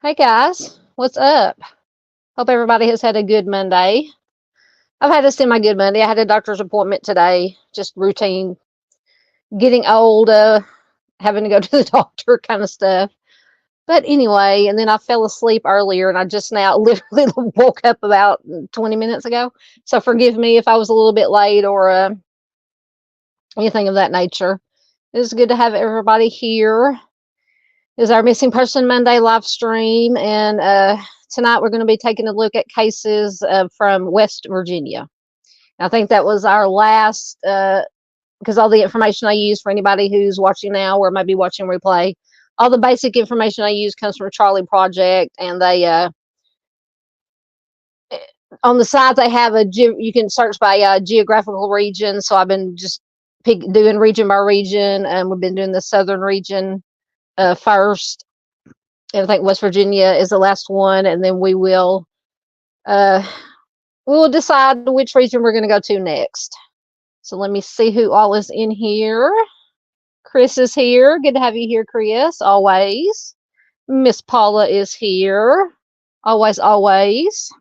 Hey guys, what's up? Hope everybody has had a good Monday. I've had a semi-good Monday. I had a doctor's appointment today, just routine, getting old, having to go to the doctor kind of stuff. But anyway, and then I fell asleep earlier and I just now literally woke up about 20 minutes ago. So forgive me if I was a little bit late or anything of that nature. It's good to have everybody here. Is our Missing Person Monday live stream, and tonight we're going to be taking a look at cases from West Virginia. I think that was our last, because all the information I use for anybody who's watching now or maybe watching replay, all the basic information I use comes from Charley Project, and they on the side they have you can search by geographical region. So I've been just doing region by region, and we've been doing the southern region first, and I think West Virginia is the last one, and then we will decide which region we're going to go to next. So let me see who all is in here. Chris is here. Good to have you here, Chris. Always. Miss Paula is here. Always.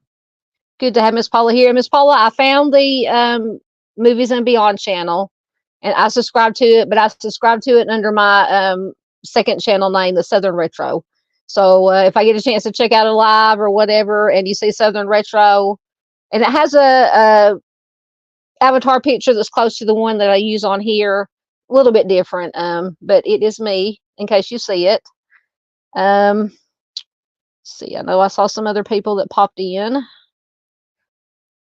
Good to have Miss Paula here. Miss Paula, I found the Movies and Beyond channel, and I subscribed to it, but I subscribed to it under my second channel name, the Southern Retro. So if I get a chance to check out a live or whatever, and you see Southern Retro, and it has a avatar picture that's close to the one that I use on here, a little bit different, but it is me, in case you see it. See, I know I saw some other people that popped in.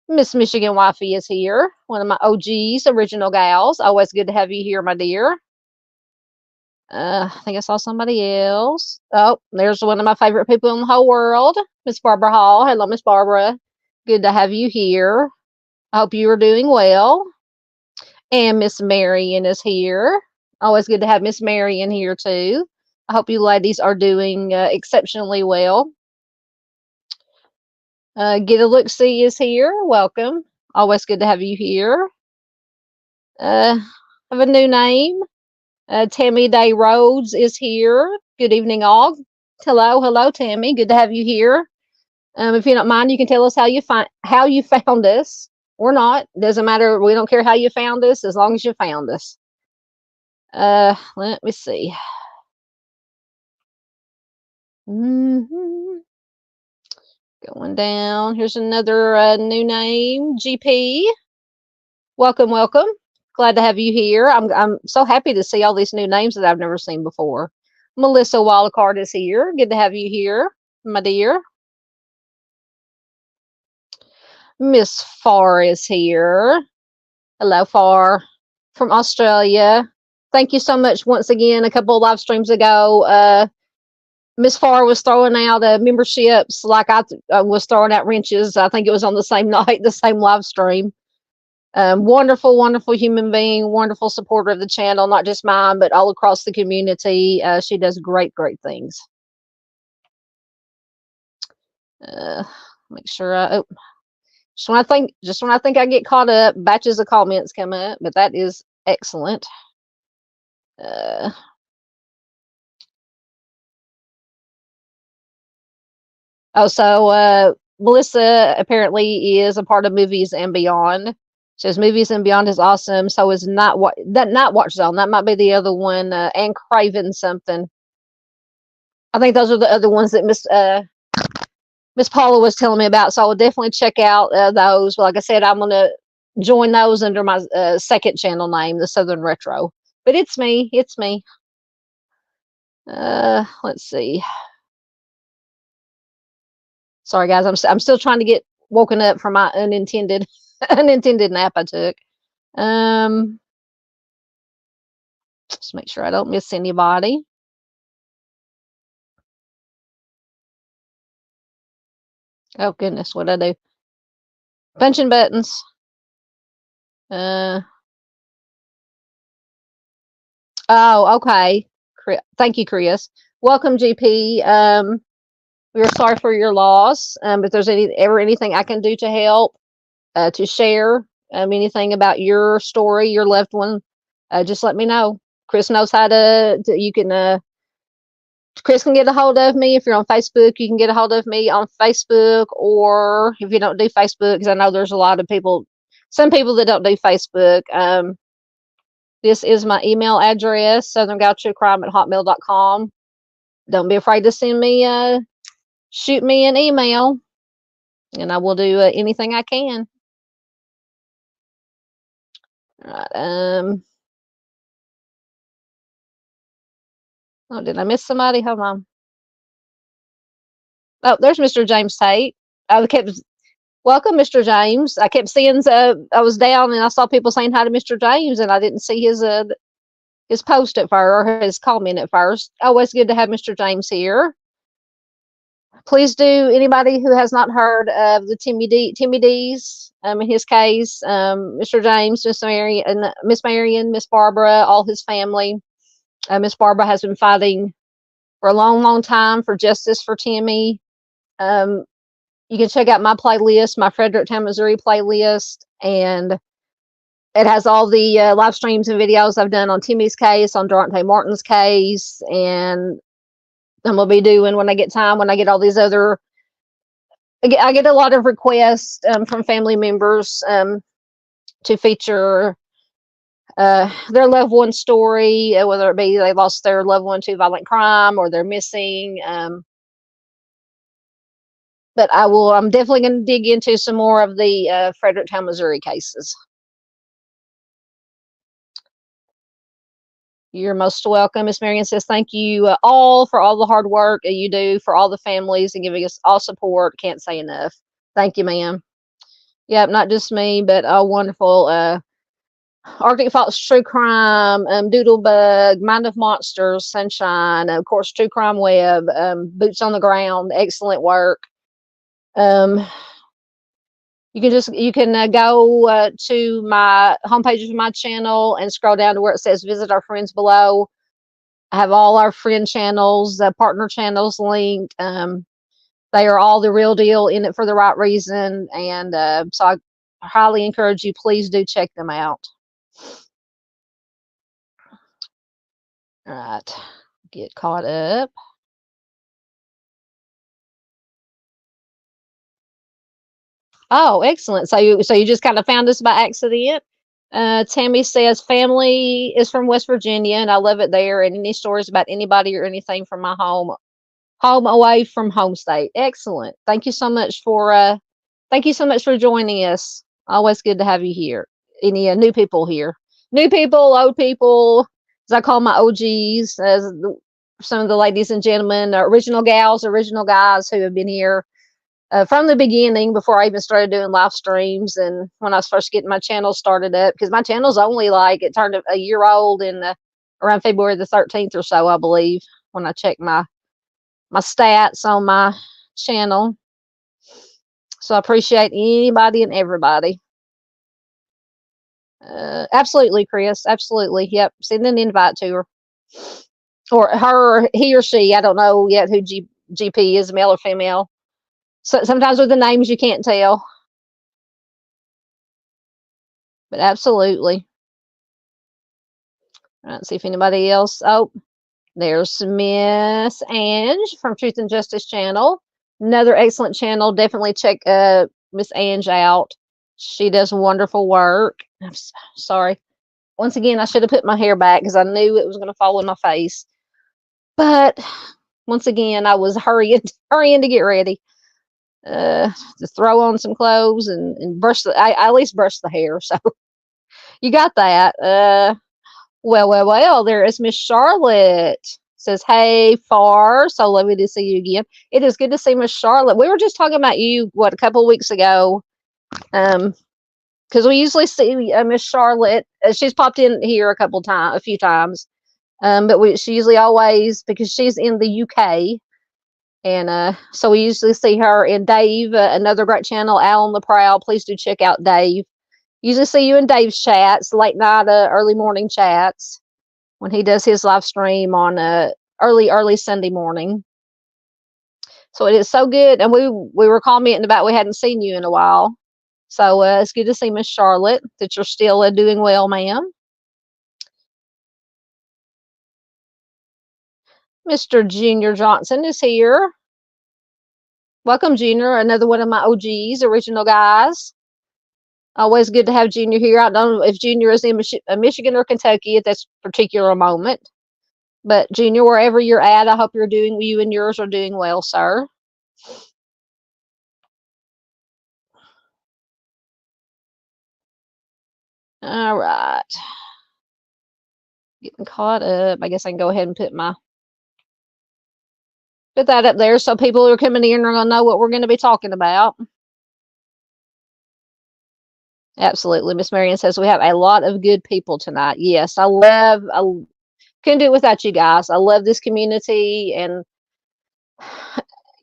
Miss Michigan Wifey is here, one of my OGs, original gals. Always good to have you here, my dear. I think I saw somebody else. Oh, there's one of my favorite people in the whole world, Miss Barbara Hall. Hello, Miss Barbara. Good to have you here. I hope you are doing well. And Miss Marion is here. Always good to have Miss Marion here too. I hope you ladies are doing exceptionally well. Get a Look-See is here. Welcome. Always good to have you here. Have a new name. Tammy Day Rhodes is here. Good evening, all. Hello, Tammy. Good to have you here. If you don't mind, you can tell us how you found us or not. Doesn't matter. We don't care how you found us, as long as you found us. Let me see. Going down. Here's another new name, GP. Welcome. Glad to have you here. I'm so happy to see all these new names that I've never seen before. Melissa Wildcard is here. Good to have you here, my dear. Miss Farr is here. Hello, Farr, from Australia. Thank you so much once again. A couple of live streams ago, Miss Farr was throwing out memberships like I was throwing out wrenches. I think it was on the same night, the same live stream. Wonderful human being, wonderful supporter of the channel, not just mine, but all across the community. She does great things. Make sure just when I think I get caught up, batches of comments come up, but that is excellent. So Melissa apparently is a part of Movies and Beyond. Says Movies and Beyond is awesome. So is Not Watch Zone. That might be the other one. And Craven something. I think those are the other ones that Miss Paula was telling me about. So I will definitely check out those. But like I said, I'm gonna join those under my second channel name, the Southern Retro. But it's me. Let's see. Sorry guys, I'm still trying to get woken up from my unintended nap I took. Just make sure I don't miss anybody. Oh goodness, what'd I do? Punching buttons. Oh, okay. Thank you, Chris. Welcome, GP. We are sorry for your loss. If there's anything I can do to help, to share anything about your story, your loved one, just let me know. Chris knows how to you can Chris can get a hold of me. If you're on Facebook, you can get a hold of me on Facebook, or if you don't do Facebook, because I know there's a lot of people, some people that don't do Facebook. This is my email address, southerngaltruecrime@hotmail.com. Don't be afraid to send me, shoot me an email, and I will do anything I can. All right. Oh, did I miss somebody? Hold on. Oh, there's Mr. James Tate. I kept welcome, Mr. James. I kept seeing. I was down and I saw people saying hi to Mr. James, and I didn't see his post at first, or his comment at first. Always good to have Mr. James here. Please do, anybody who has not heard of the Timmy DEES, in his case, Mr. James, Miss Marion, Miss Barbara, all his family. Miss Barbara has been fighting for a long, long time for justice for Timmy. You can check out my playlist, my Fredericktown, Missouri playlist, and it has all the live streams and videos I've done on Timmy's case, on Durante Martin's case, and I'm going to be doing, when I get time, when I get all these other, I get a lot of requests from family members to feature their loved one story, whether it be they lost their loved one to violent crime or they're missing. But I'm definitely going to dig into some more of the Fredericktown, Missouri cases. You're most welcome. Miss Marion says, thank you all for all the hard work you do for all the families and giving us all support. Can't say enough. Thank you, ma'am. Yep, not just me, but a wonderful Arctic Fox True Crime, Doodlebug, Mind of Monsters, Sunshine, of course, True Crime Web, Boots on the Ground, excellent work. You can go to my homepage of my channel and scroll down to where it says visit our friends below. I have all our friend channels, partner channels linked. They are all the real deal, in it for the right reason. And so I highly encourage you, please do check them out. All right, get caught up. Oh, excellent. So you just kind of found us by accident. Tammy says family is from West Virginia and I love it there. And any stories about anybody or anything from my home away from home state. Excellent. Thank you so much for joining us. Always good to have you here. Any new people here? New people, old people, as I call my OGs, as some of the ladies and gentlemen, original gals, original guys who have been here from the beginning, before I even started doing live streams, and when I was first getting my channel started up, because my channel's only it turned a year old in around February the 13th or so, I believe, when I checked my stats on my channel. So I appreciate anybody and everybody. Absolutely, Chris. Absolutely. Yep. Send an invite to her, or her, he or she. I don't know yet who GP is, male or female. So sometimes with the names you can't tell, but absolutely. All right, see if anybody else. Oh, there's Miss Ange from Truth and Justice channel. Another excellent channel. Definitely check Miss Ange out. She does wonderful work. I'm sorry. Once again, I should have put my hair back because I knew it was going to fall in my face. But once again, I was hurrying to get ready. To throw on some clothes and brush I at least brush the hair. So you got that. Well, there is Miss Charlotte. Says, hey, Far. So lovely to see you again. It is good to see Miss Charlotte. We were just talking about you, a couple of weeks ago. Because we usually see Miss Charlotte. She's popped in here a few times. But she usually always, because she's in the UK. And so we usually see her. And Dave, another great channel, Al on the Prowl. Please do check out Dave. Usually see you in Dave's chats, late night, early morning chats, when he does his live stream on early Sunday morning. So it is so good. And we were commenting about we hadn't seen you in a while. So it's good to see Miss Charlotte, that you're still doing well, ma'am. Mr. Junior Johnson is here. Welcome, Junior, another one of my OGs, original guys. Always good to have Junior here. I don't know if Junior is in Michigan or Kentucky at this particular moment. But Junior, wherever you're at, I hope you and yours are doing well, sir. All right. Getting caught up. I guess I can go ahead and put that up there so people who are coming in are going to know what we're going to be talking about. Absolutely. Miss Marion says we have a lot of good people tonight. Yes, I couldn't do it without you guys. I love this community, and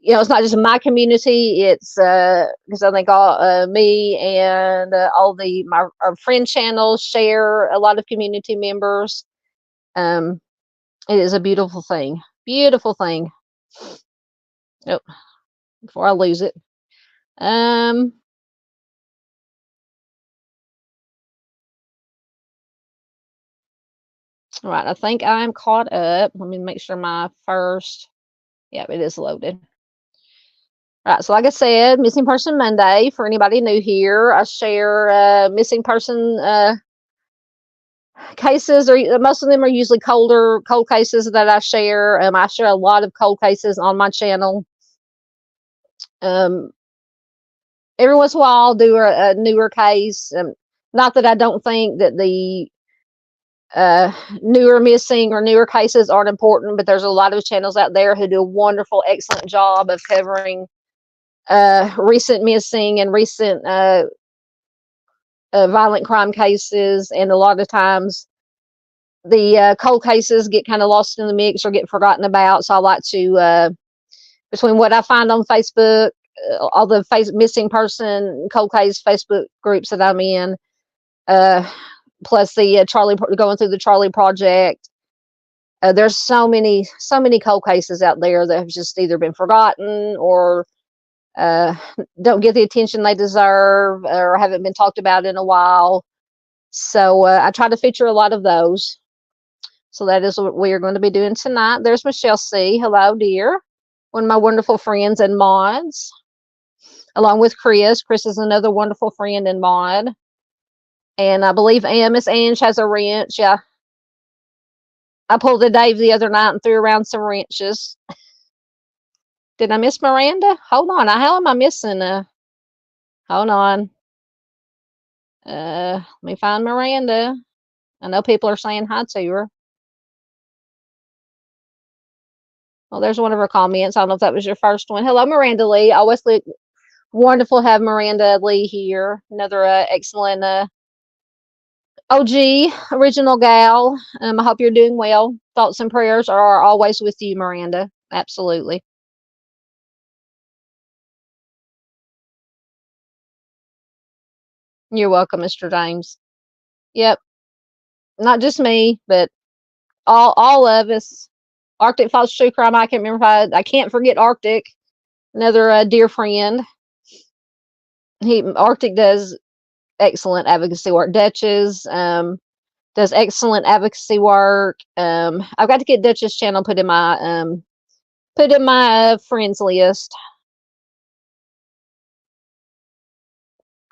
it's not just my community. It's because I think all me and all our friend channels share a lot of community members. It is a beautiful thing. Beautiful thing. Oh, before I lose it. All right, I think I'm caught up. Let me make sure yeah, it is loaded. All right, so like I said, Missing Person Monday, for anybody new here, I share missing person cases, or most of them are usually cold cases that I share. I share a lot of cold cases on my channel. Every once in a while I'll do a newer case. Not that I don't think that the newer missing or newer cases aren't important, but there's a lot of channels out there who do a wonderful, excellent job of covering recent missing and recent violent crime cases. And a lot of times the cold cases get kind of lost in the mix or get forgotten about. So I like to, between what I find on Facebook, all the missing person cold case Facebook groups that I'm in, plus the going through the Charley Project, there's so many cold cases out there that have just either been forgotten or don't get the attention they deserve or haven't been talked about in a while. So I try to feature a lot of those. So that is what we are going to be doing tonight. There's Michelle C. Hello, dear. One of my wonderful friends and mods, along with Chris. Chris is another wonderful friend and mod. And I believe Miss Ange has a wrench. Yeah. I pulled a Dave the other night and threw around some wrenches. Did I miss Miranda? Hold on. How am I missing? Hold on. Let me find Miranda. I know people are saying hi to her. Well, there's one of her comments. I don't know if that was your first one. Hello, Miranda Lee. Always wonderful to have Miranda Lee here. Another excellent OG, original gal. I hope you're doing well. Thoughts and prayers are always with you, Miranda. Absolutely. You're welcome, Mr. James. Yep. Not just me, but all of us. Arctic Falls True Crime. I can't remember I can't forget Arctic, another dear friend. Arctic does excellent advocacy work. Duchess does excellent advocacy work. I've got to get Duchess' channel put in my friends list.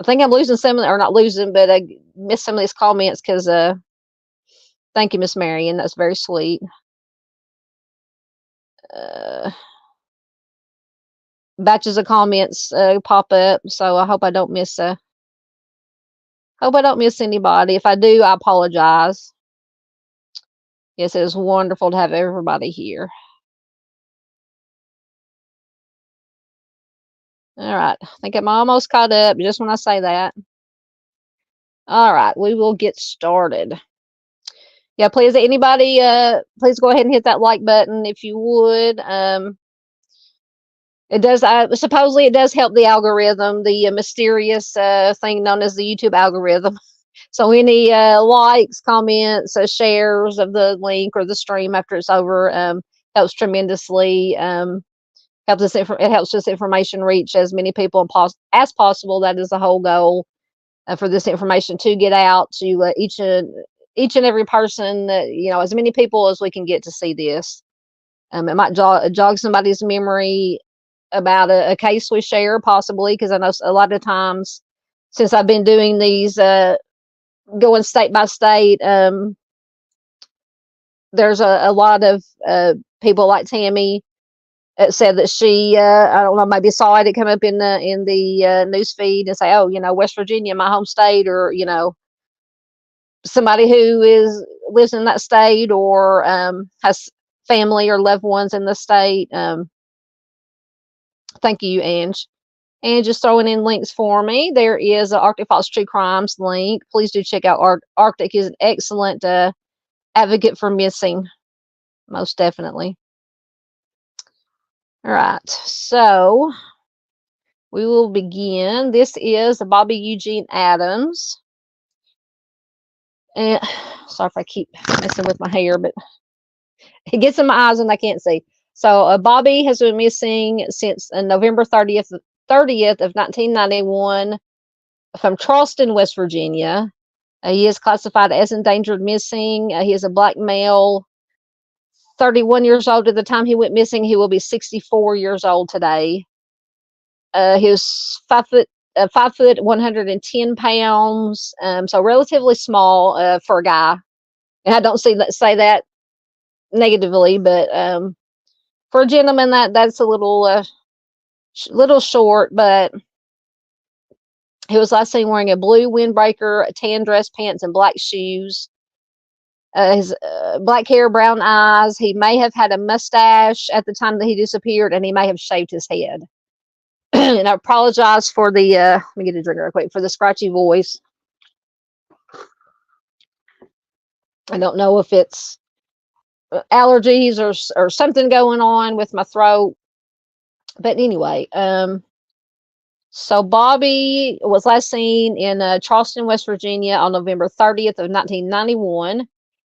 I think I'm losing some, or not losing, but I missed some of these comments because thank you, Miss Marion. That's very sweet. Batches of comments pop up, so I hope I don't miss anybody. If I do, I apologize. Yes, it is wonderful to have everybody here. All right, I think I'm almost caught up just when I say that. All right, we will get started. Yeah, please, anybody, please go ahead and hit that like button if you would. It does, supposedly it does help the algorithm, the mysterious thing known as the YouTube algorithm. So any likes, comments, shares of the link or the stream after it's over helps tremendously. It helps this information reach as many people as possible. That is the whole goal, for this information to get out to each and every person. As many people as we can get to see this. It might jog somebody's memory about a case we share, possibly, because I know a lot of times since I've been doing these, going state by state, there's a lot of people like Tammy said that she, I don't know, maybe saw it come up in the news feed and say, oh, West Virginia, my home state, or somebody who lives in that state or has family or loved ones in the state. Thank you, Ange. And just throwing in links for me. There is an Arctic Fox True Crimes link. Please do check out Arctic. Is an excellent advocate for missing, most definitely. All right, so we will begin. This is Bobby Eugene Adams. And sorry if I keep messing with my hair, but it gets in my eyes and I can't see. So Bobby has been missing since November 30th of 1991 from Charleston, West Virginia. He is classified as endangered missing. He is a black male, 31 years old at the time he went missing. He will be 64 years old today. He was 5 foot 110 pounds, so relatively small for a guy. And I don't say that negatively, but for a gentleman, that's a little short. But he was last seen wearing a blue windbreaker, a tan dress, pants, and black shoes. His black hair, brown eyes. He may have had a mustache at the time that he disappeared, and he may have shaved his head. And I apologize for the, let me get a drink real quick, for the scratchy voice. I don't know if it's allergies or something going on with my throat. But anyway, so Bobby was last seen in Charleston, West Virginia on November 30th of 1991.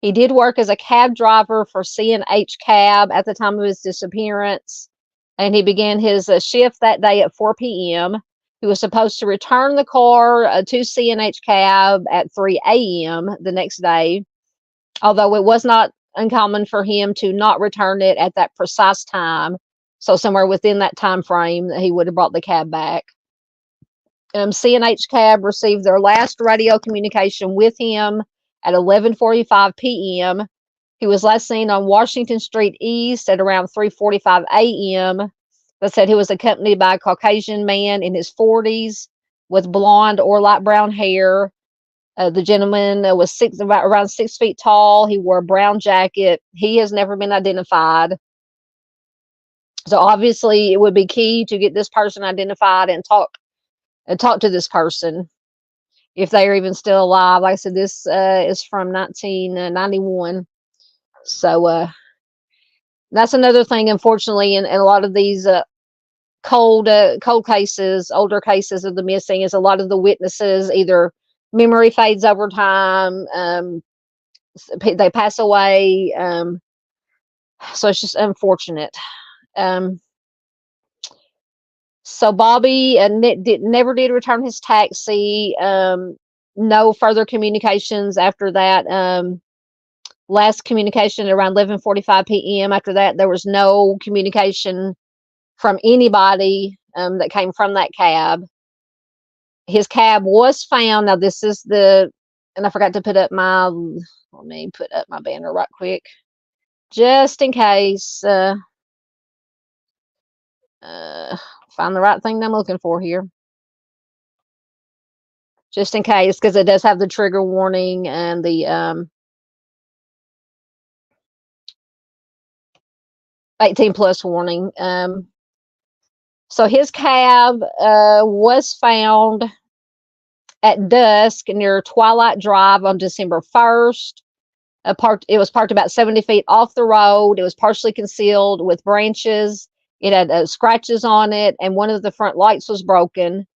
He did work as a cab driver for C&H Cab at the time of his disappearance, and he began his shift that day at 4 p.m. He was supposed to return the car to C&H Cab at 3 a.m. the next day, although it was not uncommon for him to not return it at that precise time. So somewhere within that time frame, he would have brought the cab back. C&H Cab received their last radio communication with him at 11:45 p.m. He was last seen on Washington Street East at around 3:45 a.m. They said he was accompanied by a Caucasian man in his 40s with blonde or light brown hair. The gentleman was around 6 feet tall. He wore a brown jacket. He has never been identified. So obviously it would be key to get this person identified and talk to this person if they are even still alive. Like I said, this is from 1991. So that's another thing, unfortunately, in a lot of these cold cases, older cases of the missing, is a lot of the witnesses either memory fades over time, they pass away, so it's just unfortunate. So Bobby never did return his taxi. No further communications after that. Last communication around 11:45 p.m. After that, there was no communication from anybody that came from that cab. His cab was found. Now this is and I forgot to put up let me put up my banner right quick, just in case. Find the right thing that I'm looking for here. Just in case, because it does have the trigger warning and the 18 plus warning. So his cab was found at dusk near Twilight Drive on December 1st. It was parked about 70 feet off the road. It was partially concealed with branches. It had scratches on it, and one of the front lights was broken.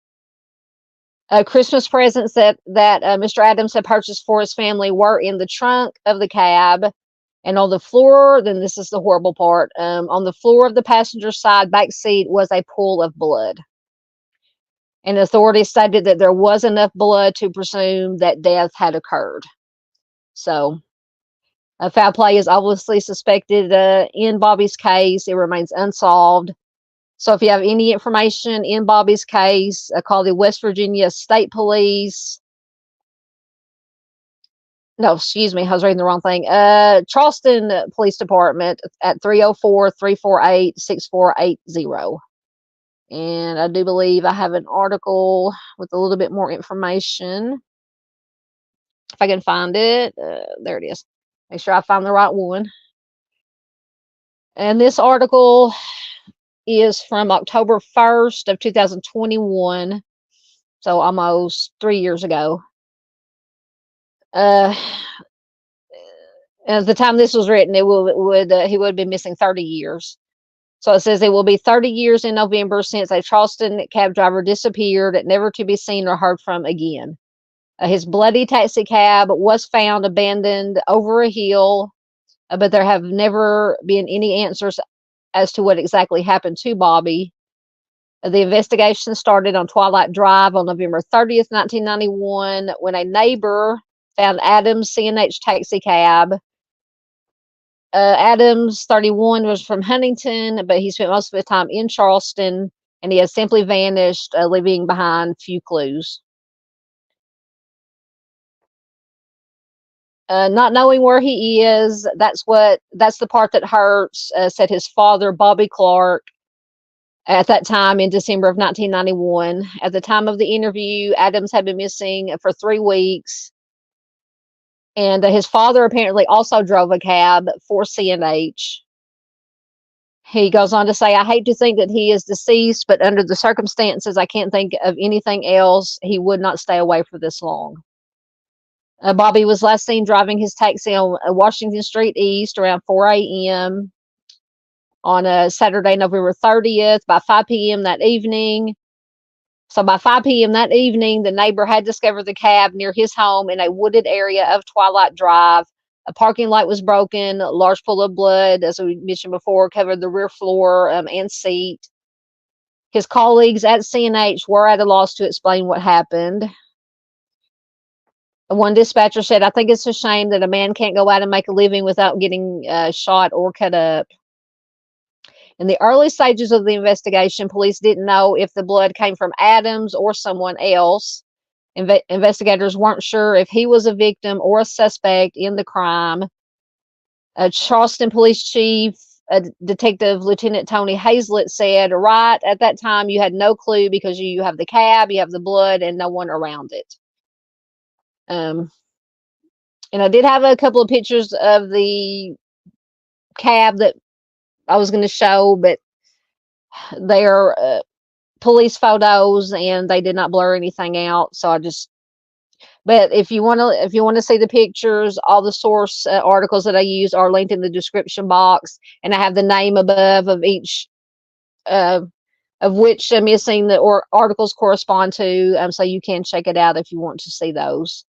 Christmas presents that Mr. Adams had purchased for his family were in the trunk of the cab. And on the floor, then this is the horrible part, on the floor of the passenger side back seat was a pool of blood. And authorities stated that there was enough blood to presume that death had occurred. So Foul play is obviously suspected in Bobby's case. It remains unsolved. So if you have any information in Bobby's case, call the West Virginia State Police. No, excuse me, I was reading the wrong thing. Charleston Police Department at 304-348-6480. And I do believe I have an article with a little bit more information. If I can find it. There it is. Make sure I find the right one. And this article is from October 1st of 2021. So almost 3 years ago. At the time this was written, he would have been missing 30 years. So it says it will be 30 years in November since a Charleston cab driver disappeared, never to be seen or heard from again. His bloody taxi cab was found abandoned over a hill, but there have never been any answers as to what exactly happened to Bobby. The investigation started on Twilight Drive on November 30th, 1991, when a neighbor found Adams' C&H taxi cab. Adams, 31, was from Huntington, but he spent most of his time in Charleston, and he has simply vanished, leaving behind few clues. Not knowing where he is, that's the part that hurts, said his father, Bobby Clark, at that time in December of 1991. At the time of the interview, Adams had been missing for 3 weeks. And his father apparently also drove a cab for C&H. He goes on to say, I hate to think that he is deceased, but under the circumstances, I can't think of anything else. He would not stay away for this long. Bobby was last seen driving his taxi on Washington Street East around 4 a.m. on Saturday, November 30th, by 5 p.m. that evening. So by 5 p.m. that evening, the neighbor had discovered the cab near his home in a wooded area of Twilight Drive. A parking light was broken. A large pool of blood, as we mentioned before, covered the rear floor and seat. His colleagues at C&H were at a loss to explain what happened. One dispatcher said, I think it's a shame that a man can't go out and make a living without getting shot or cut up. In the early stages of the investigation, police didn't know if the blood came from Adams or someone else. Investigators weren't sure if he was a victim or a suspect in the crime. Charleston Police Chief Detective Lieutenant Tony Hazlett said, right at that time, you had no clue because you have the cab, you have the blood, and no one around it. And I did have a couple of pictures of the cab that I was going to show, but they're police photos and they did not blur anything out. So but if you want to see the pictures, all the source articles that I use are linked in the description box, and I have the name above of each of which missing the articles correspond to, so you can check it out if you want to see those.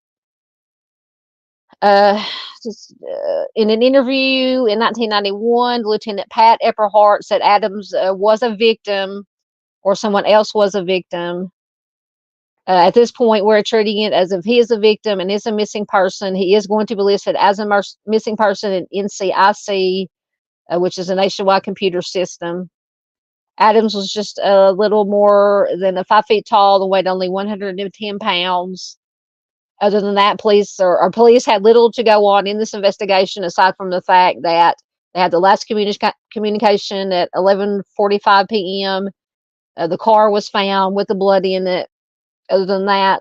In an interview in 1991, Lieutenant Pat Epperhart said Adams was a victim, or someone else was a victim. At this point, we're treating it as if he is a victim and is a missing person. He is going to be listed as a missing person in NCIC, which is a nationwide computer system. Adams was just a little more than 5 feet tall and weighed only 110 pounds. Other than that, police had little to go on in this investigation, aside from the fact that they had the last communication at 11:45 p.m. The car was found with the blood in it. Other than that,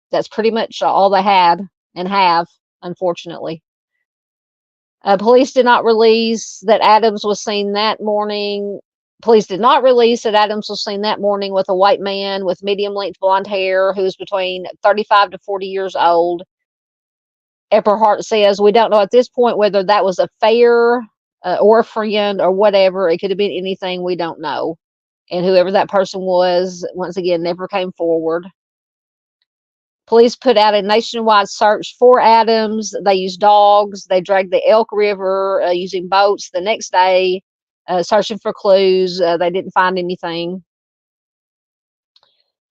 that's pretty much all they had and have, unfortunately. Police did not release that Adams was seen that morning. Police did not release that Adams was seen that morning with a white man with medium-length blonde hair who was between 35 to 40 years old. Epperhart says, we don't know at this point whether that was a fare or a friend or whatever. It could have been anything. We don't know. And whoever that person was, once again, never came forward. Police put out a nationwide search for Adams. They used dogs. They dragged the Elk River using boats the next day, searching for clues. They didn't find anything.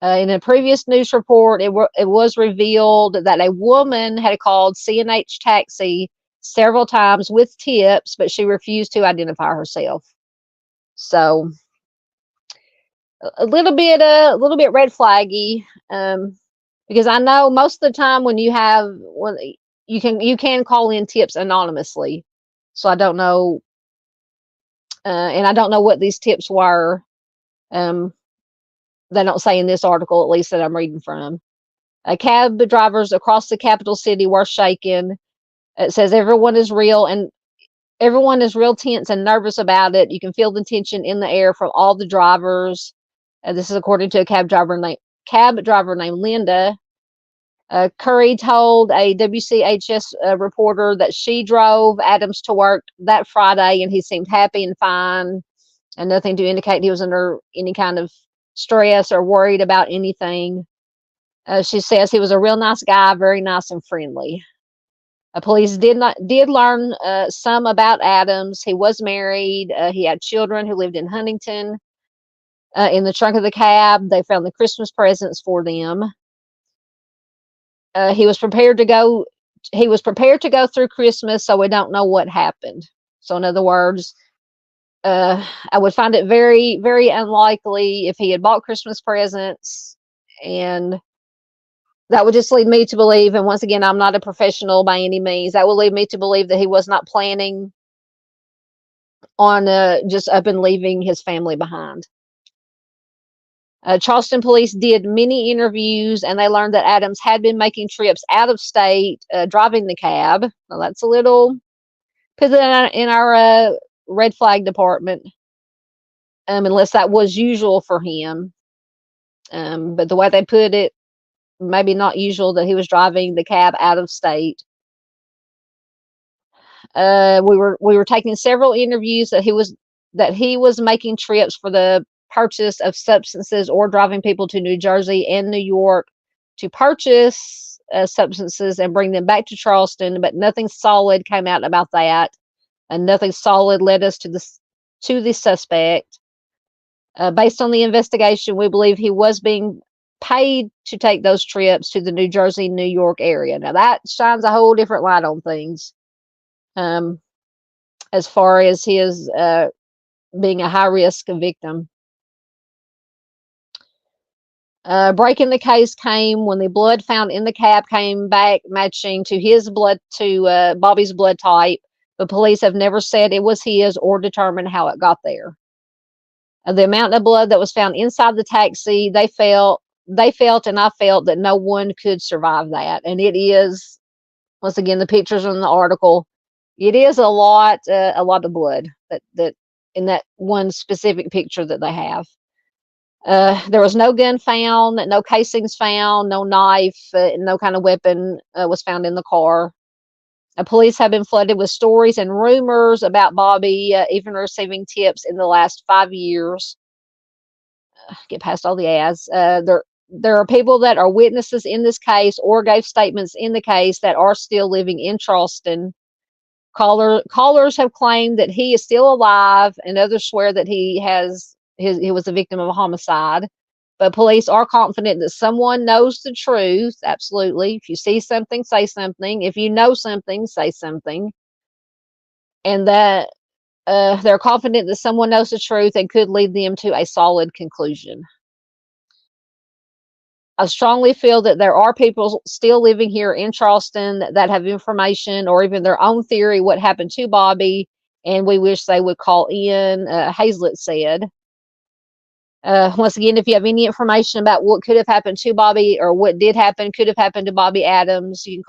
In a previous news report, it was revealed that a woman had called C&H Taxi several times with tips, but she refused to identify herself. So a little bit red flaggy, because I know most of the time when you can call in tips anonymously. So I don't know, and I don't know what these tips were. They don't say in this article, at least that I'm reading from. Cab drivers across the capital city were shaken. It says everyone is real tense and nervous about it. You can feel the tension in the air from all the drivers. This is according to a cab driver named Linda. Curry told a WCHS reporter that she drove Adams to work that Friday and he seemed happy and fine, and nothing to indicate he was under any kind of stress or worried about anything. She says he was a real nice guy, very nice and friendly. Police did learn some about Adams. He was married. He had children who lived in Huntington. In the trunk of the cab, they found the Christmas presents for them. He was prepared to go through Christmas, so we don't know what happened. So in other words, I would find it very, very unlikely if he had bought Christmas presents, and that would just lead me to believe, and once again, I'm not a professional by any means, that would lead me to believe that he was not planning on just up and leaving his family behind. Charleston police did many interviews, and they learned that Adams had been making trips out of state, driving the cab. Well, that's a little, put it in our red flag department, unless that was usual for him. But the way they put it, maybe not usual that he was driving the cab out of state. We were taking several interviews that he was making trips for the purchase of substances or driving people to New Jersey and New York to purchase substances and bring them back to Charleston, but nothing solid came out about that, and nothing solid led us to the suspect. Based on the investigation, we believe he was being paid to take those trips to the New Jersey, New York area. Now that shines a whole different light on things, as far as his being a high-risk victim. Breaking the case came when the blood found in the cab came back matching to Bobby's blood type. The police have never said it was his or determined how it got there. The amount of blood that was found inside the taxi, they felt, and I felt that no one could survive that. And it is, once again, the pictures in the article, it is a lot of blood that in that one specific picture that they have. There was no gun found, no casings found, no knife, no kind of weapon was found in the car. Police have been flooded with stories and rumors about Bobby, even receiving tips in the last 5 years. Get past all the ads. There are people that are witnesses in this case or gave statements in the case that are still living in Charleston. Callers have claimed that he is still alive, and others swear that he was a victim of a homicide. But police are confident that someone knows the truth. Absolutely. If you see something, say something. If you know something, say something. And that they're confident that someone knows the truth and could lead them to a solid conclusion. I strongly feel that there are people still living here in Charleston that have information or even their own theory what happened to Bobby, and we wish they would call in, Hazlett said. Once again, if you have any information about what could have happened to Bobby or what could have happened to Bobby Adams, you can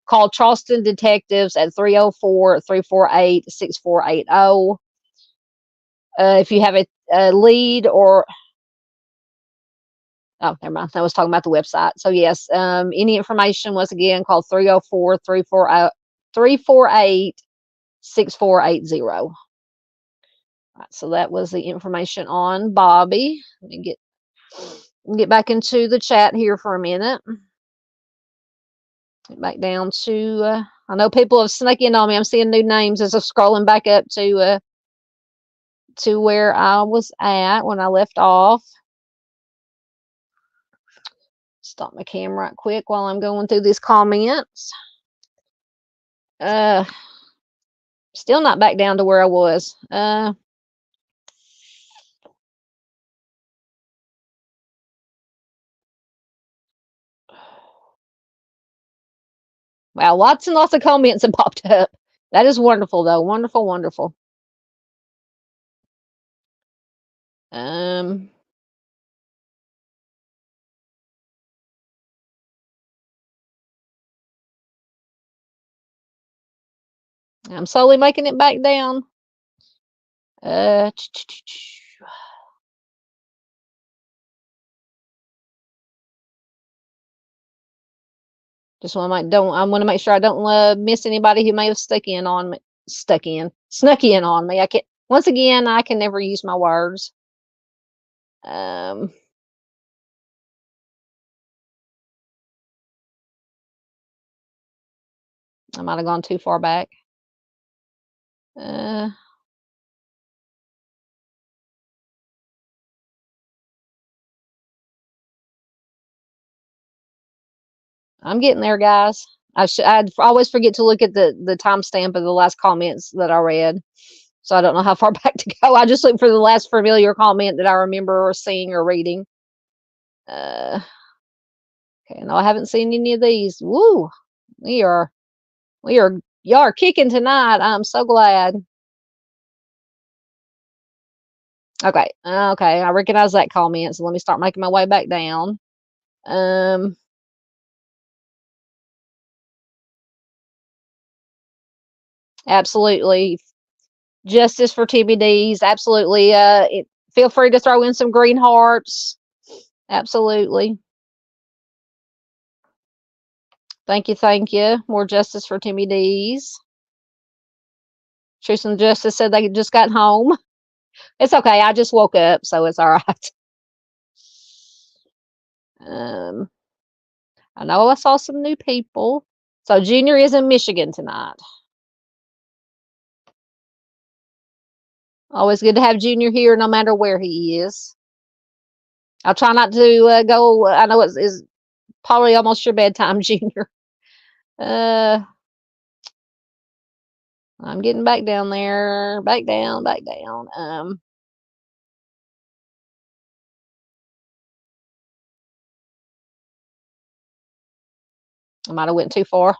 call Charleston detectives at 304-348-6480. If you have a lead or, oh, never mind. I was talking about the website. So yes, any information, once again, call 304-348-6480. Right, so that was the information on Bobby. Let me get back into the chat here for a minute. Get back down to, I know people have snuck in on me. I'm seeing new names as I'm scrolling back up to where I was at when I left off. Stop my camera right quick while I'm going through these comments. Still not back down to where I was. Wow, lots and lots of comments have popped up. That is wonderful, though. Wonderful, wonderful. I'm slowly making it back down. Just want to I want to make sure I don't miss anybody who may have snuck in on me. I can't. Once again, I can never use my words. I might have gone too far back. I'm getting there, guys. I'd always forget to look at the timestamp of the last comments that I read, so I don't know how far back to go. I just look for the last familiar comment that I remember or seeing or reading. Okay, no, I haven't seen any of these. Woo! Y'all are kicking tonight. I'm so glad. Okay, I recognize that comment, so let me start making my way back down. Absolutely. Justice for TBDs. Absolutely. Feel free to throw in some green hearts. Absolutely. Thank you. Thank you. More justice for TBDs. Truth and Justice said they just got home. It's okay. I just woke up, so it's all right. I know I saw some new people. So Junior is in Michigan tonight. Always good to have Junior here, no matter where he is. I'll try not to go. I know it's probably almost your bedtime, Junior. I'm getting back down there. Back down, back down. I might have went too far.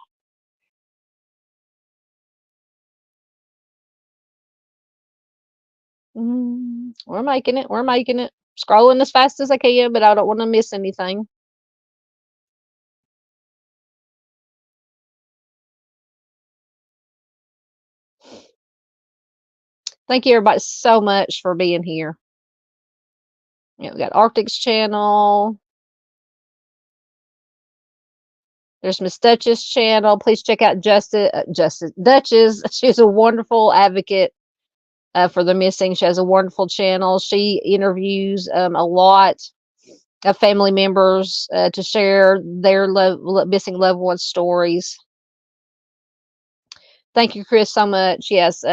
We're making it. We're making it. Scrolling as fast as I can, but I don't want to miss anything. Thank you, everybody, so much for being here. Yeah, we got Arctic's channel. There's Miss Duchess channel. Please check out Duchess. She's a wonderful advocate for the missing. She has a wonderful channel. She interviews a lot of family members to share their missing loved ones' stories. Thank you, Chris, so much. Yes,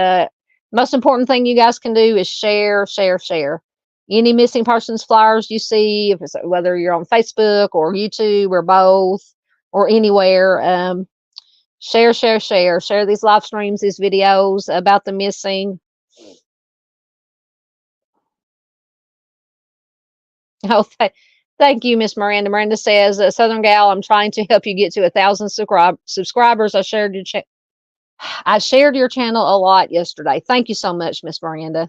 most important thing you guys can do is share, share, share. Any missing persons flyers you see, if it's, whether you're on Facebook or YouTube or both or anywhere, share, share, share. Share these live streams, these videos about the missing. Oh, thank you, Miss Miranda. Miranda says, Southern Gal, I'm trying to help you get to 1,000 subscribers. I shared your channel a lot yesterday. Thank you so much, Miss Miranda.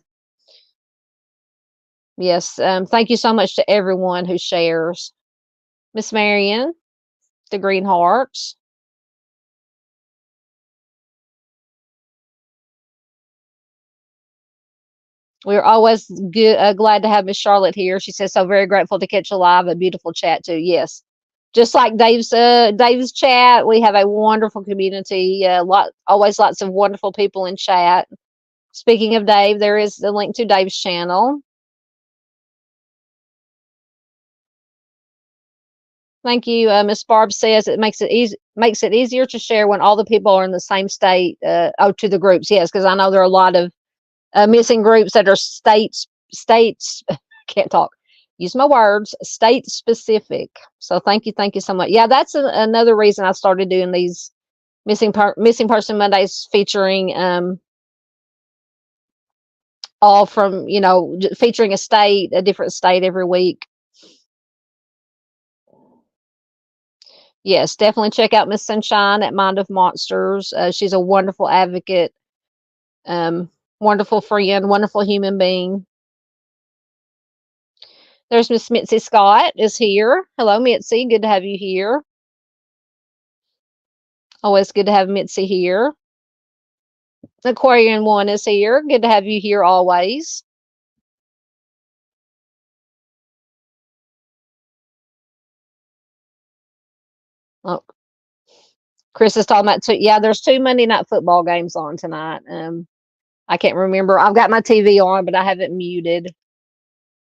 Yes, thank you so much to everyone who shares. Miss Marion, the green hearts. We're always glad to have Miss Charlotte here. She says, so very grateful to catch a live, a beautiful chat too. Yes, just like Dave's chat, we have a wonderful community. Always lots of wonderful people in chat. Speaking of Dave, there is the link to Dave's channel. Thank you. Miss Barb says it makes it easier to share when all the people are in the same state. To the groups, yes, because I know there are a lot of missing groups that are states can't talk. Use my words, state specific. So thank you so much. Yeah, that's another reason I started doing these Missing Person Mondays featuring all from, featuring a different state every week. Yes, definitely check out Miss Sunshine at Mind of Monsters. She's a wonderful advocate, wonderful friend, wonderful human being. There's Miss Mitzi Scott is here. Hello, Mitzi. Good to have you here. Always good to have Mitzi here. Aquarian One is here. Good to have you here always. Oh, Chris is talking about yeah, there's 2 Monday night football games on tonight. I can't remember. I've got my TV on, but I have it muted.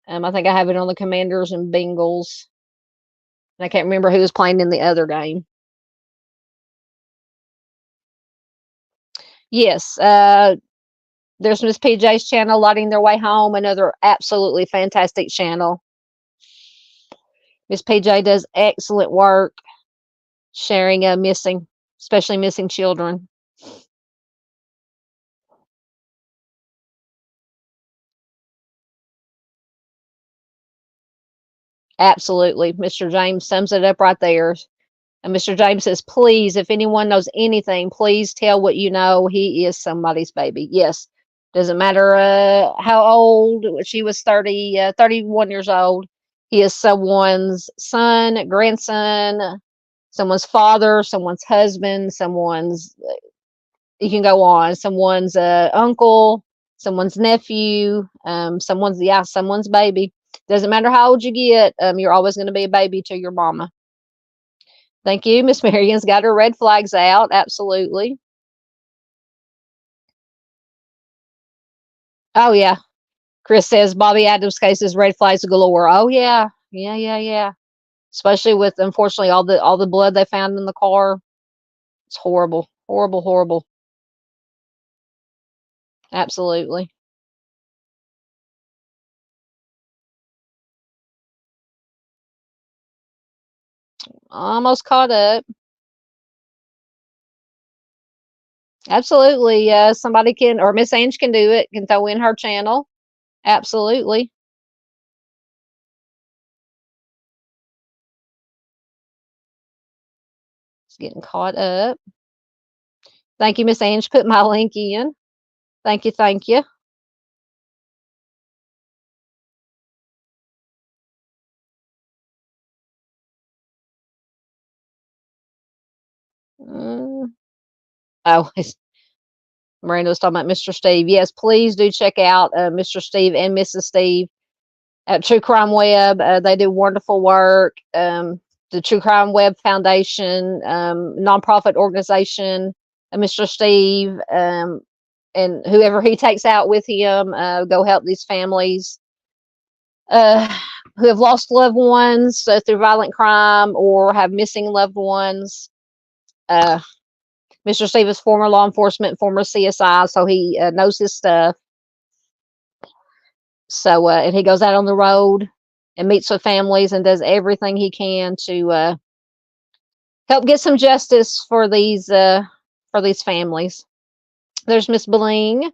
I think I have it on the Commanders and Bengals. And I can't remember who was playing in the other game. Yes, there's Miss PJ's channel, Lighting Their Way Home, another absolutely fantastic channel. Miss PJ does excellent work sharing especially missing children. Absolutely. Mr. James sums it up right there. And Mr. James says, please, if anyone knows anything, please tell what you know. He is somebody's baby. Yes. Doesn't matter how old. She was 31 years old. He is someone's son, grandson, someone's father, someone's husband, you can go on, someone's uncle, someone's nephew, someone's baby. Doesn't matter how old you get, you're always going to be a baby to your mama. Thank you. Miss Marion's got her red flags out. Absolutely. Oh, yeah. Chris says Bobby Adams' case is red flags galore. Oh, yeah. Yeah. Especially with, unfortunately, all the blood they found in the car. It's horrible. Horrible. Absolutely. Almost caught up. Absolutely. Somebody can, or Miss Ange can do it, can throw in her channel. Absolutely. It's getting caught up. Thank you, Miss Ange. Put my link in. Thank you. Mm. Oh, Miranda's talking about Mr. Steve. Yes, please do check out Mr. Steve and Mrs. Steve at True Crime Web. They do wonderful work. The True Crime Web Foundation, nonprofit organization, Mr. Steve, and whoever he takes out with him, go help these families who have lost loved ones through violent crime or have missing loved ones. Mr. Steve is former law enforcement, former CSI, so he knows his stuff. So, and he goes out on the road and meets with families and does everything he can to help get some justice for these families. There's Miss Bling.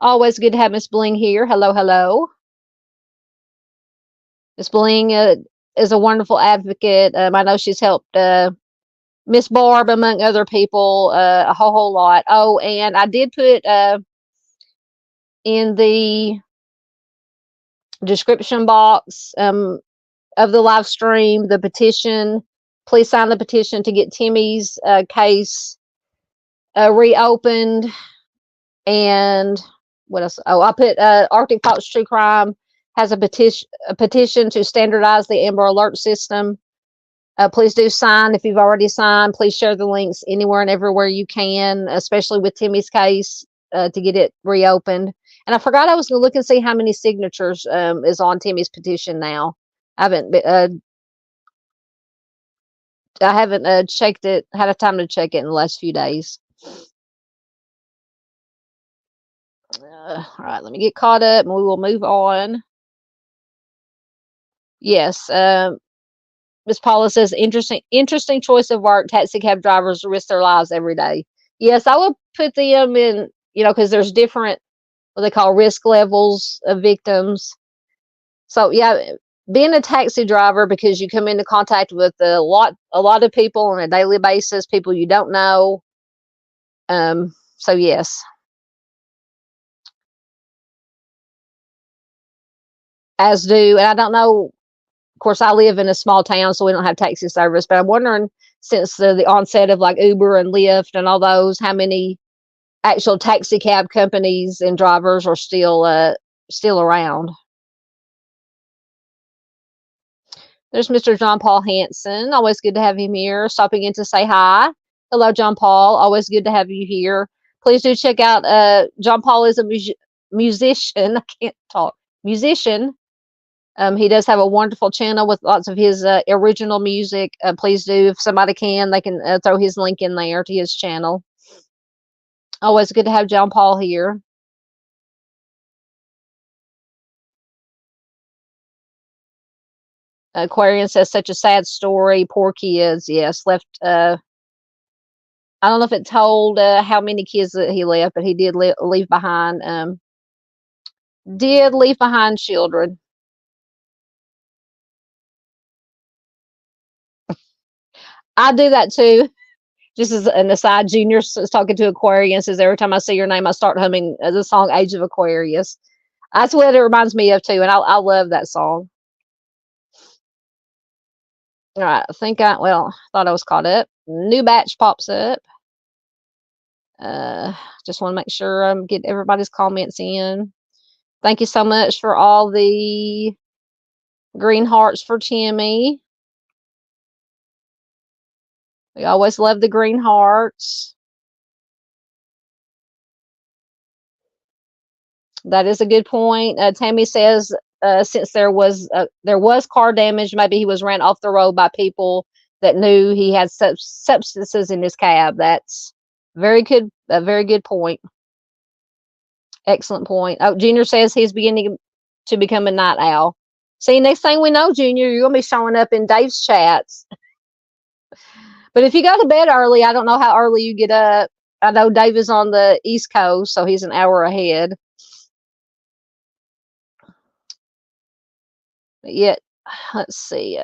Always good to have Miss Bling here. Hello. Miss Bling is a wonderful advocate. I know she's helped Miss Barb, among other people, a whole lot. Oh, and I did put in the description box of the live stream the petition. Please sign the petition to get Timmy's case reopened. And what else? Oh, I put Arctic Fox True Crime has a petition to standardize the Amber Alert system. Please do sign. If you've already signed, please share the links anywhere and everywhere you can, especially with Timmy's case, to get it reopened. And I forgot I was going to look and see how many signatures is on Timmy's petition now. I haven't checked it, had a time to check it in the last few days. All right, let me get caught up and we will move on. Yes, Miss Paula says, interesting choice of work. Taxi cab drivers risk their lives every day. Yes, I would put them in, because there's different, what they call risk levels of victims. So yeah, being a taxi driver, because you come into contact with a lot of people on a daily basis, people you don't know. So yes. As do, and I don't know, of course, I live in a small town, so we don't have taxi service, but I'm wondering, since the onset of like Uber and Lyft and all those, how many actual taxi cab companies and drivers are still around. There's Mr. John Paul Hanson. Always good to have him here. Stopping in to say hi. Hello, John Paul. Always good to have you here. Please do check out. John Paul is a musician. I can't talk. Musician. He does have a wonderful channel with lots of his original music. Please do, if somebody can, they can throw his link in there to his channel. Always good to have John Paul here. Aquarian says, such a sad story. Poor kids. Yes, left. I don't know if it told how many kids that he left, but he did leave behind. Did leave behind children. I do that too. Just as an aside, Junior is talking to Aquarius. Says, every time I see your name, I start humming the song "Age of Aquarius." That's what it reminds me of too, and I love that song. All right, I think thought I was caught up. New batch pops up. Just want to make sure I'm get everybody's comments in. Thank you so much for all the green hearts for Timmy. We always love the green hearts. That is a good point. Tammy says, since there was car damage, maybe he was ran off the road by people that knew he had substances in his cab. That's a very good point. Excellent point. Oh, Junior says he's beginning to become a night owl. See, next thing we know, Junior, you're gonna be showing up in Dave's chats. But if you go to bed early, I don't know how early you get up. I know Dave is on the East Coast, so he's an hour ahead. But yet, let's see.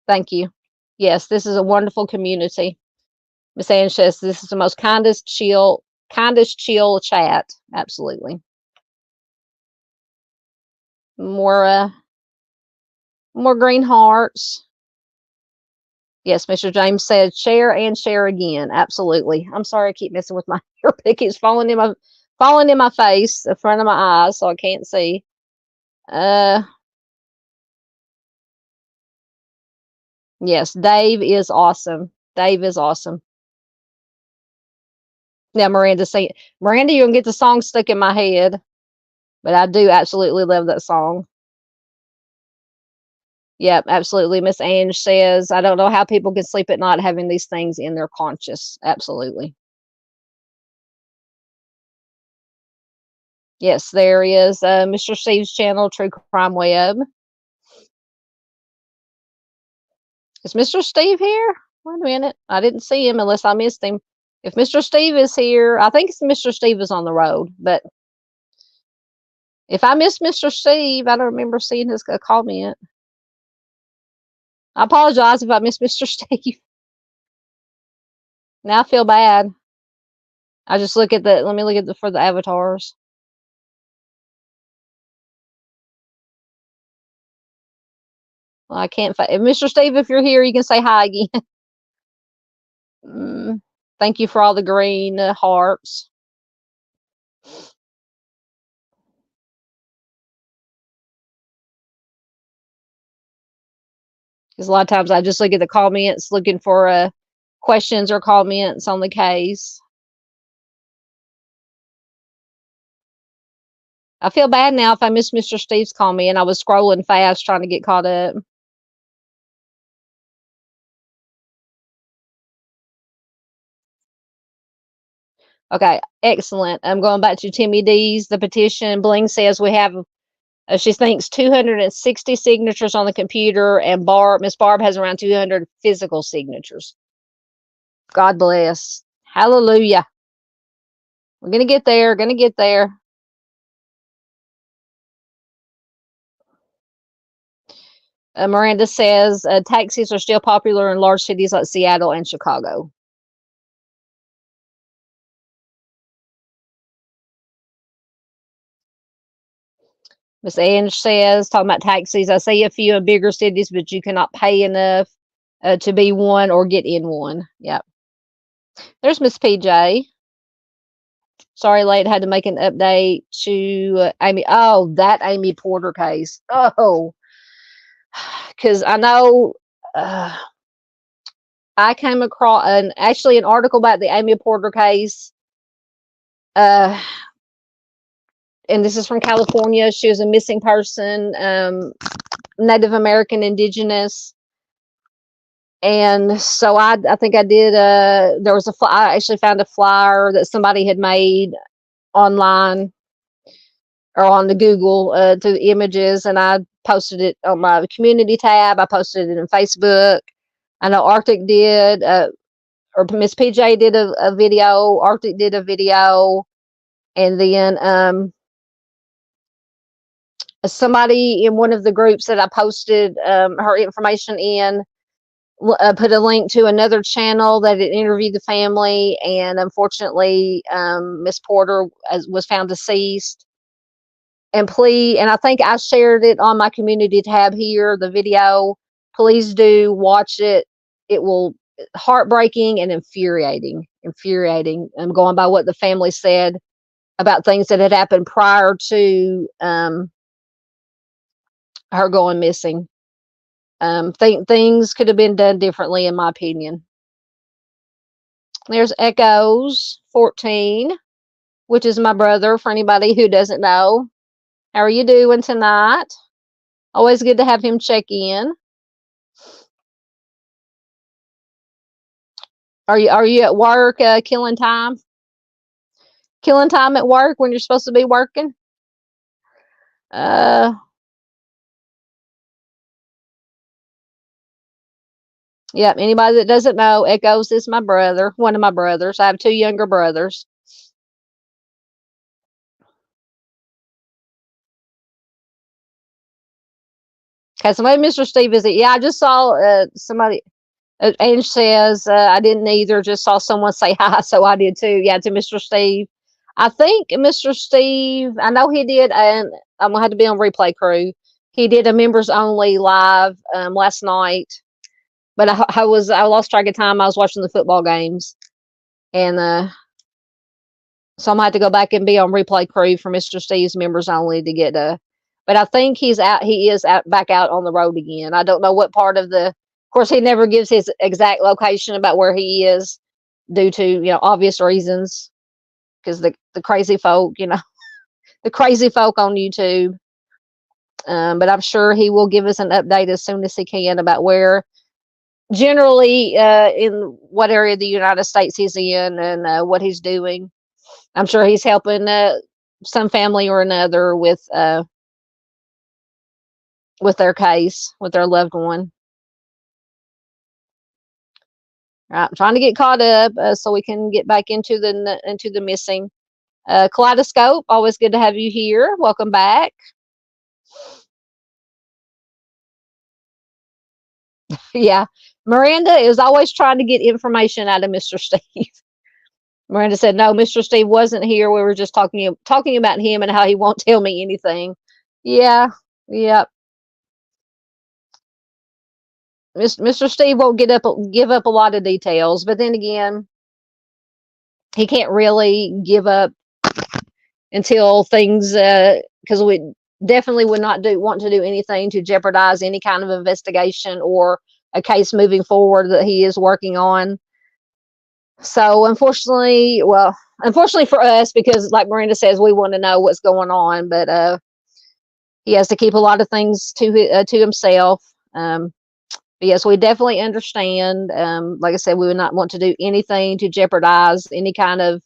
Thank you. Yes, this is a wonderful community. Miss Ann says this is the most kindest chill chat. Absolutely. More green hearts. Yes, Mr. James said share and share again. Absolutely. I'm sorry I keep messing with my hair pick. It's falling in my face, in front of my eyes, so I can't see. Yes, Dave is awesome. Dave is awesome. Now, Miranda, you can get the song stuck in my head, but I do absolutely love that song. Yep, absolutely. Miss Ange says, I don't know how people can sleep at night having these things in their conscious. Absolutely. Yes, there is Mr. Steve's channel, True Crime Web. Is Mr. Steve here? Wait a minute. I didn't see him unless I missed him. If Mr. Steve is here, I think it's Mr. Steve is on the road, but if I missed Mr. Steve, I don't remember seeing his comment. I apologize if I missed Mr. Steve. Now I feel bad. I just let me look at for the avatars. Well, I can't find Mr. Steve. If you're here, you can say hi again. Thank you for all the green hearts. Because a lot of times I just look at the comments looking for questions or comments on the case. I feel bad now if I missed Mr. Steve's comment. I was scrolling fast trying to get caught up. Okay, excellent. I'm going back to Timmy D's, the petition. Bling says we have She thinks 260 signatures on the computer, and Miss Barb has around 200 physical signatures. God bless. Hallelujah. We're going to get there. Going to get there. Miranda says taxis are still popular in large cities like Seattle and Chicago. Miss Ange says, talking about taxis, I see a few in bigger cities, but you cannot pay enough to be one or get in one. Yep. There's Miss PJ. Sorry, late. Had to make an update to Amy. Oh, that Amy Porter case. Oh, because I know I came across an article about the Amy Porter case. And this is from California. She was a missing person, Native American, indigenous. And so I think I did, I actually found a flyer that somebody had made online or on the Google to the images, and I posted it on my community tab. I posted it in Facebook. I know Arctic did, or Miss PJ did a video. Arctic did a video, and then somebody in one of the groups that I posted her information in put a link to another channel that had interviewed the family, and unfortunately, Miss Porter was found deceased. And I think I shared it on my community tab here, the video. Please do watch it. It will heartbreaking and infuriating. I'm going by what the family said about things that had happened prior to her going missing. Things could have been done differently, in my opinion. There's Echoes 14, which is my brother, for anybody who doesn't know. How are you doing tonight? Always good to have him check in. Are you at work killing time? Killing time at work when you're supposed to be working? Yeah, anybody that doesn't know, Echoes is my brother, one of my brothers. I have two younger brothers. Okay, somebody, Mr. Steve, is it? Yeah, I just saw somebody. Ange says, I didn't either, just saw someone say hi, so I did too. Yeah, to Mr. Steve. I think Mr. Steve, I know he did, and I'm going to have to be on Replay Crew. He did a members only live last night, but I lost track of time. I was watching the football games, and so I'm going to have to go back and be on Replay Crew for Mr. Steve's members only to get but I think he is back out on the road again. I don't know what part of course, he never gives his exact location about where he is due to, obvious reasons, because the crazy folk, the crazy folk on YouTube. But I'm sure he will give us an update as soon as he can about where, generally, in what area of the United States he's in and what he's doing. I'm sure he's helping some family or another with their case, with their loved one. All right, I'm trying to get caught up so we can get back into the missing. Kaleidoscope, always good to have you here. Welcome back. Yeah, Miranda is always trying to get information out of Mr. Steve. Miranda said, no, Mr. Steve wasn't here. We were just talking about him and how he won't tell me anything. Yeah. Mr. Steve won't give up a lot of details, but then again, he can't really give up until things, because we definitely would not want to do anything to jeopardize any kind of investigation or a case moving forward that he is working on. So unfortunately for us, because like Miranda says, we want to know what's going on, but he has to keep a lot of things to himself. But yes, we definitely understand. Like I said, we would not want to do anything to jeopardize any kind of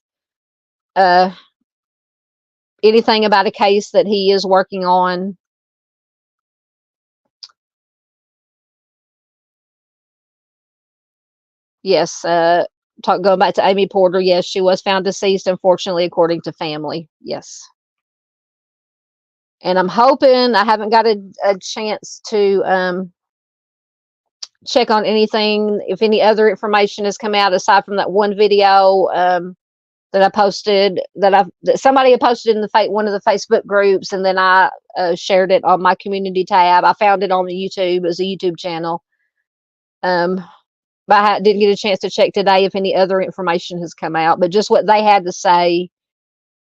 anything about a case that he is working on. Yes, going back to Amy Porter, yes, she was found deceased, unfortunately, according to family. Yes. And I'm hoping, I haven't got a chance to check on anything, if any other information has come out aside from that one video that I posted, that somebody had posted in one of the Facebook groups, and then I shared it on my community tab. I found it on the YouTube. It was a YouTube channel. But I didn't get a chance to check today if any other information has come out, but just what they had to say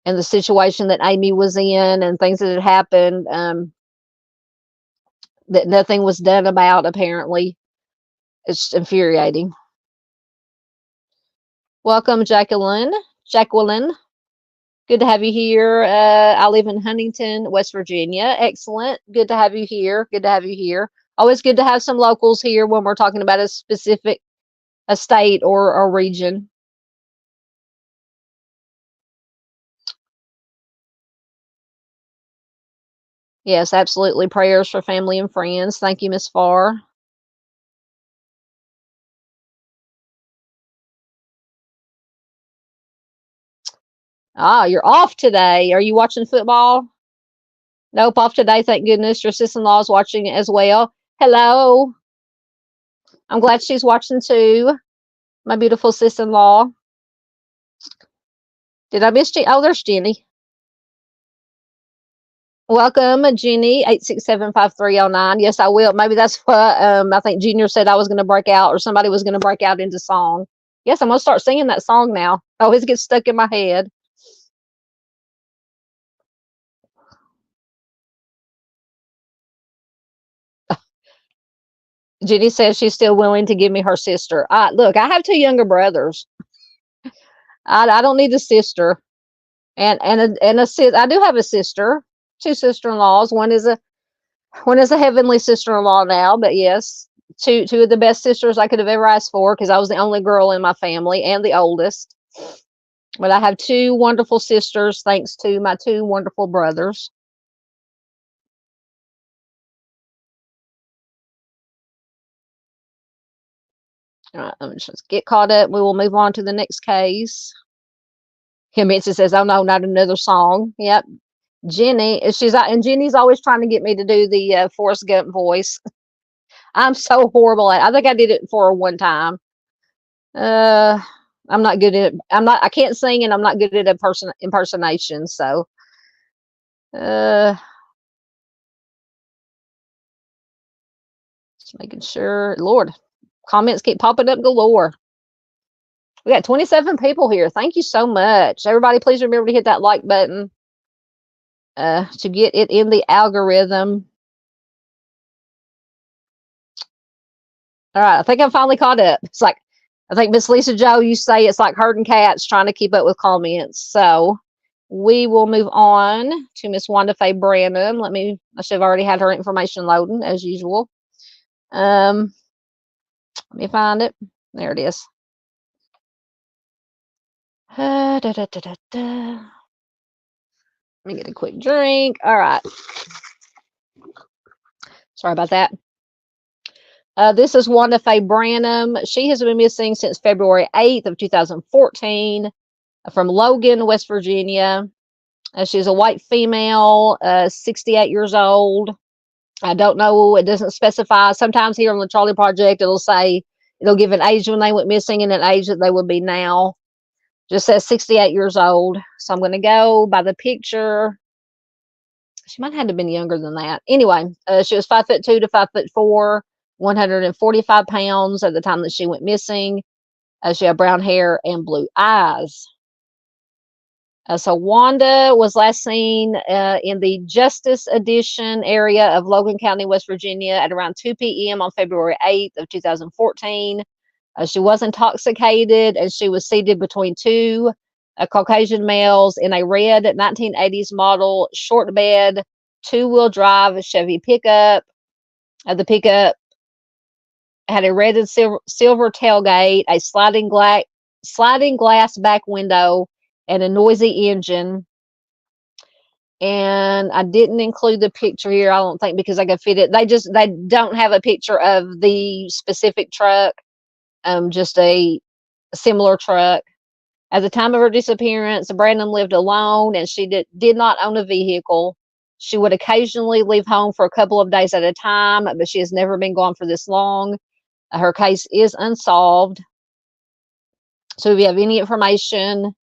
and the situation that Amy was in and things that had happened, that nothing was done about, apparently. It's infuriating. Welcome, Jacqueline. Good to have you here. I live in Huntington, West Virginia. Excellent. Good to have you here. Always good to have some locals here when we're talking about a specific state or a region. Yes, absolutely. Prayers for family and friends. Thank you, Miss Farr. Ah, you're off today. Are you watching football? Nope, off today. Thank goodness. Your sister-in-law is watching it as well. Hello. I'm glad she's watching too. My beautiful sister-in-law. Did I miss you? Oh, there's Jenny. Welcome, Jenny, 8675309. Yes, I will. Maybe that's what I think Junior said I was going to break out, or somebody was going to break out into song. Yes, I'm going to start singing that song now. I always get stuck in my head. Jenny says she's still willing to give me her sister. Look, I have two younger brothers. I don't need a sister, and I do have a sister, two sister-in-laws. One is a heavenly sister-in-law now, but yes, two of the best sisters I could have ever asked for, because I was the only girl in my family and the oldest. But I have two wonderful sisters, thanks to my two wonderful brothers. All right, let me just get caught up. We will move on to the next case. Mitzi says, "Oh no, not another song." Yep, Jenny, and Jenny's always trying to get me to do the Forrest Gump voice. I'm so horrible at it. I think I did it for her one time. I'm not good at it. I can't sing, and I'm not good at impersonation. So, just making sure. Lord, comments keep popping up galore. We got 27 people here. Thank you so much. Everybody, please remember to hit that like button to get it in the algorithm. All right, I think I'm finally caught up. It's like, I think Miss Lisa Joe, you say it's like herding cats trying to keep up with comments. So we will move on to Miss Wanda Faye Branham. I should have already had her information loading as usual. Let me find it. There it is. Let me get a quick drink. All right. Sorry about that. This is Wanda Faye Branham. She has been missing since February 8th of 2014 from Logan, West Virginia. She's a white female, 68 years old. I don't know. It doesn't specify. Sometimes here on the Charley Project, it'll give an age when they went missing and an age that they would be now. Just says 68 years old. So I'm going to go by the picture. She might have been younger than that. Anyway, she was 5'2" to 5'4", 145 pounds at the time that she went missing. She had brown hair and blue eyes. So Wanda was last seen in the Justice Edition area of Logan County, West Virginia at around 2 p.m. on February 8th of 2014. She was intoxicated, and she was seated between two Caucasian males in a red 1980s model short bed, two-wheel drive Chevy pickup. The pickup had a red and silver tailgate, a sliding glass back window, and a noisy engine. And I didn't include the picture here, I don't think, because I could fit it. They don't have a picture of the specific truck. just a similar truck. At the time of her disappearance, Brandon lived alone and she did not own a vehicle. She would occasionally leave home for a couple of days at a time, but she has never been gone for this long. Her case is unsolved. So if you have any information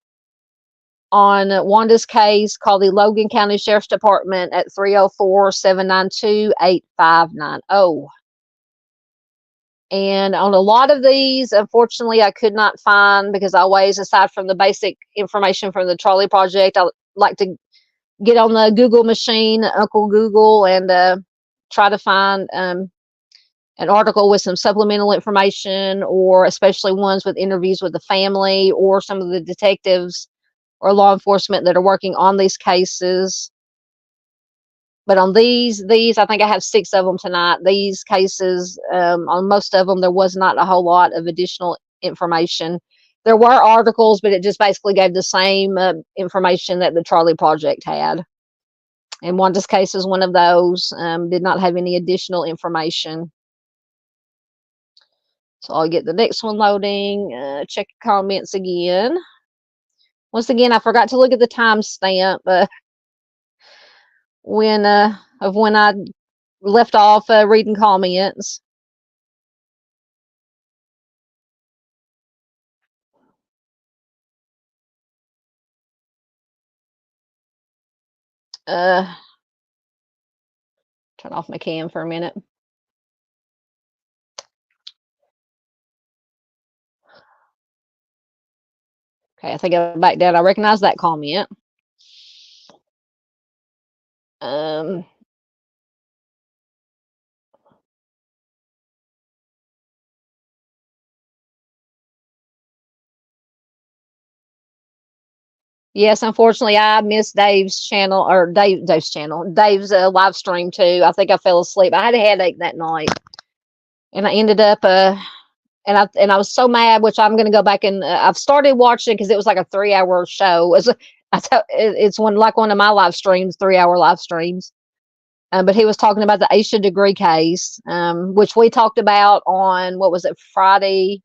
on Wanda's case, call the Logan County Sheriff's Department at 304-792-8590. And on a lot of these, unfortunately, I could not find, because I always, aside from the basic information from the Charley Project, I like to get on the Google machine, Uncle Google, and try to find an article with some supplemental information, or especially ones with interviews with the family or some of the detectives or law enforcement that are working on these cases. But on these, I think I have 6 of them tonight. These cases, on most of them, there was not a whole lot of additional information. There were articles, but it just basically gave the same information that the Charley Project had. And Wanda's case is one of those, did not have any additional information. So I'll get the next one loading, check comments again. Once again, I forgot to look at the timestamp when I left off reading comments. Turn off my cam for a minute. Okay, I think I'm back down. I recognize that comment. Yes, unfortunately, I missed Dave's channel, or Dave's channel, Dave's live stream too. I think I fell asleep. I had a headache that night, and I ended up and I was so mad, which I'm going to go back and I've started watching because it was like a 3-hour show. It's one of my live streams, 3-hour live streams. But he was talking about the Aisha degree case, which we talked about on, what was it, Friday?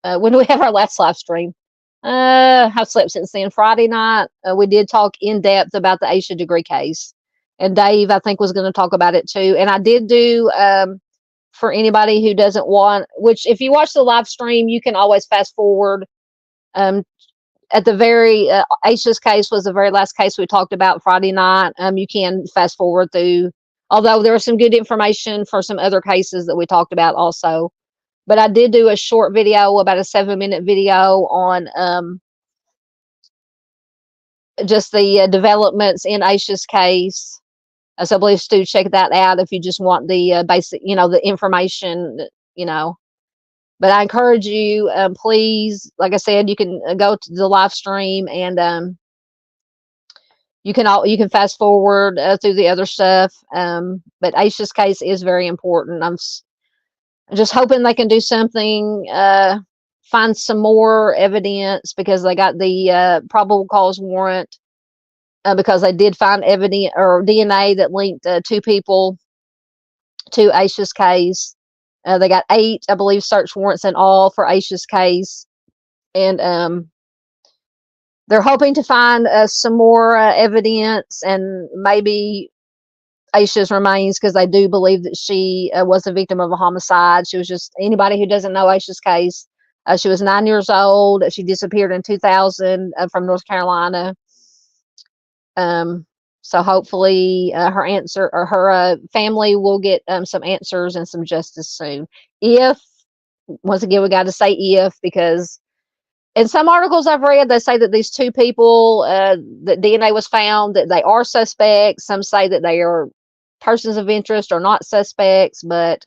When we have our last live stream? I've slept since then. Friday night, we did talk in depth about the Aisha degree case, and Dave, I think, was going to talk about it too. And I did do, for anybody who doesn't want, which if you watch the live stream, you can always fast forward. At the very Aisha's case was the very last case we talked about Friday night. You can fast forward through, although there was some good information for some other cases that we talked about also. But I did do a short video, about a 7-minute video on just the developments in Aisha's case. So I believe, Stu, check that out if you just want the basic, the information, But I encourage you, please, like I said, you can go to the live stream, and you can fast forward through the other stuff. But Aisha's case is very important. I'm just hoping they can do something, find some more evidence, because they got the probable cause warrant, because they did find evidence or DNA that linked 2 people to Aisha's case. They got 8, I believe, search warrants in all for Aisha's case. And they're hoping to find some more evidence, and maybe Aisha's remains, because they do believe that she was a victim of a homicide. She was just, anybody who doesn't know Aisha's case, she was 9 years old. She disappeared in 2000 from North Carolina. So hopefully her answer, or her family, will get some answers and some justice soon. If, once again, we got to say if, because in some articles I've read, they say that these 2 people that DNA was found, that they are suspects. Some say that they are persons of interest or not suspects, but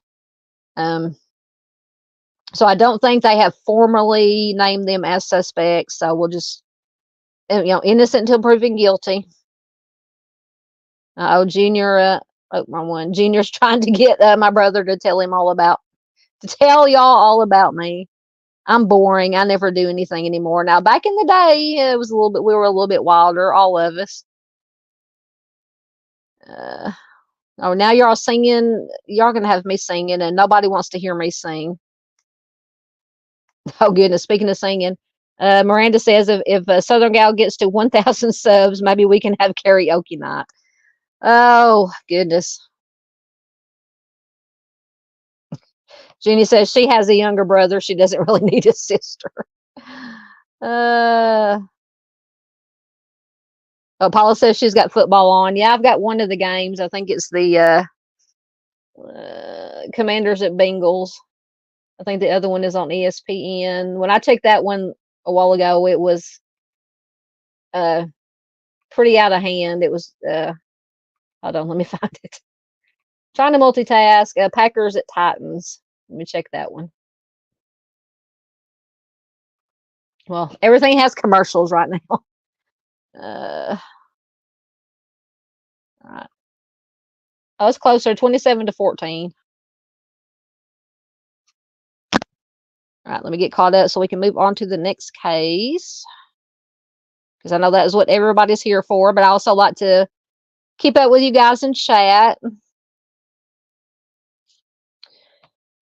so I don't think they have formally named them as suspects. So we'll just, innocent until proven guilty. Junior, wrong one. Junior's trying to get my brother to tell y'all all about me. I'm boring. I never do anything anymore. Now, back in the day, it was we were a little bit wilder, all of us. Oh, now y'all singing. Y'all gonna have me singing, and nobody wants to hear me sing. Oh goodness, speaking of singing, Miranda says if Southern Gal gets to 1,000 subs, maybe we can have karaoke night. Oh goodness. Jenny says she has a younger brother. She doesn't really need a sister. Uh, Paula says she's got football on. Yeah, I've got one of the games. I think it's the Commanders at Bengals. I think the other one is on ESPN. When I checked that one a while ago, it was pretty out of hand. It was hold on, let me find it. Trying to multitask. Packers at Titans. Let me check that one. Well, everything has commercials right now. All right. Oh, it's closer, 27-14. All right, let me get caught up so we can move on to the next case. Because I know that is what everybody's here for, but I also like to keep up with you guys in chat.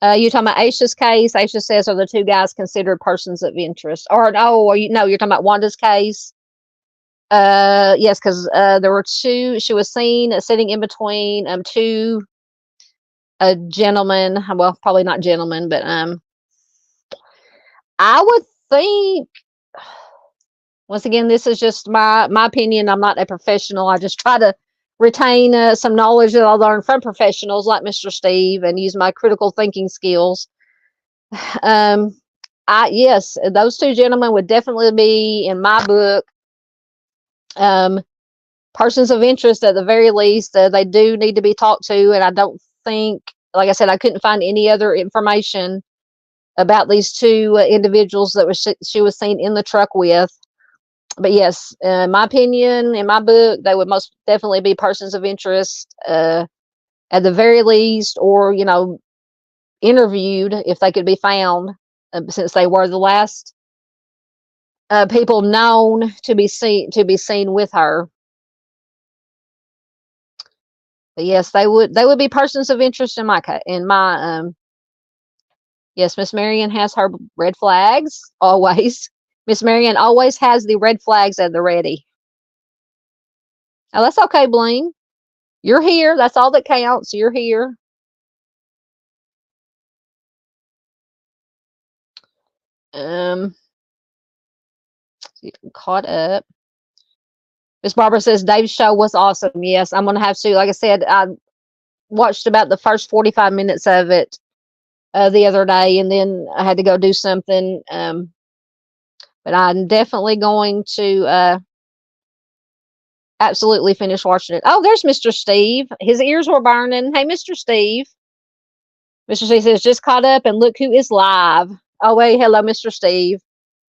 You talking about Aisha's case? Aisha says, are the two guys considered persons of interest? Or no, you're talking about Wanda's case? Yes, because there were two. She was seen sitting in between two gentlemen. Well, probably not gentlemen, but I would think. Once again, this is just my opinion. I'm not a professional. I just try to retain some knowledge that I learned from professionals like Mr. Steve and use my critical thinking skills. Yes, those two gentlemen would definitely be, in my book, persons of interest at the very least. They do need to be talked to, and I don't think, like I said, I couldn't find any other information about these two individuals that she was seen in the truck with. But yes, in my opinion, in my book, they would most definitely be persons of interest at the very least, or interviewed if they could be found, since they were the last people known to be seen with her. But yes, they would be persons of interest in my yes, Miss Marion has her red flags always. Miss Marion always has the red flags at the ready. Oh, that's okay, Bling. You're here. That's all that counts. You're here. Caught up. Miss Barbara says Dave's show was awesome. Yes, I'm gonna have to. Like I said, I watched about the first 45 minutes of it the other day, and then I had to go do something. But I'm definitely going to absolutely finish watching it. Oh, there's Mr. Steve. His ears were burning. Hey, Mr. Steve. Mr. Steve says just caught up, and look who is live. Oh wait, hello, Mr. Steve.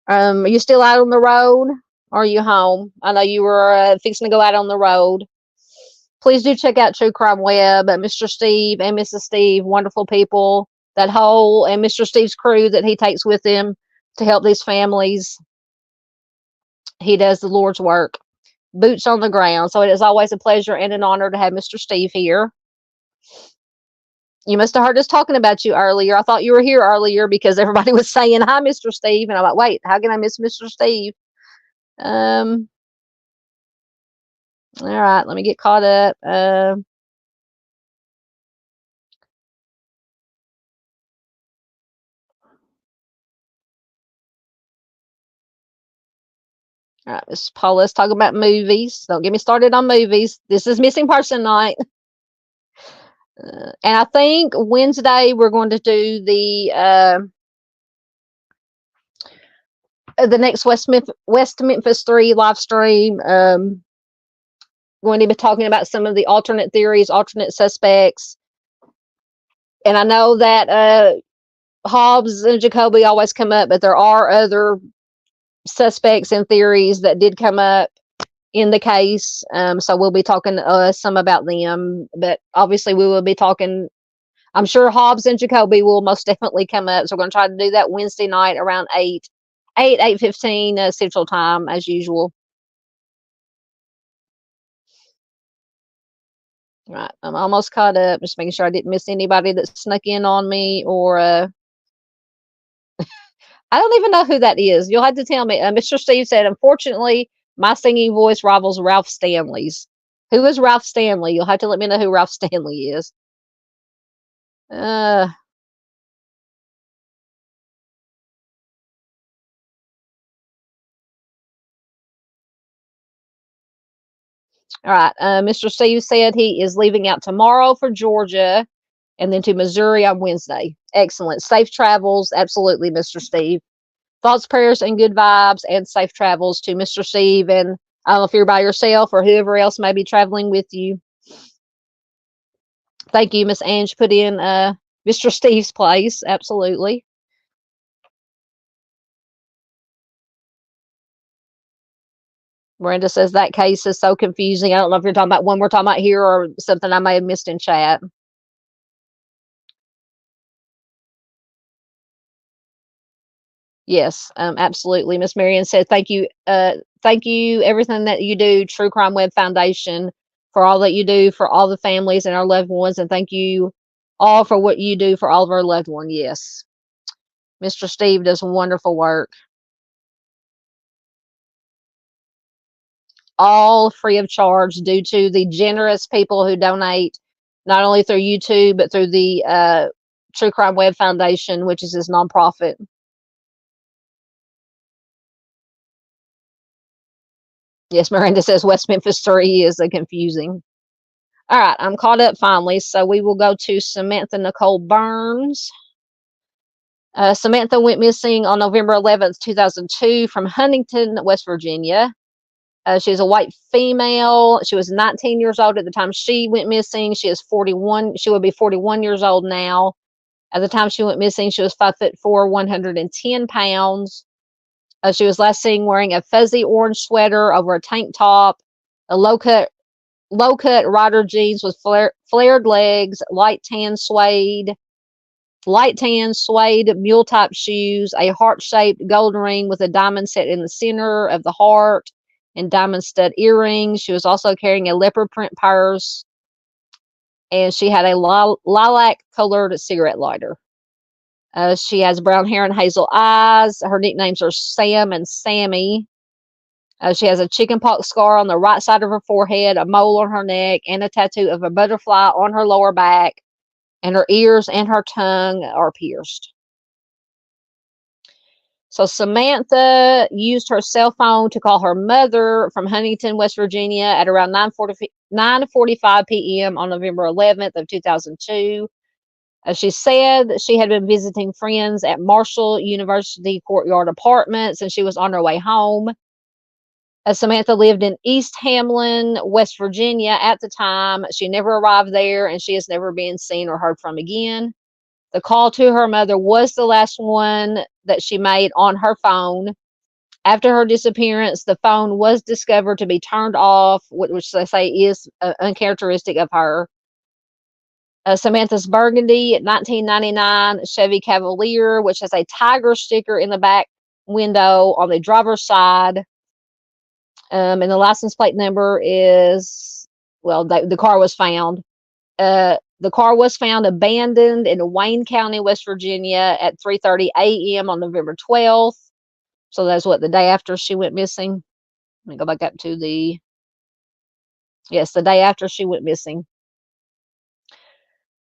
Are you still out on the road? Or are you home? I know you were fixing to go out on the road. Please do check out True Crime Web. Mr. Steve and Mrs. Steve, wonderful people. That whole, and Mr. Steve's crew that he takes with him to help these families. He does the Lord's work. Boots on the ground. So it is always a pleasure and an honor to have Mr. Steve here. You must have heard us talking about you earlier. I thought you were here earlier because everybody was saying, hi, Mr. Steve. And I'm like, wait, how can I miss Mr. Steve? All right, let me get caught up. All right, Miss Paula, let's talk about movies. Don't get me started on movies. This is missing person night. And I think Wednesday we're going to do the next West Memphis 3 live stream. Going to be talking about some of the alternate theories, alternate suspects. And I know that Hobbs and Jacoby always come up, but there are other suspects and theories that did come up in the case. So we'll be talking some about them, but obviously we will be talking, I'm sure Hobbs and Jacoby will most definitely come up. So we're going to try to do that Wednesday night around 8:15 Central Time as usual. Right, I'm almost caught up. Just making sure I didn't miss anybody that snuck in on me or I don't even know who that is. You'll have to tell me. Mr. Steve said, unfortunately, my singing voice rivals Ralph Stanley's. Who is Ralph Stanley? You'll have to let me know who Ralph Stanley is. Uh, all right. Mr. Steve said he is leaving out tomorrow for Georgia and then to Missouri on Wednesday. Excellent. Safe travels. Absolutely, Mr. Steve. Thoughts, prayers, and good vibes and safe travels to Mr. Steve. And I don't know if you're by yourself or whoever else may be traveling with you. Thank you, Miss Ange. Put in Mr. Steve's place. Absolutely. Miranda says that case is so confusing. I don't know if you're talking about one we're talking about here or something I may have missed in chat. Yes, absolutely. Miss Marion said, thank you. Thank you, everything that you do, True Crime Web Foundation, for all that you do for all the families and our loved ones. And thank you all for what you do for all of our loved ones. Yes. Mr. Steve does wonderful work. All free of charge due to the generous people who donate, not only through YouTube, but through the True Crime Web Foundation, which is his nonprofit. Yes, Miranda says West Memphis 3 is confusing. All right, I'm caught up finally, so we will go to Samantha Nicole Burns. Samantha went missing on November 11th, 2002 from Huntington, West Virginia. She's a white female. She was 19 years old at the time she went missing. She is 41. She would be 41 years old now. At the time she went missing, she was 5'4", 110 pounds. She was last seen wearing a fuzzy orange sweater over a tank top, a low-cut rider jeans with flared legs, light tan suede mule-type shoes, a heart-shaped gold ring with a diamond set in the center of the heart, and diamond stud earrings. She was also carrying a leopard print purse, and she had a lilac-colored cigarette lighter. She has brown hair and hazel eyes. Her nicknames are Sam and Sammy. She has a chickenpox scar on the right side of her forehead, a mole on her neck, and a tattoo of a butterfly on her lower back, and her ears and her tongue are pierced. So Samantha used her cell phone to call her mother from Huntington, West Virginia at around 9:45 p.m. on November 11th of 2002. She said she had been visiting friends at Marshall University Courtyard Apartments, and she was on her way home. Samantha lived in East Hamlin, West Virginia at the time. She never arrived there, and she has never been seen or heard from again. The call to her mother was the last one that she made on her phone. After her disappearance, the phone was discovered to be turned off, which they say is uncharacteristic of her. Samantha's burgundy 1999 Chevy Cavalier, which has a tiger sticker in the back window on the driver's side. And the license plate number is, well, the car was found. The car was found abandoned in Wayne County, West Virginia at 3:30 a.m. on November 12th. So that's what, the day after she went missing. Let me go back up to yes, the day after she went missing.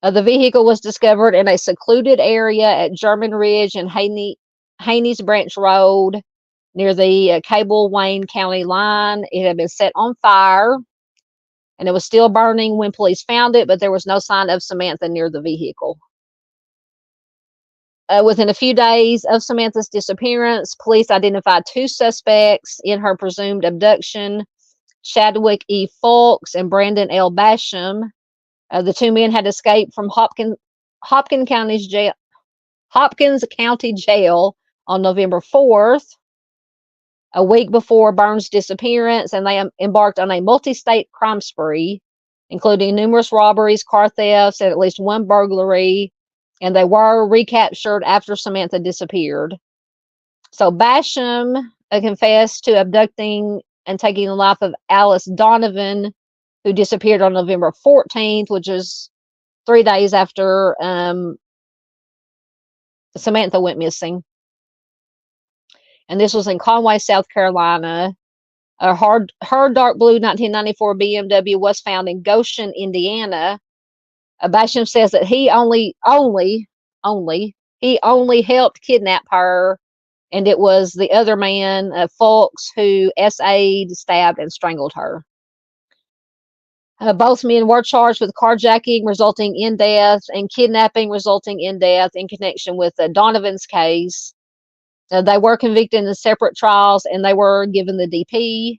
The vehicle was discovered in a secluded area at German Ridge and Haney's Branch Road near the Cable Wayne County line. It had been set on fire, and it was still burning when police found it, but there was no sign of Samantha near the vehicle. Within a few days of Samantha's disappearance, police identified two suspects in her presumed abduction, Chadwick E. Fulks and Brandon L. Basham. The two men had escaped from Hopkins County Jail on November 4th, a week before Burns' disappearance, and they embarked on a multi-state crime spree, including numerous robberies, car thefts, and at least one burglary, and they were recaptured after Samantha disappeared. So Basham confessed to abducting and taking the life of Alice Donovan, who disappeared on November 14th, which is 3 days after Samantha went missing. and this was in Conway, South Carolina. Her dark blue 1994 BMW was found in Goshen, Indiana. Basham says that he only helped kidnap her, and it was the other man, Fulks, who SA'd, stabbed, and strangled her. Both men were charged with carjacking resulting in death and kidnapping resulting in death in connection with Donovan's case. They were convicted in separate trials, and they were given the DP.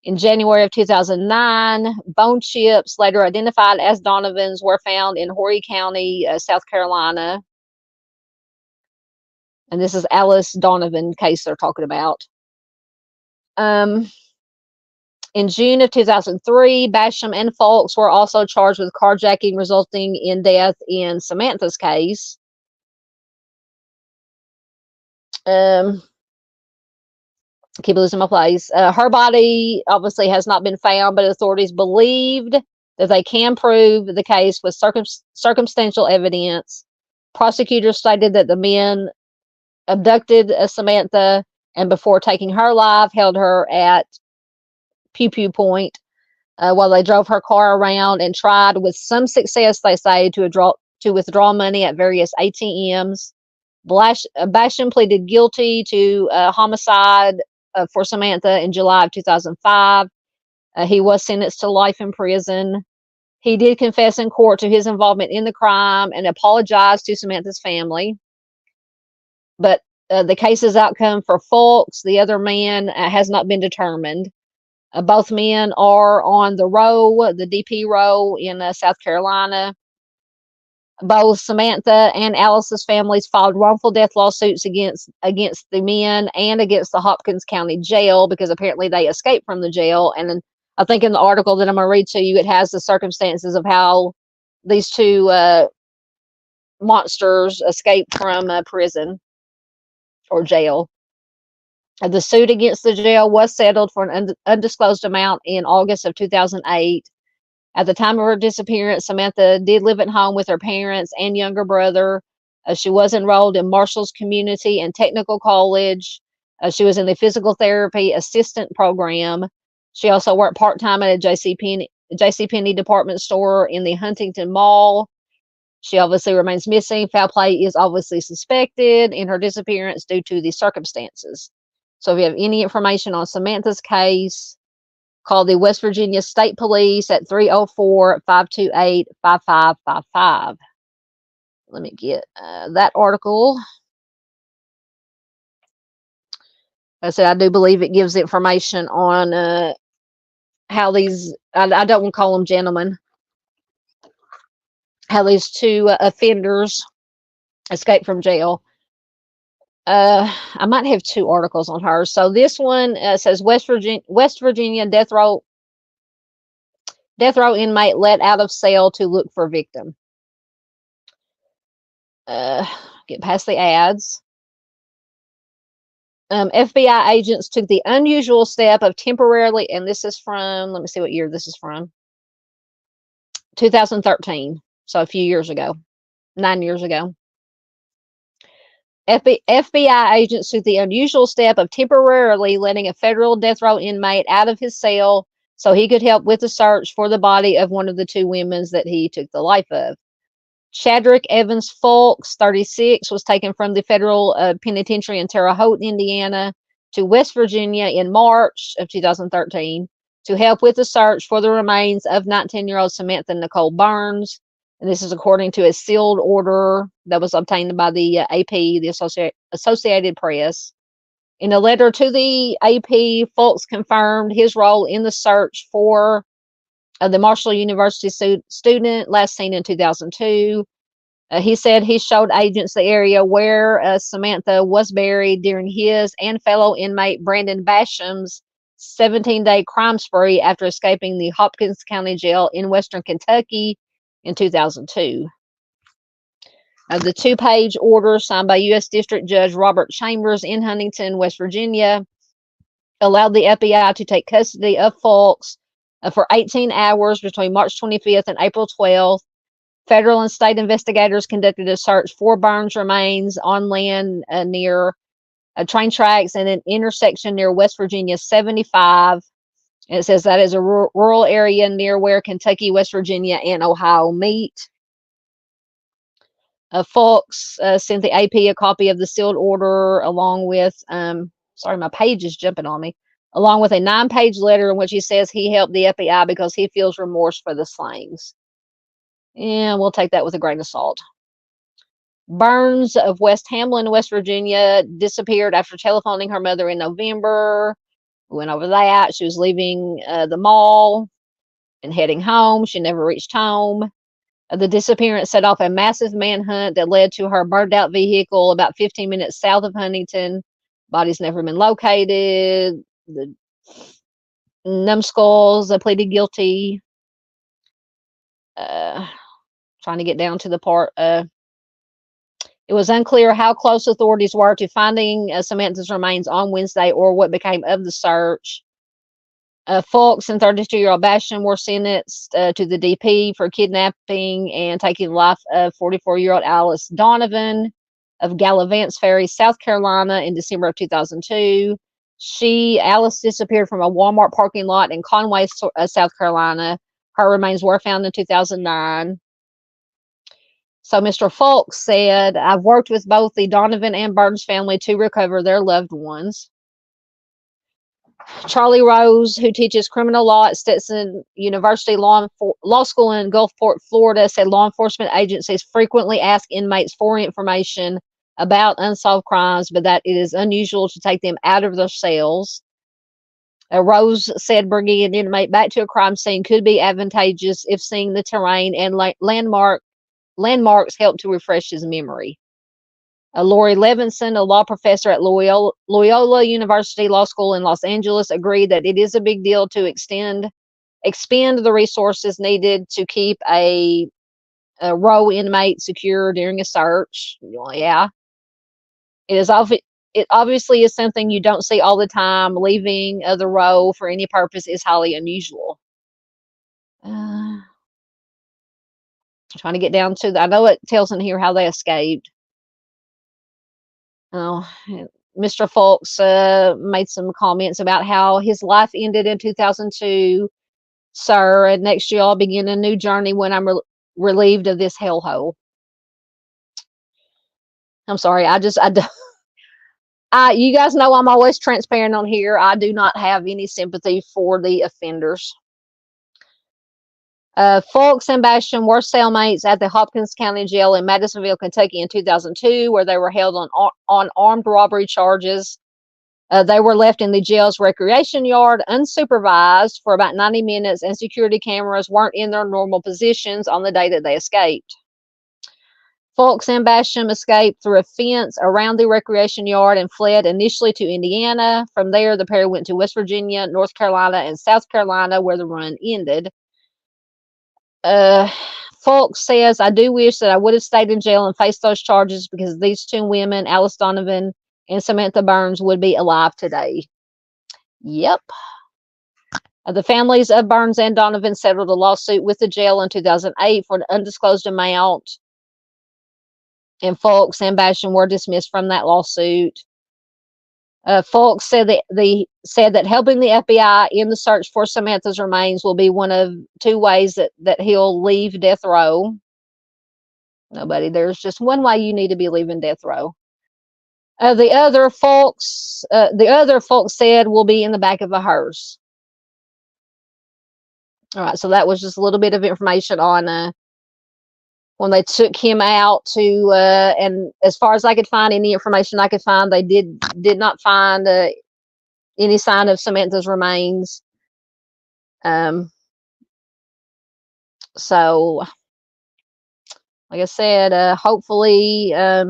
In January of 2009, bone chips, later identified as Donovan's, were found in Horry County, South Carolina. And this is Alice Donovan case they're talking about. In June of 2003, Basham and Fulks were also charged with carjacking resulting in death in Samantha's case. Keep losing my place. Her body obviously has not been found, but authorities believed that they can prove the case with circumstantial evidence. Prosecutors stated that the men abducted Samantha, and before taking her life, held her at Pew Pew Point while they drove her car around and tried, with some success, they say, to withdraw money at various ATMs. Basham pleaded guilty to homicide for Samantha in July of 2005. He was sentenced to life in prison. He did confess in court to his involvement in the crime and apologized to Samantha's family. But the case's outcome for Fulks, the other man, has not been determined. Both men are on the row, the DP row in South Carolina. Both Samantha and Alice's families filed wrongful death lawsuits against the men and against the Hopkins County Jail, because apparently they escaped from the jail. And I think in the article that I'm going to read to you, it has the circumstances of how these two monsters escaped from prison or jail. The suit against the jail was settled for an undisclosed amount in August of 2008. At the time of her disappearance, Samantha did live at home with her parents and younger brother. She was enrolled in Marshall's Community and Technical College. She was in the physical therapy assistant program. She also worked part-time at a JCPenney department store in the Huntington Mall. She obviously remains missing. Foul play is obviously suspected in her disappearance due to the circumstances. So if you have any information on Samantha's case, call the West Virginia State Police at 304-528-5555. Let me get that article. I said I do believe it gives information on how these, I don't want to call them gentlemen, how these two offenders escaped from jail. I might have two articles on her. So this one says West Virginia death row inmate let out of cell to look for victim. Get past the ads. FBI agents took the unusual step of temporarily, and this is from, let me see what year this is from. 2013. So a few years ago, 9 years ago. FBI agents took the unusual step of temporarily letting a federal death row inmate out of his cell so he could help with the search for the body of one of the two women that he took the life of. Chadrick Evans Fulks, 36, was taken from the federal penitentiary in Terre Haute, Indiana, to West Virginia in March of 2013 to help with the search for the remains of 19-year-old Samantha Nicole Burns. And this is according to a sealed order that was obtained by the AP, the Associated Press. In a letter to the AP, Fulks confirmed his role in the search for the Marshall University student last seen in 2002. He said he showed agents the area where Samantha was buried during his and fellow inmate Brandon Basham's 17-day crime spree after escaping the Hopkins County Jail in Western Kentucky in 2002. The two-page order signed by U.S. District Judge Robert Chambers in Huntington, West Virginia, allowed the FBI to take custody of Fulks for 18 hours between March 25th and April 12th. Federal and state investigators conducted a search for Burns' remains on land near train tracks and an intersection near West Virginia 75. And it says that is a rural area near where Kentucky, West Virginia, and Ohio meet. Fox sent the AP a copy of the sealed order along with, sorry, my page is jumping on me, along with a 9-page letter in which he says he helped the FBI because he feels remorse for the slayings. And we'll take that with a grain of salt. Burns of West Hamlin, West Virginia, disappeared after telephoning her mother in November. We went over that. She was leaving the mall and heading home. She never reached home. The disappearance set off a massive manhunt that led to her burned out vehicle about 15 minutes south of Huntington. Body's never been located. The numbskulls pleaded guilty. Trying to get down to the part. It was unclear how close authorities were to finding Samantha's remains on Wednesday or what became of the search. Fox and 32-year-old Basham were sentenced to the DP for kidnapping and taking the life of 44-year-old Alice Donovan of Gallivants Ferry, South Carolina in December of 2002. Alice disappeared from a Walmart parking lot in Conway, South Carolina. Her remains were found in 2009. So Mr. Fox said, I've worked with both the Donovan and Burns family to recover their loved ones. Charlie Rose, who teaches criminal law at Stetson University Law School in Gulfport, Florida, said law enforcement agencies frequently ask inmates for information about unsolved crimes, but that it is unusual to take them out of their cells. Rose said bringing an inmate back to a crime scene could be advantageous if seeing the terrain and landmarks help to refresh his memory. Lori Levinson, a law professor at Loyola University Law School in Los Angeles, agreed that it is a big deal to expend the resources needed to keep a row inmate secure during a search. Yeah. It obviously is something you don't see all the time. Leaving the row for any purpose is highly unusual. Trying to get down to I know it tells in here how they escaped. Oh, Mr. Fox made some comments about how his life ended in 2002, sir, and next year I'll begin a new journey when I'm relieved of this hellhole. I'm sorry, you guys know I'm always transparent on here. I do not have any sympathy for the offenders. Fox and Basham were cellmates at the Hopkins County Jail in Madisonville, Kentucky in 2002, where they were held on armed robbery charges. They were left in the jail's recreation yard unsupervised for about 90 minutes, and security cameras weren't in their normal positions on the day that they escaped. Fox and Basham escaped through a fence around the recreation yard and fled initially to Indiana. From there, the pair went to West Virginia, North Carolina, and South Carolina, where the run ended. Fox says, I do wish that I would have stayed in jail and faced those charges because these two women, Alice Donovan and Samantha Burns, would be alive today. Yep. The families of Burns and Donovan settled a lawsuit with the jail in 2008 for an undisclosed amount, and Fox and Basham were dismissed from that lawsuit. Fox said that helping the FBI in the search for Samantha's remains will be one of two ways that he'll leave death row. Nobody, there's just one way you need to be leaving death row. The other Fox said will be in the back of a hearse. All right, so that was just a little bit of information on when they took him out to, and as far as I could find, any information I could find, they did not find any sign of Samantha's remains. So, like I said, hopefully, let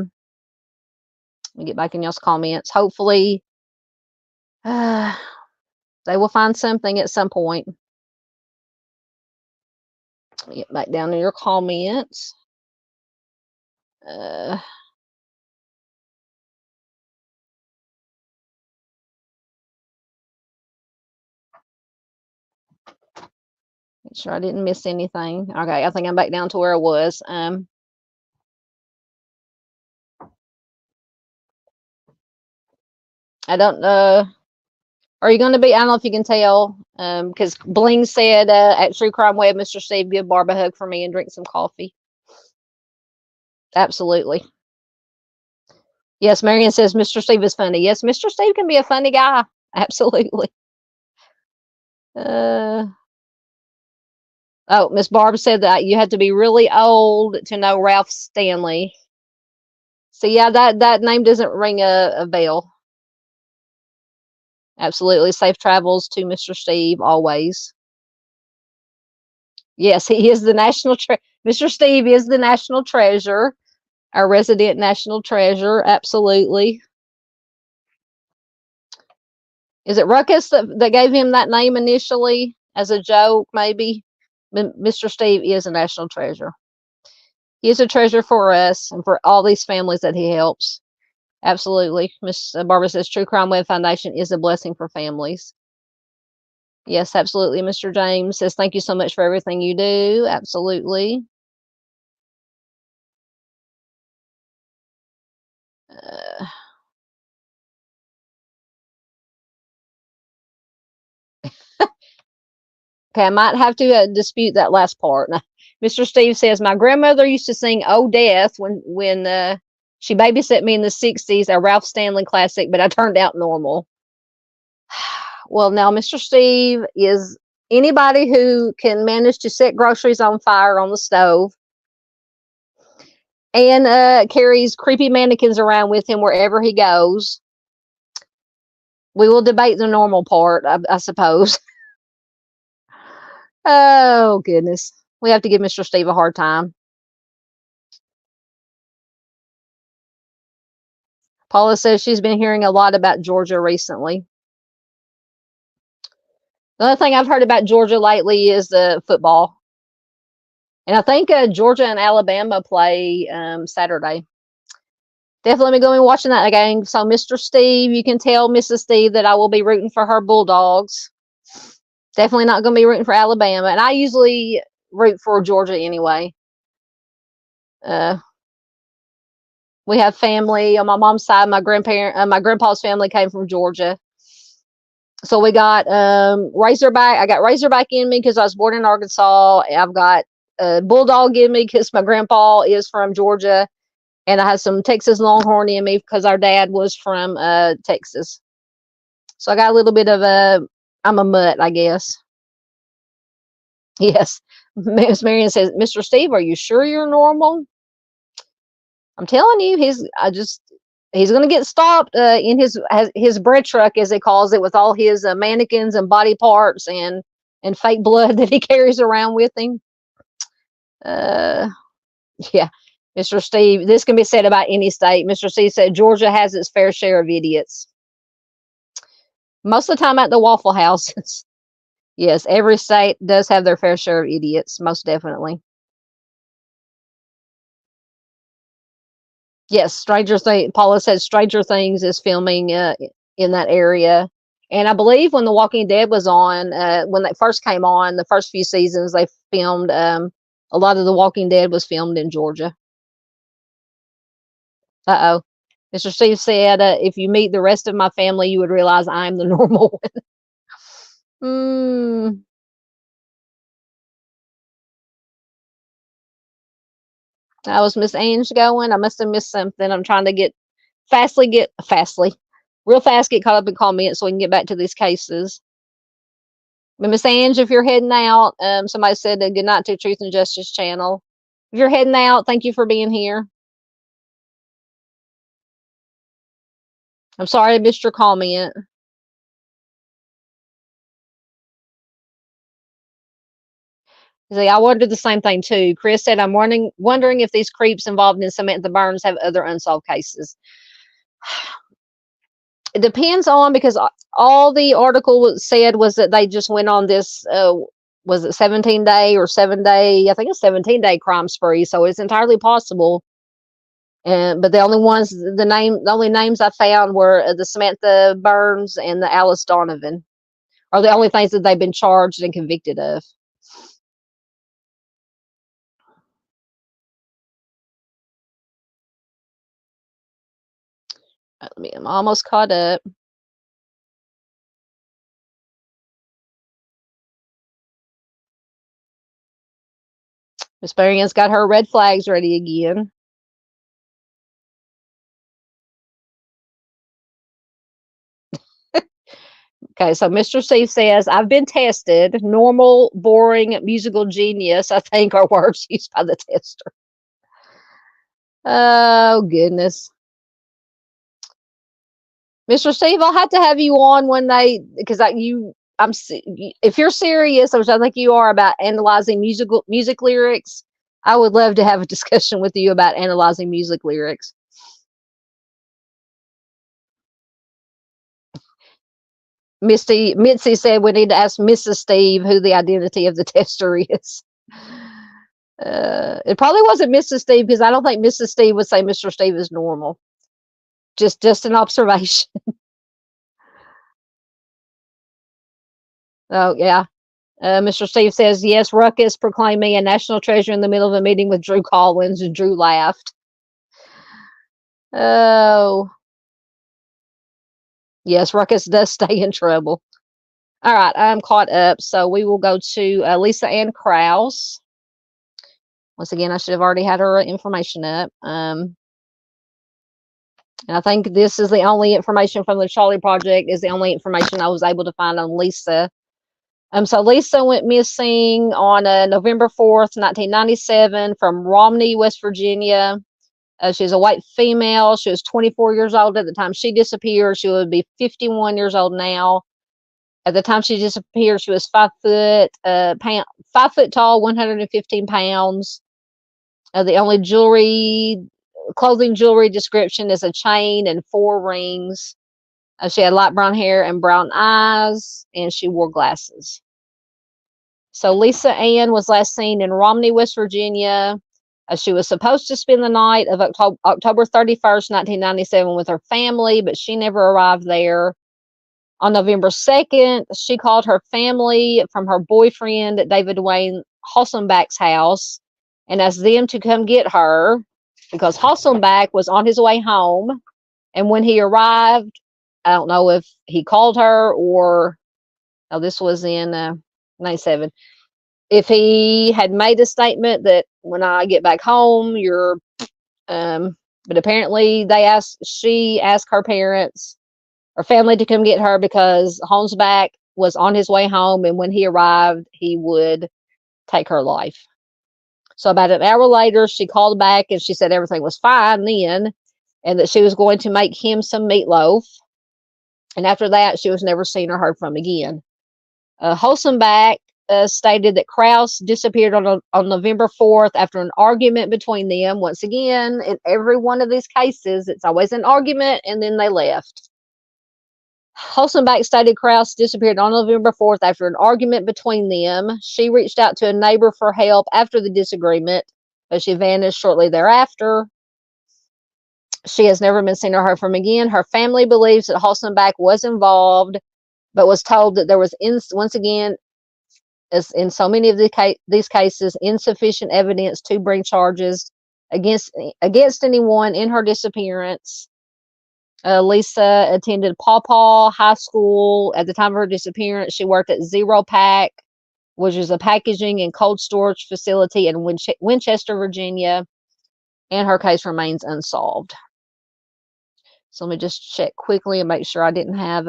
me get back in y'all's comments. Hopefully, they will find something at some point. Get back down to your comments. Make sure I didn't miss anything. Okay, I think I'm back down to where I was. I don't know. Are you going to be? I don't know if you can tell. Because Bling said at True Crime Web, Mr. Steve, give Barb a hug for me and drink some coffee. Absolutely. Yes, Marion says Mr. Steve is funny. Yes, Mr. Steve can be a funny guy. Absolutely. Oh, Miss Barb said that you had to be really old to know Ralph Stanley. So yeah, that name doesn't ring a bell. Absolutely. Safe travels to Mr. Steve always. Yes, he is the national Mr. Steve is the national treasure, our resident national treasure. Absolutely. Is it Ruckus that gave him that name initially as a joke, maybe? Mr. Steve is a national treasure. He is a treasure for us and for all these families that he helps. Absolutely. Miss Barbara says True Crime Web Foundation is a blessing for families. Yes, absolutely. Mr. James says thank you so much for everything you do. Absolutely. Okay, I might have to dispute that last part. Mr. Steve says my grandmother used to sing "Oh Death" when she babysat me in the '60s, a Ralph Stanley classic, but I turned out normal. Well, now, Mr. Steve is anybody who can manage to set groceries on fire on the stove and carries creepy mannequins around with him wherever he goes. We will debate the normal part, I suppose. Oh, goodness. We have to give Mr. Steve a hard time. Paula says she's been hearing a lot about Georgia recently. The only thing I've heard about Georgia lately is the football. And I think Georgia and Alabama play Saturday. Definitely going watching that game. So, Mr. Steve, you can tell Mrs. Steve that I will be rooting for her Bulldogs. Definitely not going to be rooting for Alabama. And I usually root for Georgia anyway. We have family on my mom's side. My grandpa's family came from Georgia. So we got Razorback. I got Razorback in me because I was born in Arkansas. I've got Bulldog in me because my grandpa is from Georgia. And I have some Texas Longhorn in me because our dad was from Texas. So I got a little bit of I'm a mutt, I guess. Yes. Miss Marion says, Mr. Steve, are you sure you're normal? I'm telling you, he's going to get stopped in his bread truck, as he calls it, with all his mannequins and body parts and fake blood that he carries around with him. Yeah. Mr. Steve, this can be said about any state. Mr. Steve said Georgia has its fair share of idiots. Most of the time at the Waffle Houses. Yes, every state does have their fair share of idiots, most definitely. Yes, Paula said Stranger Things is filming in that area. And I believe when The Walking Dead was on, when they first came on, the first few seasons, they filmed, a lot of The Walking Dead was filmed in Georgia. Uh-oh. Mr. Steve said, if you meet the rest of my family, you would realize I'm the normal one. I was Miss Ange going. I must have missed something. I'm trying to get real fast get caught up in comments so we can get back to these cases. But Miss Ange, if you're heading out, somebody said a good night to Truth and Justice channel. If you're heading out, thank you for being here. I'm sorry I missed your comment. See, I wondered the same thing too. Chris said, I'm wondering if these creeps involved in Samantha Burns have other unsolved cases. It depends on, because all the article said was that they just went on this, was it 17-day or 7-day? I think it's 17-day crime spree. So it's entirely possible. But the only names I found were the Samantha Burns and the Alice Donovan are the only things that they've been charged and convicted of. I'm almost caught up. Miss Marian's got her red flags ready again. Okay, so Mr. Steve says, I've been tested. Normal, boring, musical genius, I think, are words used by the tester. Oh, goodness. Mr. Steve, I'll have to have you on one day because if you're serious, which I think you are, about analyzing music lyrics, I would love to have a discussion with you about analyzing music lyrics. Mitzi said we need to ask Mrs. Steve who the identity of the tester is. It probably wasn't Mrs. Steve because I don't think Mrs. Steve would say Mr. Steve is normal. Just an observation. Oh, yeah. Mr. Steve says, yes, Ruckus proclaimed me a national treasure in the middle of a meeting with Drew Collins, and Drew laughed. Oh. Yes, Ruckus does stay in trouble. All right, I'm caught up. So we will go to Lisa Ann Krause. Once again, I should have already had her information up. And I think this is the only information from the Charley Project is the only information I was able to find on Lisa. So Lisa went missing on November 4th, 1997 from Romney, West Virginia. She's a white female. She was 24 years old at the time she disappeared. She would be 51 years old now. At the time she disappeared, she was 5 foot tall, 115 pounds. The only clothing jewelry description is a chain and 4 rings. She had light brown hair and brown eyes, and she wore glasses. So Lisa Ann was last seen in Romney, West Virginia. She was supposed to spend the night of October 31st, 1997 with her family, but she never arrived there. On November 2nd, she called her family from her boyfriend, David Wayne Hasselback's house, and asked them to come get her because Hasselback was on his way home. And when he arrived, I don't know if he called her or, this was in 97. If he had made a statement that when I get back home, but apparently she asked her parents or family to come get her because Hasselback was on his way home. And when he arrived, he would take her life. So about an hour later, she called back and she said everything was fine then and that she was going to make him some meatloaf. And after that, she was never seen or heard from again. Hasselback stated that Krause disappeared on November 4th after an argument between them. Once again, in every one of these cases, it's always an argument and then they left. Hasselback stated Krause disappeared on November 4th after an argument between them. She reached out to a neighbor for help after the disagreement, but she vanished shortly thereafter. She has never been seen or heard from again. Her family believes that Hasselback was involved, but was told that there was, once again, as in so many of these cases, insufficient evidence to bring charges against anyone in her disappearance. Lisa attended Paw Paw High School. At the time of her disappearance, she worked at Zero Pack, which is a packaging and cold storage facility in Winchester, Virginia, and her case remains unsolved. So let me just check quickly and make sure I didn't have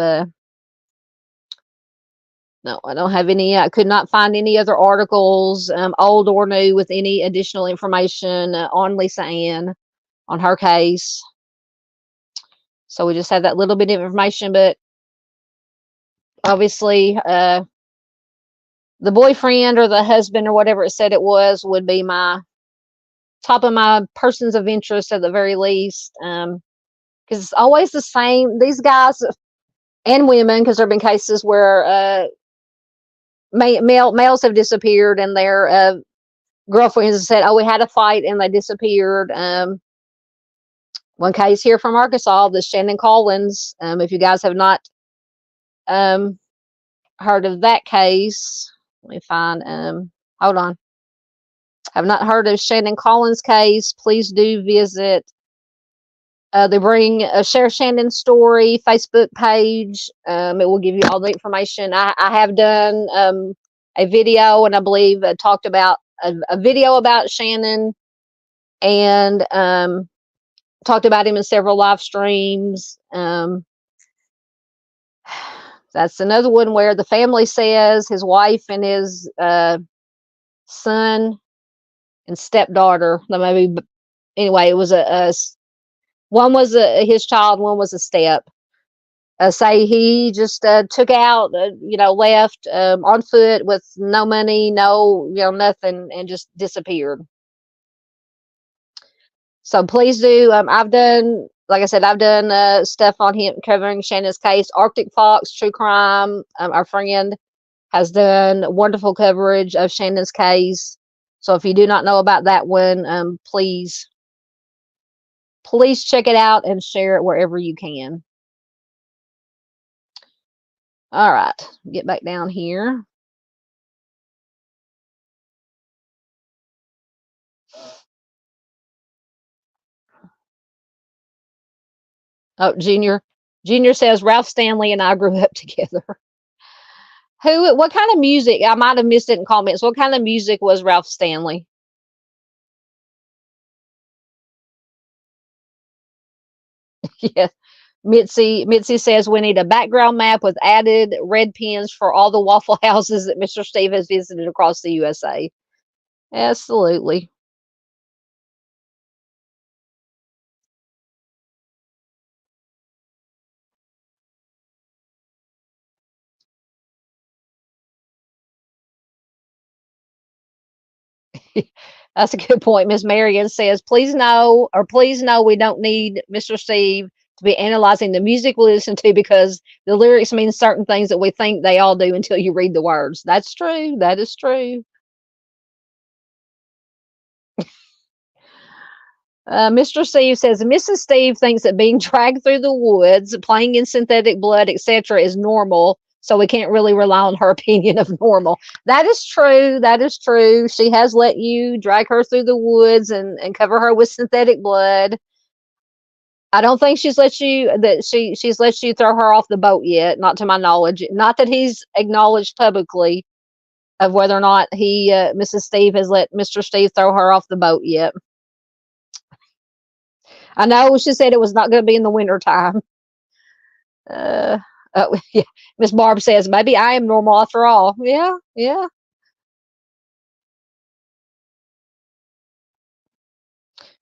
no, I don't have any. I could not find any other articles, old or new, with any additional information on Lisa Ann, on her case. So we just have that little bit of information, but obviously the boyfriend or the husband or whatever it said it was would be my top of my persons of interest at the very least, because it's always the same. These guys and women, because there have been cases where males have disappeared and their girlfriends have said, oh, we had a fight and they disappeared. One case here from Arkansas, the Shannon Collins, if you guys have not heard of that case, let me find, hold on. Have not heard of Shannon Collins' case, please do visit the Bring Share Shannon Story Facebook page. It will give you all the information. I have done a video and I believe talked about a video about Shannon, and talked about him in several live streams. That's another one where the family says his wife and his son and stepdaughter, maybe, anyway, it was one was his child, one was a step. Say he just took out, left on foot with no money, no, nothing, and just disappeared. So please do. I've done, like I said, I've done stuff on him covering Shannon's case. Arctic Fox, True Crime, our friend, has done wonderful coverage of Shannon's case. So if you do not know about that one, please check it out and share it wherever you can. All right, get back down here. Oh, Junior says Ralph Stanley and I grew up together. What kind of music? I might have missed it in comments. What kind of music was Ralph Stanley? Yes. Mitzi says we need a background map with added red pins for all the Waffle Houses that Mr. Steve has visited across the USA. Absolutely. That's a good point. Miss Marion says, please know we don't need Mr. Steve to be analyzing the music we listen to because the lyrics mean certain things that we think they all do until you read the words. That's true. That is true. Mr. Steve says, Mrs. Steve thinks that being dragged through the woods, playing in synthetic blood, etc., is normal. So we can't really rely on her opinion of normal. That is true. That is true. She has let you drag her through the woods and cover her with synthetic blood. I don't think she's let you throw her off the boat yet, not to my knowledge. Not that he's acknowledged publicly of whether or not Mrs. Steve has let Mr. Steve throw her off the boat yet. I know she said it was not going to be in the winter time. Yeah. Miss Barb says, maybe I am normal after all. Yeah, yeah.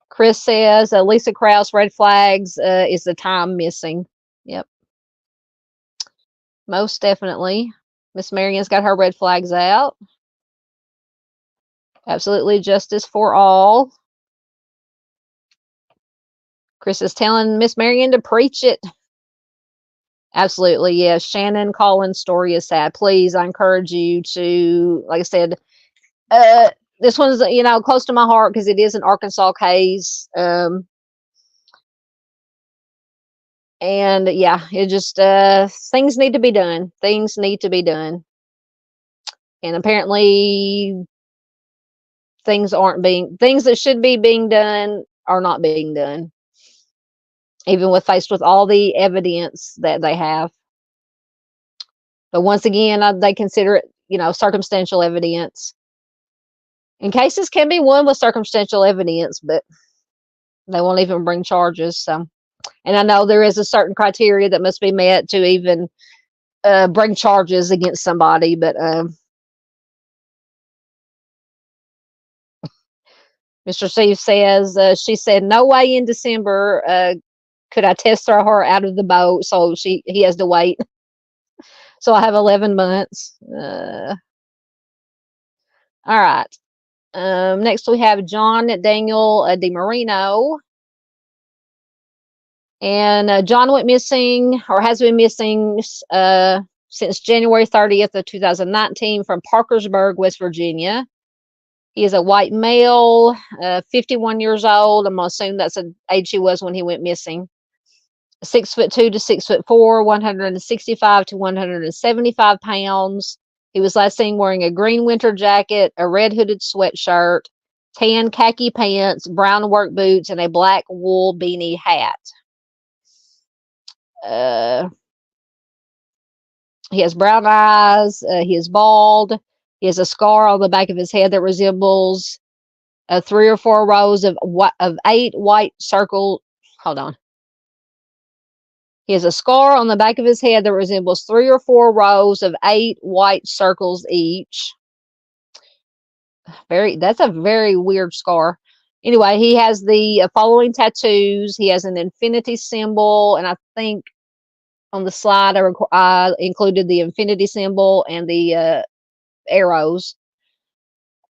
Chris says, Lisa Krause, red flags is the time missing. Yep. Most definitely. Miss Marion's got her red flags out. Absolutely justice for all. Chris is telling Miss Marion to preach it. Absolutely, yes. Shannon Collins' story is sad. Please, I encourage you to, like I said, this one's, close to my heart because it is an Arkansas case. And yeah, it just, things need to be done. Things need to be done. And apparently things that should be being done are not being done. Even faced with all the evidence that they have. But once again, they consider it, circumstantial evidence. And cases can be won with circumstantial evidence, but they won't even bring charges. So, and I know there is a certain criteria that must be met to even bring charges against somebody, but Mr. Steve says, she said, no way in December could I test throw her out of the boat, so he has to wait. So I have 11 months. All right. Next we have John Daniel DeMarino. And John went missing, or has been missing, since January 30th of 2019 from Parkersburg, West Virginia. He is a white male, 51 years old. I'm going to assume that's the age he was when he went missing. 6'2" to 6'4", 165 to 175 pounds. He was last seen wearing a green winter jacket, a red hooded sweatshirt, tan khaki pants, brown work boots, and a black wool beanie hat. He has brown eyes. He is bald. He has a scar on the back of his head that resembles 3 or 4 rows of 8 white circles. Hold on. He has a scar on the back of his head that resembles 3 or 4 rows of 8 white circles each. That's a very weird scar. Anyway, he has the following tattoos. He has an infinity symbol, and I think on the slide I included the infinity symbol and the arrows.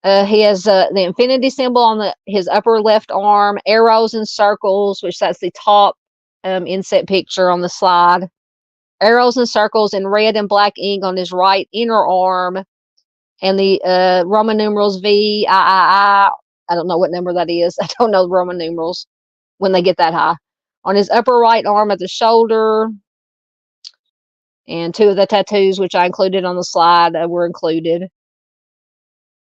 He has the infinity symbol on his upper left arm, arrows and circles, which that's the top inset picture on the slide. Arrows and circles in red and black ink on his right inner arm, and the Roman numerals VIII. I don't know what number that is. I don't know the Roman numerals when they get that high. On his upper right arm at the shoulder, and 2 of the tattoos, which I included on the slide, were included.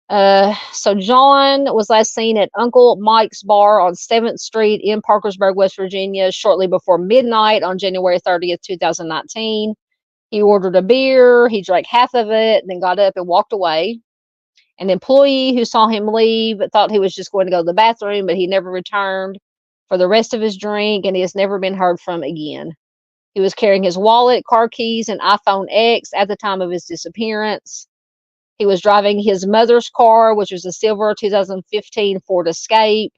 So John was last seen at Uncle Mike's bar on 7th Street in Parkersburg, West Virginia, shortly before midnight on January 30th, 2019. He ordered a beer, he drank half of it, then got up and walked away. An employee who saw him leave thought he was just going to go to the bathroom, but he never returned for the rest of his drink, and he has never been heard from again. He was carrying his wallet, car keys, and iPhone X at the time of his disappearance. He was driving his mother's car, which was a silver 2015 Ford Escape.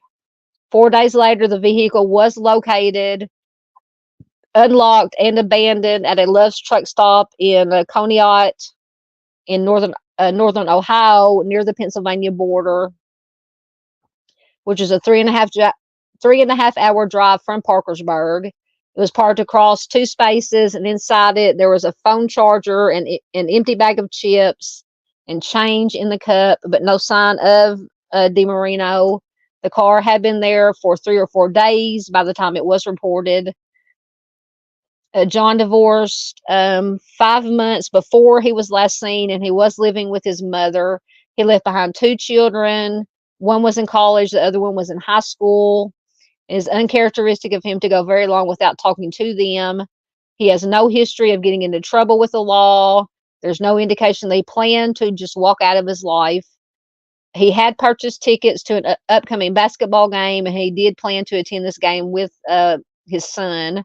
4 days later, the vehicle was located, unlocked, and abandoned at a Love's truck stop in Conneaut in northern Ohio, near the Pennsylvania border, which is a 3.5 hour drive from Parkersburg. It was parked across 2 spaces, and inside it there was a phone charger and an empty bag of chips and change in the cup, but no sign of DeMarino. The car had been there for 3 or 4 days by the time it was reported. John divorced 5 months before he was last seen, and he was living with his mother. He left behind 2 children. One was in college, the other one was in high school. It is uncharacteristic of him to go very long without talking to them. He has no history of getting into trouble with the law. There's no indication they planned to just walk out of his life. He had purchased tickets to an upcoming basketball game, and he did plan to attend this game with his son.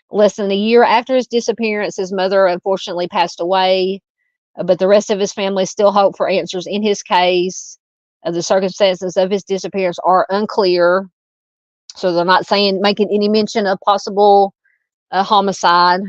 Less than a year after his disappearance, his mother unfortunately passed away, but the rest of his family still hope for answers in his case. The circumstances of his disappearance are unclear, so they're not making any mention of possible homicide.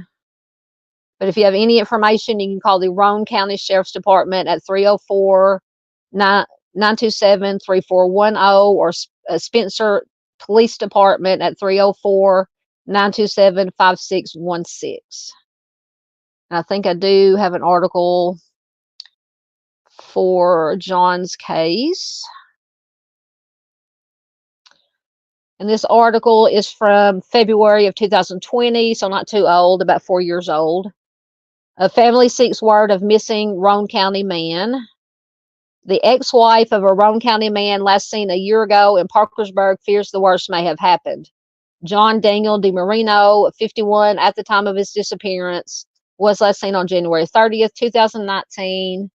But if you have any information, you can call the Roane County Sheriff's Department at 304-927-3410 or Spencer Police Department at 304-927-5616. And I think I do have an article for John's case. And this article is from February of 2020, so not too old, about 4 years old. A family seeks word of missing Roane County man. The ex-wife of a Roane County man last seen a year ago in Parkersburg fears the worst may have happened. John Daniel DeMarino, 51 at the time of his disappearance, was last seen on January 30th, 2019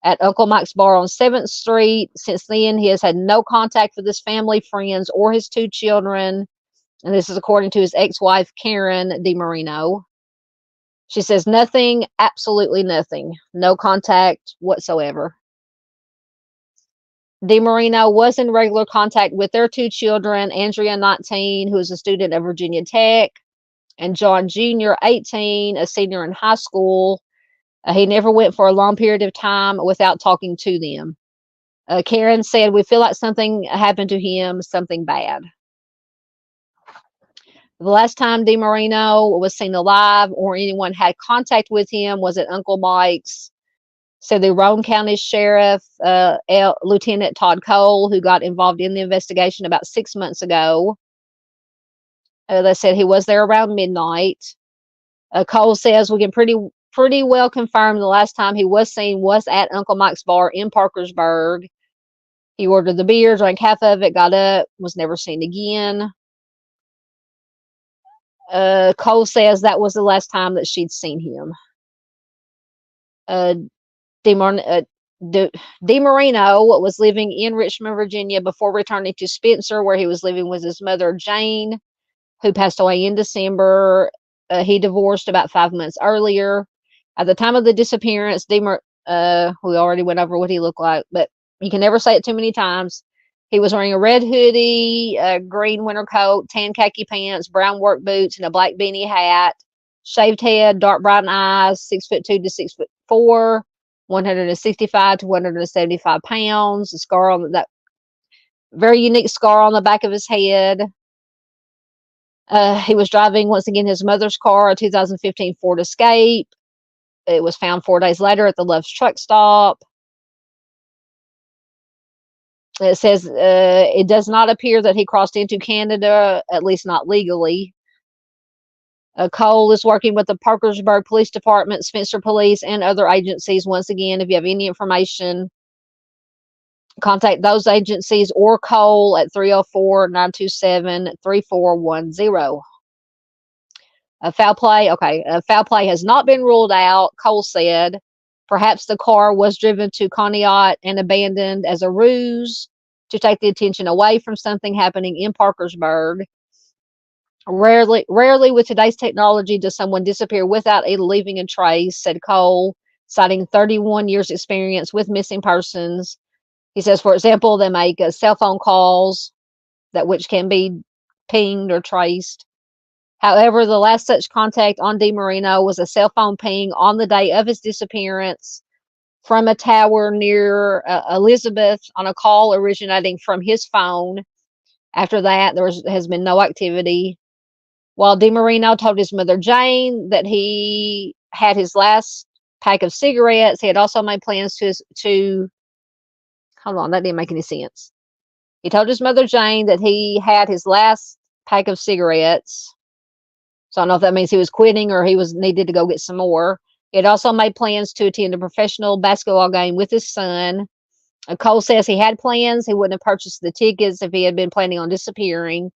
at Uncle Mike's bar on 7th Street. Since then, he has had no contact with his family, friends, or his 2 children. And this is according to his ex-wife, Karen DeMarino. She says nothing, absolutely nothing. No contact whatsoever. DeMarino was in regular contact with their 2 children, Andrea, 19, who is a student at Virginia Tech, and John Jr., 18, a senior in high school. He never went for a long period of time without talking to them. Karen said, "We feel like something happened to him, something bad." The last time DeMarino was seen alive or anyone had contact with him was at Uncle Mike's. So the Roane County Sheriff, Lieutenant Todd Cole, who got involved in the investigation about 6 months ago, they said he was there around midnight. Cole says we can pretty well confirm the last time he was seen was at Uncle Mike's bar in Parkersburg. He ordered the beer, drank half of it, got up, was never seen again. Cole says that was the last time that she'd seen him. DeMarino was living in Richmond, Virginia before returning to Spencer, where he was living with his mother, Jane, who passed away in December. He divorced about 5 months earlier. At the time of the disappearance, we already went over what he looked like, but you can never say it too many times. He was wearing a red hoodie, a green winter coat, tan khaki pants, brown work boots, and a black beanie hat. Shaved head, dark brown eyes, 6'2" to 6'4", 165 to 175 pounds. A scar on that very unique scar on the back of his head. He was driving once again his mother's car, a 2015 Ford Escape. It was found 4 days later at the Love's truck stop. It says it does not appear that he crossed into Canada, at least not legally. Cole is working with the Parkersburg Police Department, Spencer Police, and other agencies. Once again, if you have any information, contact those agencies or Cole at 304-927-3410. Foul play. Okay. Foul play has not been ruled out, Cole said. Perhaps the car was driven to Conneaut and abandoned as a ruse to take the attention away from something happening in Parkersburg. Rarely with today's technology does someone disappear without leaving a trace, said Cole, citing 31 years experience with missing persons. He says, for example, they make cell phone calls which can be pinged or traced. However, the last such contact on DeMarino was a cell phone ping on the day of his disappearance from a tower near Elizabeth on a call originating from his phone. After that, there has been no activity. While DeMarino told his mother, Jane, that he had his last pack of cigarettes, he had also made plans to hold on, that didn't make any sense. He told his mother, Jane, that he had his last pack of cigarettes. So I don't know if that means he was quitting or he needed to go get some more. He had also made plans to attend a professional basketball game with his son. Cole says he had plans. He wouldn't have purchased the tickets if he had been planning on disappearing.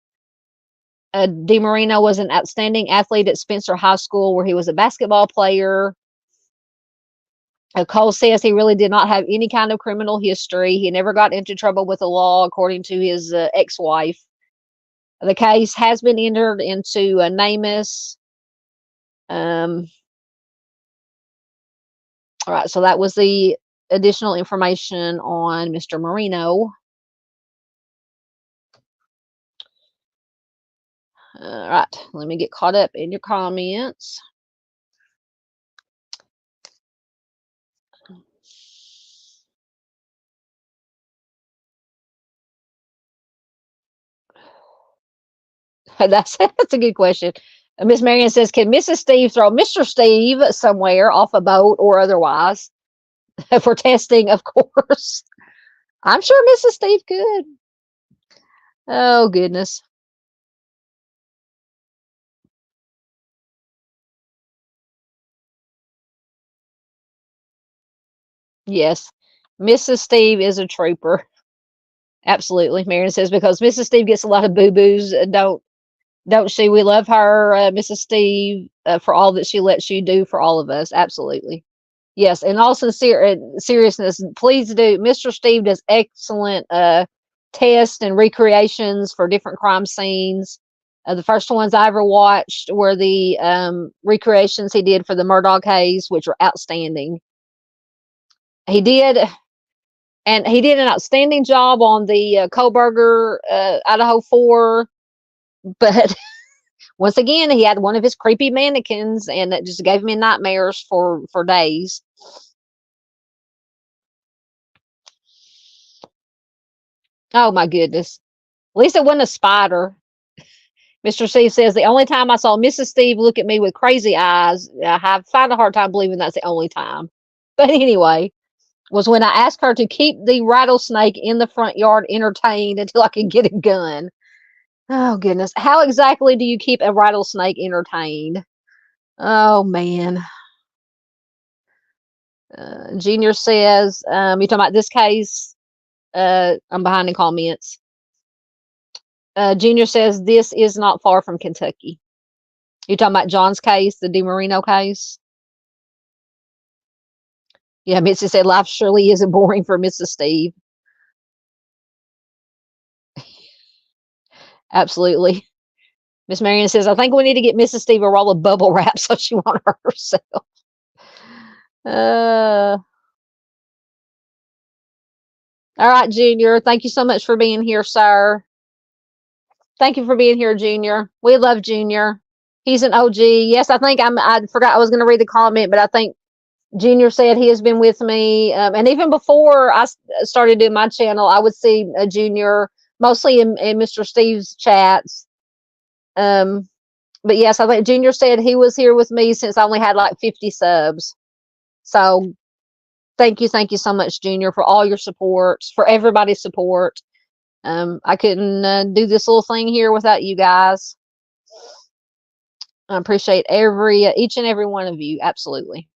DeMarino was an outstanding athlete at Spencer High School, where he was a basketball player. Cole says he really did not have any kind of criminal history. He never got into trouble with the law, according to his ex-wife. The case has been entered into NamUs. All right, so that was the additional information on Mr. Marino. All right, let me get caught up in your comments. That's a good question. Miss Marion says, can Mrs. Steve throw Mr. Steve somewhere off a boat or otherwise for testing, of course? I'm sure Mrs. Steve could. Oh, goodness. Yes, Mrs. Steve is a trooper. Absolutely. Marion says, because Mrs. Steve gets a lot of boo-boos. Don't she? We love her, Mrs. Steve, for all that she lets you do for all of us. Absolutely. Yes, in all seriousness, please do. Mr. Steve does excellent tests and recreations for different crime scenes. The first ones I ever watched were the recreations he did for the Murdaugh case, which were outstanding. He did an outstanding job on the Kohlberger Idaho 4, but once again, he had one of his creepy mannequins, and it just gave me nightmares for days. Oh my goodness. At least it wasn't a spider. Mr. Steve says, the only time I saw Mrs. Steve look at me with crazy eyes, I find a hard time believing that's the only time. But anyway, was when I asked her to keep the rattlesnake in the front yard entertained until I could get a gun. Oh, goodness. How exactly do you keep a rattlesnake entertained? Oh, man. Junior says, you talking about this case? I'm behind in comments. Junior says, this is not far from Kentucky. You talking about John's case, the DeMarino case? Yeah, Mitzi said life surely isn't boring for Mrs. Steve. Absolutely. Miss Marion says, I think we need to get Mrs. Steve a roll of bubble wrap so she won't hurt herself. All right, Junior. Thank you so much for being here, sir. Thank you for being here, Junior. We love Junior. He's an OG. Yes, I think I forgot I was going to read the comment, but I think Junior said he has been with me. And even before I started doing my channel, I would see a Junior mostly in Mr. Steve's chats. But yes, I think Junior said he was here with me since I only had like 50 subs. So thank you so much, Junior, for all your support, for everybody's support. I couldn't do this little thing here without you guys. I appreciate each and every one of you. Absolutely.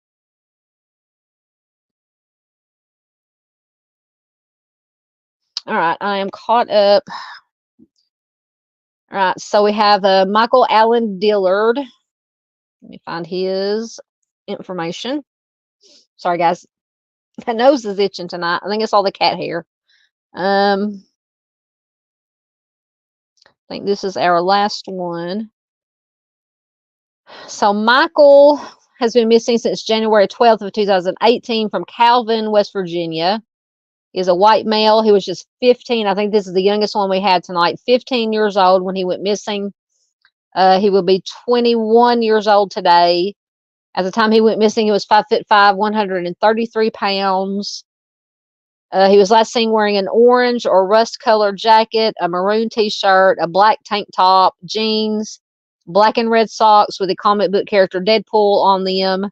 All right, I am caught up. All right, so we have Michael Allen Dillard. Let me find his information. Sorry, guys. My nose is itching tonight. I think it's all the cat hair. I think this is our last one. So Michael has been missing since January 12th of 2018 from Calvin, West Virginia. He is a white male. He was just 15. I think this is the youngest one we had tonight. 15 years old when he went missing. He will be 21 years old today. At the time he went missing, he was 5'5", 133 pounds. He was last seen wearing an orange or rust-colored jacket, a maroon T-shirt, a black tank top, jeans, black and red socks with a comic book character Deadpool on them,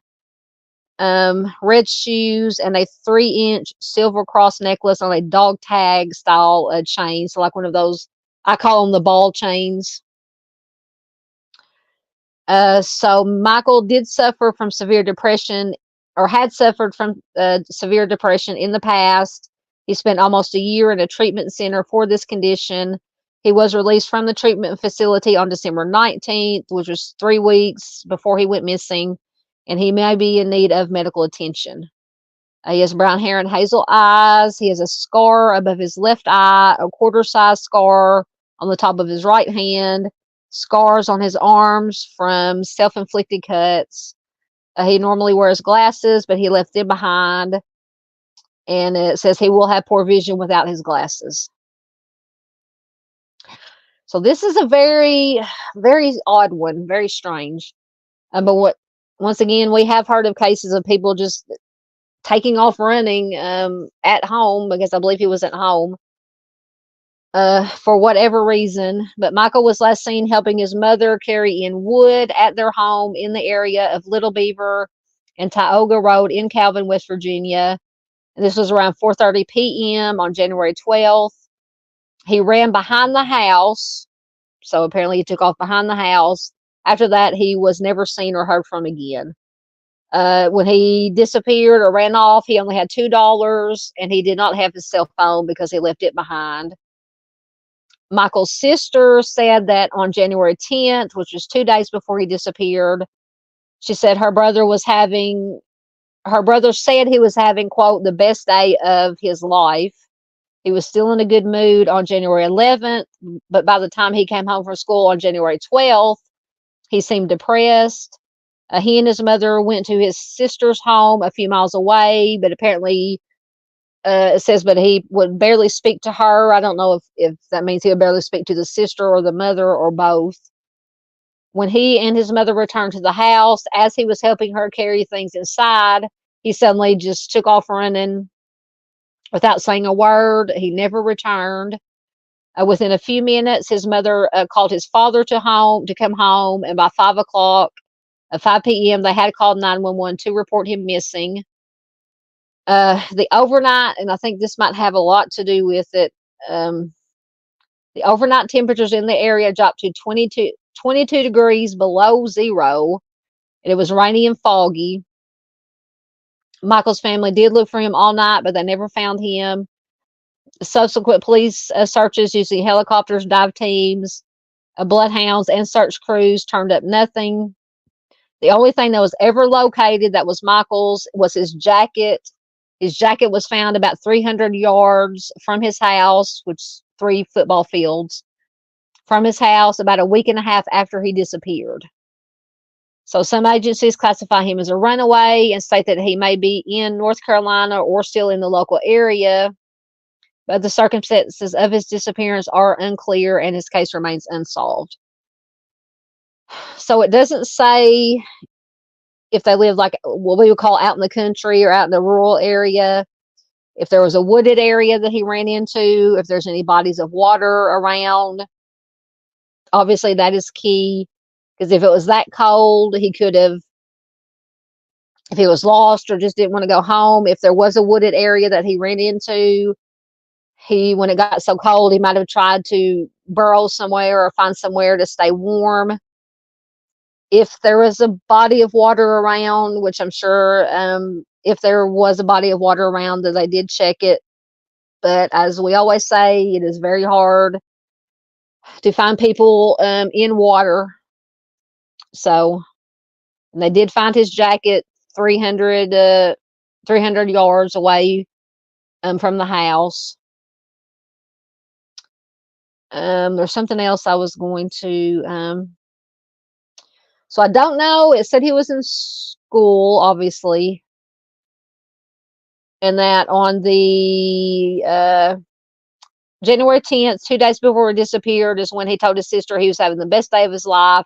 red shoes, and a 3-inch silver cross necklace on a dog tag style chain. So like one of those, I call them the ball chains. So Michael did suffer from severe depression, or had suffered from severe depression in the past. He spent almost a year in a treatment center for this condition. He was released from the treatment facility on December 19th, which was 3 weeks before he went missing, and he may be in need of medical attention. He has brown hair and hazel eyes. He has a scar above his left eye, a quarter-size scar on the top of his right hand, scars on his arms from self-inflicted cuts. He normally wears glasses, but he left them behind. And it says he will have poor vision without his glasses. So this is a very, very odd one, very strange. But once again, we have heard of cases of people just taking off running at home, because I believe he was at home for whatever reason. But Michael was last seen helping his mother carry in wood at their home in the area of Little Beaver and Tioga Road in Calvin, West Virginia. And this was around 4:30 p.m. on January 12th. He ran behind the house. So apparently he took off behind the house. After that, he was never seen or heard from again. When he disappeared or ran off, he only had $2, and he did not have his cell phone because he left it behind. Michael's sister said that on January 10th, which was 2 days before he disappeared, she said her brother said he was having, quote, the best day of his life. He was still in a good mood on January 11th, but by the time he came home from school on January 12th, he seemed depressed. He and his mother went to his sister's home a few miles away, but apparently it says, but he would barely speak to her. I don't know if that means he would barely speak to the sister or the mother or both. When he and his mother returned to the house, as he was helping her carry things inside, he suddenly just took off running without saying a word. He never returned. Within a few minutes, his mother called his father to come home, and by 5 o'clock, 5 p.m., they had called 911 to report him missing. The overnight, and I think this might have a lot to do with it, the overnight temperatures in the area dropped to 22 degrees below zero, and it was rainy and foggy. Michael's family did look for him all night, but they never found him. Subsequent police searches using helicopters, dive teams, bloodhounds, and search crews turned up nothing. The only thing that was ever located that was Michael's was his jacket His jacket was found about 300 yards from his house, which is 3 football fields from his house, about a week and a half after he disappeared. So some agencies classify him as a runaway and state that he may be in North Carolina or still in the local area, but the circumstances of his disappearance are unclear and his case remains unsolved. So it doesn't say if they live like what we would call out in the country or out in the rural area, if there was a wooded area that he ran into, if there's any bodies of water around. Obviously, that is key, because if it was that cold, he could have, if he was lost or just didn't want to go home, if there was a wooded area that he ran into, when it got so cold, he might have tried to burrow somewhere or find somewhere to stay warm. If there was a body of water around, which I'm sure if there was a body of water around, that they did check it. But as we always say, it is very hard to find people in water. So, and they did find his jacket 300 yards away from the house. There's something else I was going to. So I don't know. It said he was in school, obviously, and that on the January 10th, 2 days before he disappeared, is when he told his sister he was having the best day of his life.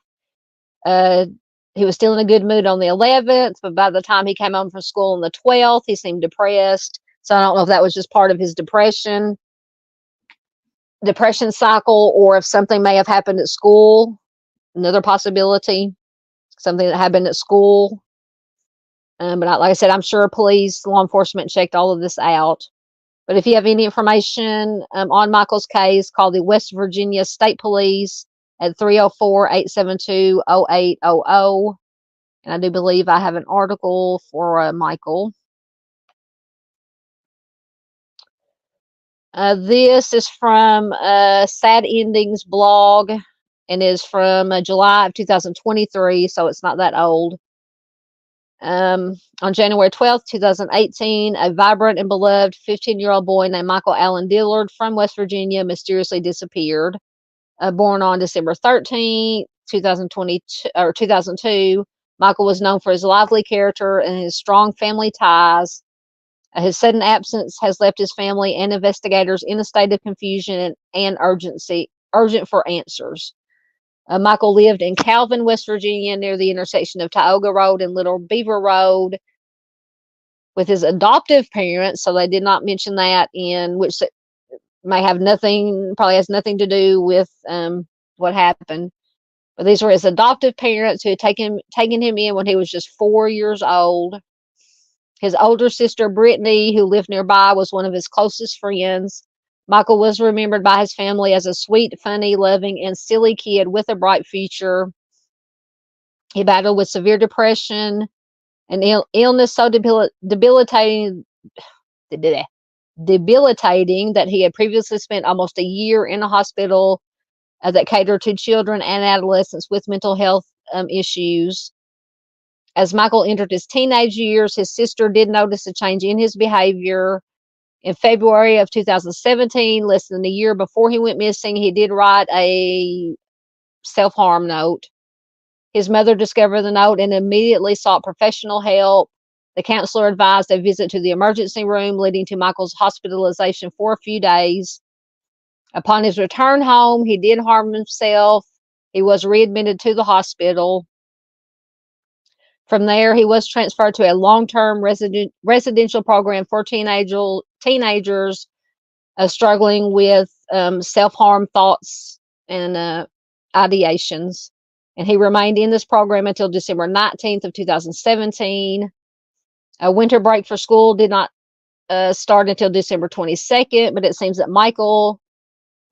He was still in a good mood on the 11th, but by the time he came home from school on the 12th, he seemed depressed. So I don't know if that was just part of his depression cycle, or if something may have happened at school. Another possibility, something that happened at school. But like I said, I'm sure police, law enforcement checked all of this out. But if you have any information on Michael's case, call the West Virginia State Police at 304-872-0800. And I do believe I have an article for Michael. This is from Sad Endings blog, and is from July of 2023, so it's not that old. On January 12th, 2018, a vibrant and beloved 15-year-old boy named Michael Allen Dillard from West Virginia mysteriously disappeared. Born on December 13th, 2002, Michael was known for his lively character and his strong family ties. His sudden absence has left his family and investigators in a state of confusion and urgent for answers. Michael lived in Calvin, West Virginia, near the intersection of Tioga Road and Little Beaver Road, with his adoptive parents. So they did not mention that, in which may have nothing, probably has nothing to do with what happened. But these were his adoptive parents who had taken him in when he was just 4 years old. His older sister, Brittany, who lived nearby, was one of his closest friends. Michael was remembered by his family as a sweet, funny, loving, and silly kid with a bright future. He battled with severe depression and illness so debilitating that he had previously spent almost a year in a hospital that catered to children and adolescents with mental health issues. As Michael entered his teenage years, his sister did notice a change in his behavior. In February of 2017, less than a year before he went missing, he did write a self-harm note. His mother discovered the note and immediately sought professional help. The counselor advised a visit to the emergency room, leading to Michael's hospitalization for a few days. Upon his return home, he did harm himself. He was readmitted to the hospital. From there, he was transferred to a long-term residential program for teenagers struggling with self-harm thoughts and ideations. And he remained in this program until December 19th of 2017. A winter break for school did not start until December 22nd, but it seems that Michael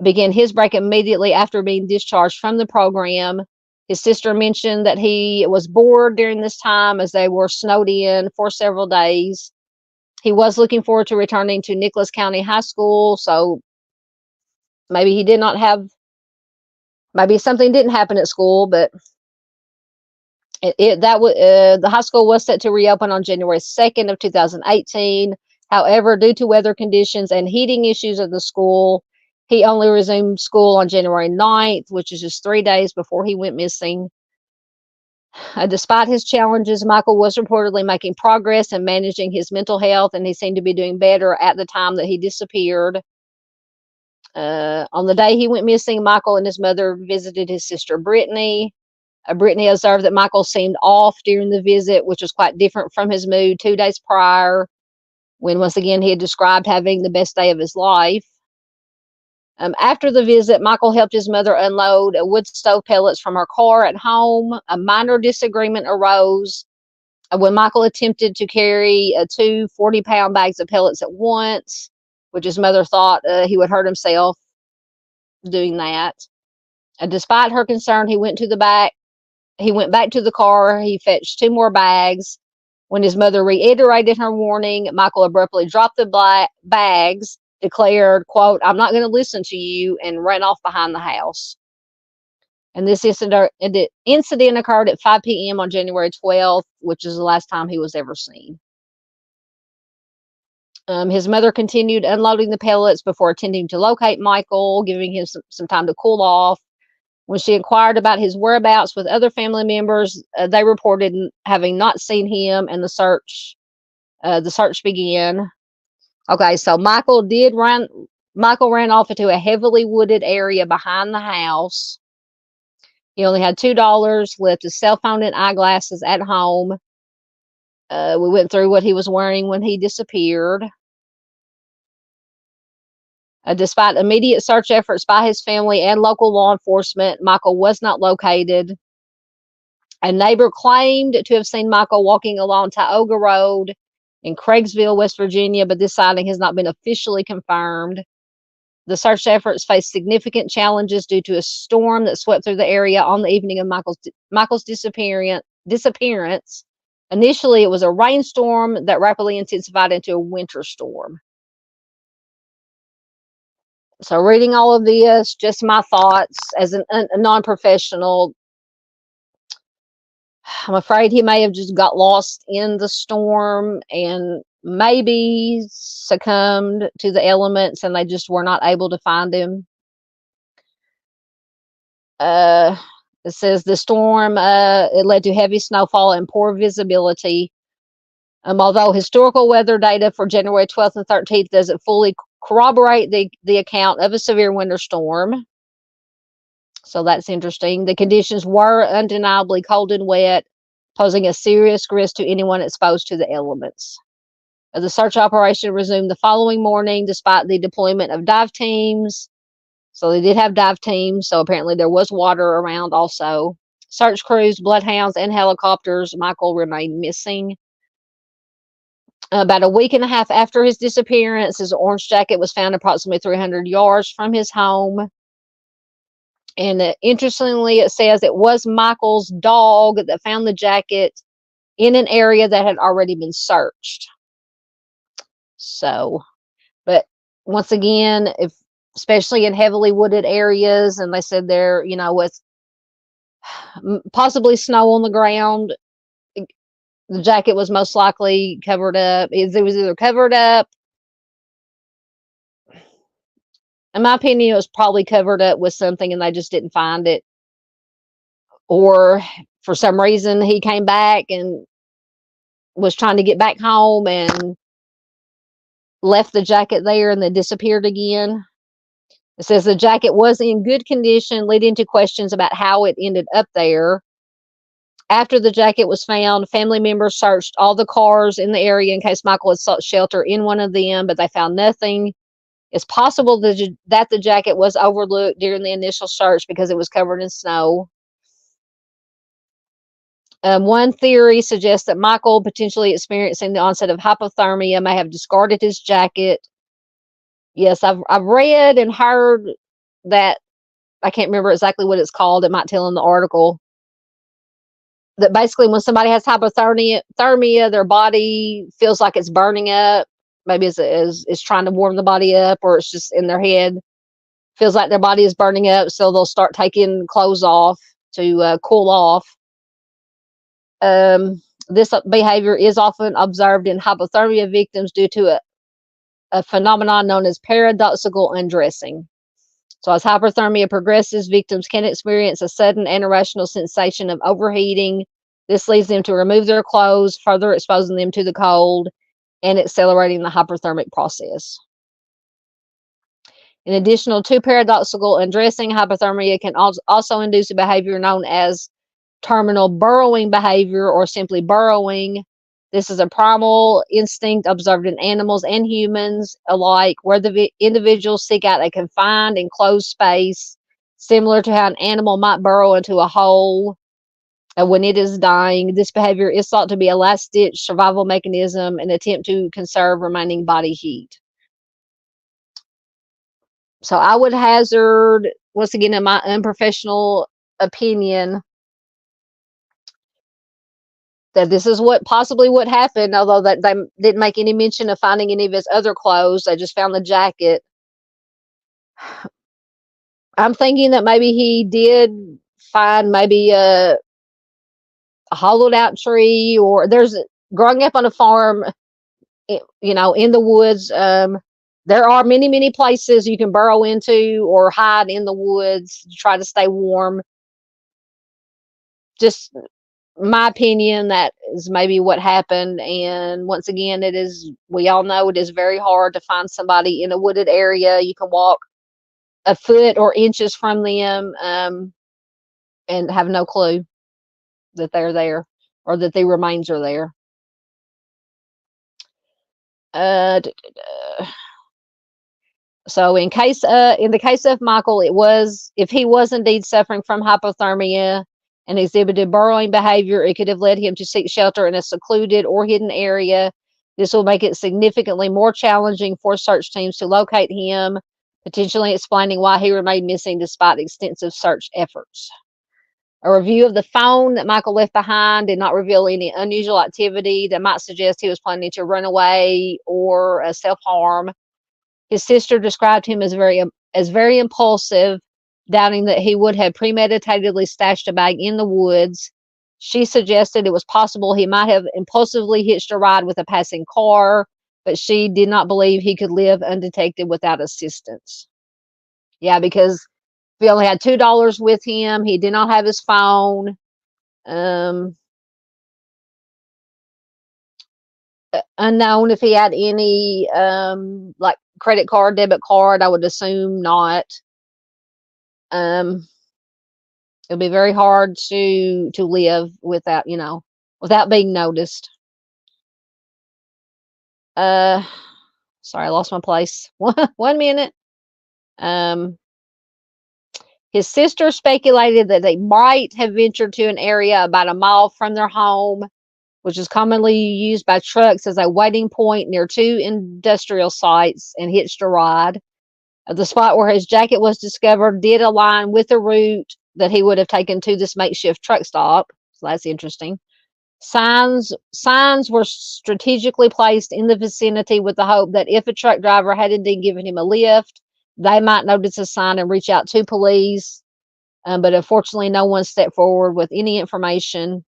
began his break immediately after being discharged from the program. His sister mentioned that he was bored during this time as they were snowed in for several days. He was looking forward to returning to Nicholas County High School, so maybe he did not have, maybe something didn't happen at school, but the high school was set to reopen on January 2nd of 2018. However, due to weather conditions and heating issues at the school, he only resumed school on January 9th, which is just 3 days before he went missing. Despite his challenges, Michael was reportedly making progress in managing his mental health, and he seemed to be doing better at the time that he disappeared. On the day he went missing, Michael and his mother visited his sister Brittany. Brittany observed that Michael seemed off during the visit, which was quite different from his mood 2 days prior, when once again he had described having the best day of his life. After the visit, Michael helped his mother unload wood stove pellets from her car at home. A minor disagreement arose when Michael attempted to carry 2 40-pound bags of pellets at once, which his mother thought he would hurt himself doing that. Despite her concern, he went back to the car. He fetched 2 more bags. When his mother reiterated her warning, Michael abruptly dropped the bags, declared, quote, "I'm not going to listen to you," and ran off behind the house. And this incident occurred at 5 p.m. on January 12th, which is the last time he was ever seen. His mother continued unloading the pellets before attempting to locate Michael, giving him some time to cool off. When she inquired about his whereabouts with other family members, they reported having not seen him, and the search began. Okay, so Michael ran off into a heavily wooded area behind the house. He only had $2, left his cell phone and eyeglasses at home. We went through what he was wearing when he disappeared. Despite immediate search efforts by his family and local law enforcement, Michael was not located. A neighbor claimed to have seen Michael walking along Tioga Road in Craigsville, West Virginia, but this sighting has not been officially confirmed. The search efforts faced significant challenges due to a storm that swept through the area on the evening of Michael's disappearance. Initially, it was a rainstorm that rapidly intensified into a winter storm. So reading all of this, just my thoughts as a non-professional, I'm afraid he may have just got lost in the storm and maybe succumbed to the elements, and they just were not able to find him. It says the storm, it led to heavy snowfall and poor visibility. Although historical weather data for January 12th and 13th doesn't fully corroborate the account of a severe winter storm. So that's interesting. The conditions were undeniably cold and wet, posing a serious risk to anyone exposed to the elements. The search operation resumed the following morning, despite the deployment of dive teams. So they did have dive teams, so apparently there was water around also. Search crews, bloodhounds, and helicopters. Michael remained missing. About a week and a half after his disappearance, his orange jacket was found approximately 300 yards from his home. And interestingly, it says it was Michael's dog that found the jacket in an area that had already been searched. So, but once again, especially in heavily wooded areas, and they said there, with possibly snow on the ground, the jacket was most likely covered up. It was either covered up. In my opinion, it was probably covered up with something and they just didn't find it. Or for some reason, he came back and was trying to get back home and left the jacket there and then disappeared again. It says the jacket was in good condition, leading to questions about how it ended up there. After the jacket was found, family members searched all the cars in the area in case Michael had sought shelter in one of them, but they found nothing. It's possible that the jacket was overlooked during the initial search because it was covered in snow. One theory suggests that Michael, potentially experiencing the onset of hypothermia, may have discarded his jacket. Yes, I've read and heard that. I can't remember exactly what it's called. It might tell in the article that basically when somebody has hypothermia, their body feels like it's burning up. Maybe it's trying to warm the body up, or it's just in their head. Feels like their body is burning up, so they'll start taking clothes off to cool off. This behavior is often observed in hypothermia victims due to a phenomenon known as paradoxical undressing. So as hyperthermia progresses, victims can experience a sudden and irrational sensation of overheating. This leads them to remove their clothes, further exposing them to the cold and accelerating the hyperthermic process. In addition to paradoxical undressing, hypothermia can also induce a behavior known as terminal burrowing behavior, or simply burrowing. This is a primal instinct observed in animals and humans alike, where the individuals seek out a confined, enclosed space, similar to how an animal might burrow into a hole when it is dying. This behavior is thought to be a last-ditch survival mechanism, an attempt to conserve remaining body heat. So I would hazard, once again, in my unprofessional opinion, that this is possibly what happened, although that they didn't make any mention of finding any of his other clothes. They just found the jacket. I'm thinking that maybe he did find maybe a hollowed out tree, or growing up on a farm, you know, in the woods, there are many, many places you can burrow into or hide in the woods to try to stay warm. Just my opinion, that is maybe what happened. And once again, we all know it is very hard to find somebody in a wooded area. You can walk a foot or inches from them and have no clue that they're there, or that the remains are there. So in the case of Michael, if he was indeed suffering from hypothermia and exhibited burrowing behavior, it could have led him to seek shelter in a secluded or hidden area. This will make it significantly more challenging for search teams to locate him, potentially explaining why he remained missing despite extensive search efforts. A review of the phone that Michael left behind did not reveal any unusual activity that might suggest he was planning to run away or self-harm. His sister described him as very impulsive, doubting that he would have premeditatedly stashed a bag in the woods. She suggested it was possible he might have impulsively hitched a ride with a passing car, but she did not believe he could live undetected without assistance. Yeah, because he only had $2 with him. He did not have his phone. Unknown if he had any like credit card, debit card. I would assume not. It'll be very hard to live without, without being noticed. Sorry, I lost my place. 1 minute. His sister speculated that they might have ventured to an area about a mile from their home, which is commonly used by trucks as a waiting point near 2 industrial sites, and hitched a ride. The spot where his jacket was discovered did align with the route that he would have taken to this makeshift truck stop. So that's interesting. Signs were strategically placed in the vicinity with the hope that if a truck driver had indeed given him a lift, they might notice a sign and reach out to police. But unfortunately, no one stepped forward with any information.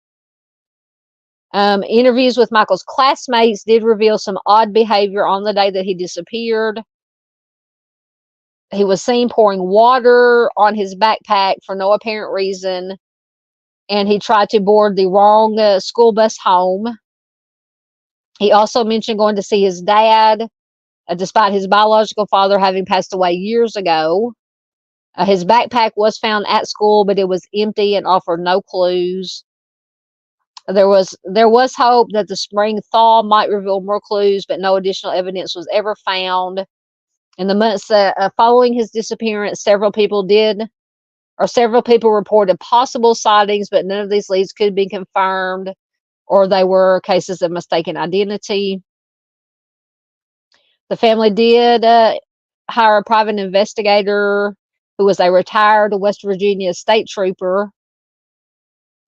Interviews with Michael's classmates did reveal some odd behavior on the day that he disappeared. He was seen pouring water on his backpack for no apparent reason, and he tried to board the wrong school bus home. He also mentioned going to see his dad, despite his biological father having passed away years ago. His backpack was found at school, but it was empty and offered no clues. There was hope that the spring thaw might reveal more clues, but no additional evidence was ever found. In the months following his disappearance, several people reported possible sightings, but none of these leads could be confirmed, or they were cases of mistaken identity. The family did hire a private investigator who was a retired West Virginia state trooper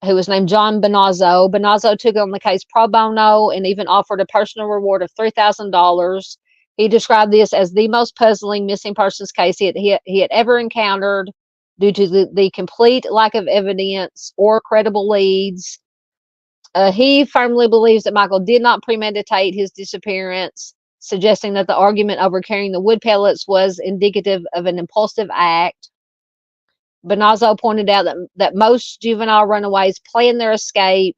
who was named John Bonazzo. Bonazzo took on the case pro bono and even offered a personal reward of $3,000. He described this as the most puzzling missing persons case he had ever encountered due to the complete lack of evidence or credible leads. He firmly believes that Michael did not premeditate his disappearance. suggesting that the argument over carrying the wood pellets was indicative of an impulsive act. Bonazzo pointed out that most juvenile runaways plan their escape,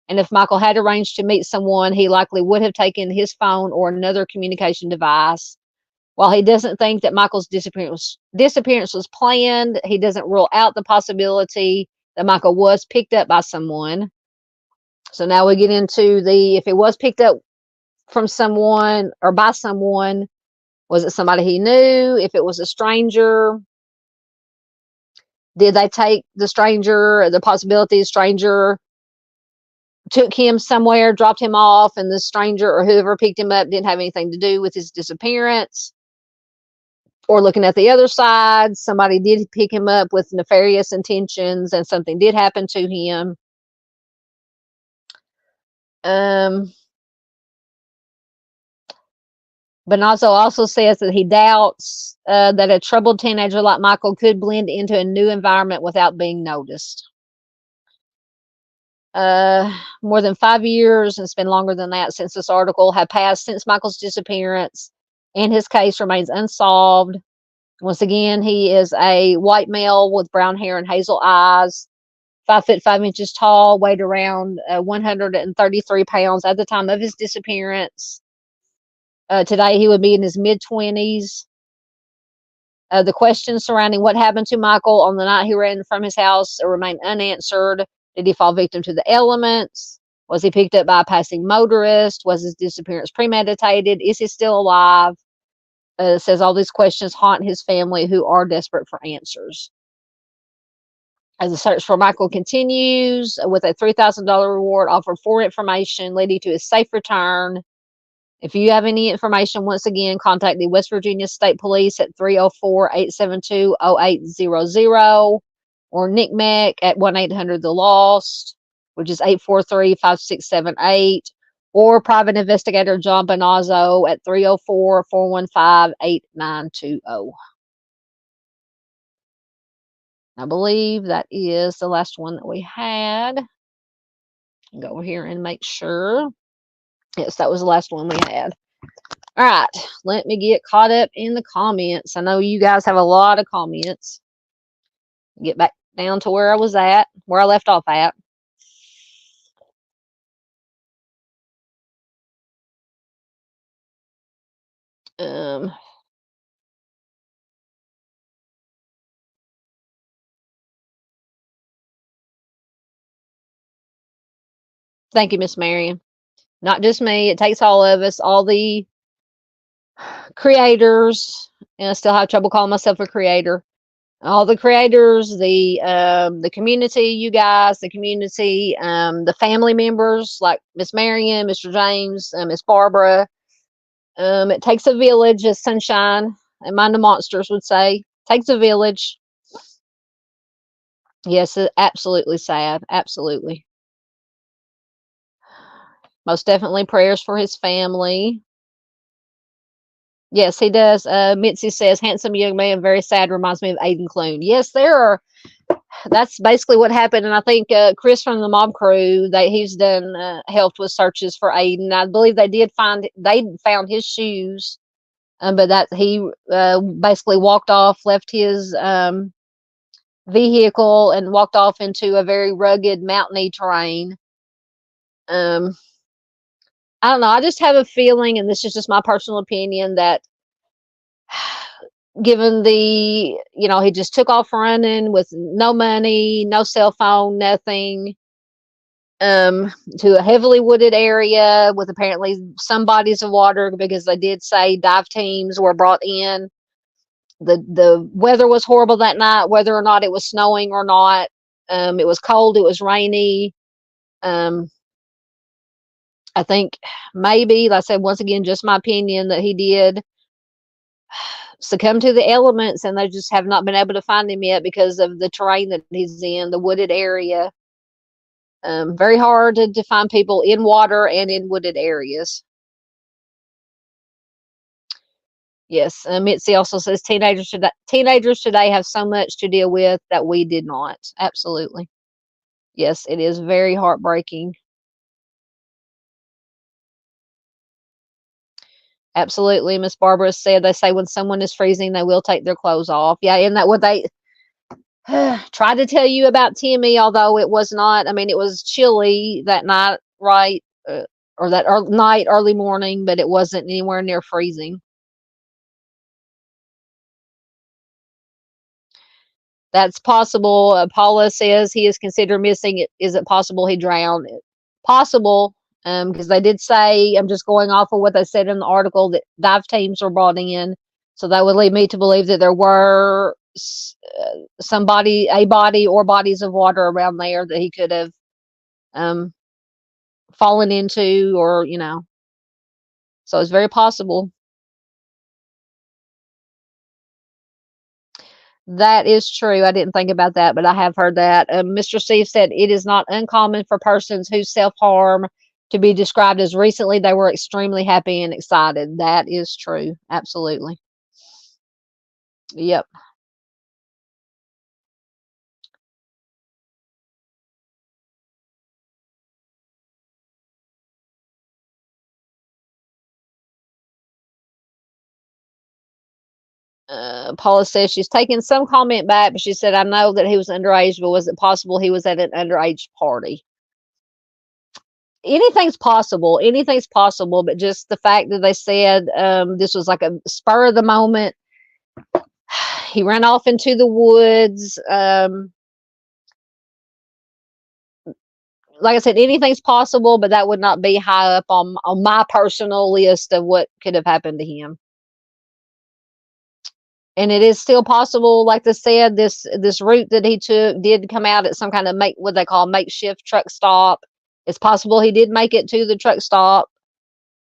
and if Michael had arranged to meet someone, he likely would have taken his phone or another communication device. While he doesn't think that Michael's disappearance was planned, he doesn't rule out the possibility that Michael was picked up by someone. So now we get into if it was picked up from someone or by someone, was it somebody he knew? If it was a stranger, did they take the possibility the stranger took him somewhere, dropped him off, and the stranger or whoever picked him up didn't have anything to do with his disappearance? Or looking at the other side, somebody did pick him up with nefarious intentions and something did happen to him. Bonazzo also says that he doubts that a troubled teenager like Michael could blend into a new environment without being noticed. More than 5 years, and it's been longer than that since this article, have passed since Michael's disappearance, and his case remains unsolved. Once again, he is a white male with brown hair and hazel eyes, 5 foot 5 inches tall, weighed around 133 pounds at the time of his disappearance. Today, he would be in his mid-20s. The questions surrounding what happened to Michael on the night he ran from his house remain unanswered. Did he fall victim to the elements? Was he picked up by a passing motorist? Was his disappearance premeditated? Is he still alive? It says all these questions haunt his family, who are desperate for answers. As the search for Michael continues, with a $3,000 reward offered for information leading to his safe return. If you have any information, once again, contact the West Virginia State Police at 304-872-0800 or NCMEC at 1-800-THE-LOST, which is 843-5678, or private investigator John Bonazzo at 304-415-8920. I believe that is the last one that we had. Go over here and make sure. Yes, that was the last one we had. All right, let me get caught up in the comments. I know you guys have a lot of comments. Get back down to where I was at, where I left off at. Thank you, Miss Marion. Not just me, it takes all of us, all the creators, and I still have trouble calling myself a creator. All the creators, the community, you guys, the community, the family members like Miss Marion, Mr. James, Miss Barbara. It takes a village, as Sunshine and Mind the Monsters would say. Takes a village. Yes, absolutely sad. Absolutely. Most definitely prayers for his family. Yes, he does. Mitzi says, handsome young man, very sad, reminds me of Aiden Clune. Yes, that's basically what happened. And I think Chris from the Mob Crew, he's done helped with searches for Aiden. I believe they found his shoes, but that he basically walked off, left his vehicle, and walked off into a very rugged, mountainy terrain. I don't know. I just have a feeling, and this is just my personal opinion, that given he just took off running with no money, no cell phone, nothing, to a heavily wooded area with apparently some bodies of water, because they did say dive teams were brought in. The weather was horrible that night, whether or not it was snowing or not. It was cold, it was rainy. I think maybe, like I said, once again, just my opinion, that he did succumb to the elements, and they just have not been able to find him yet because of the terrain that he's in, the wooded area. Very hard to find people in water and in wooded areas. Yes, Mitzi also says teenagers today have so much to deal with that we did not. Absolutely. Yes, it is very heartbreaking. Absolutely. Miss Barbara said they say when someone is freezing, they will take their clothes off. Yeah, isn't that what they tried to tell you about Timmy? Although it was not. I mean, it was chilly that night, right? Or that night, early morning, but it wasn't anywhere near freezing. That's possible. Paula says he is considered missing. Is it possible he drowned? Possible, because they did say, I'm just going off of what they said in the article, that dive teams were brought in. So that would lead me to believe that there were a body or bodies of water around there that he could have um, fallen into, or, so it's very possible. That is true. I didn't think about that, but I have heard that. Mr. Steve said it is not uncommon for persons who self-harm to be described as recently they were extremely happy and excited. That is true. Absolutely. Yep. Paula says she's taking some comment back, but she said, I know that he was underage, but was it possible he was at an underage party? Anything's possible. Anything's possible, but just the fact that they said this was like a spur of the moment. He ran off into the woods. Like I said, anything's possible, but that would not be high up on my personal list of what could have happened to him. And it is still possible, like they said, this route that he took did come out at some kind of what they call makeshift truck stop. It's possible he did make it to the truck stop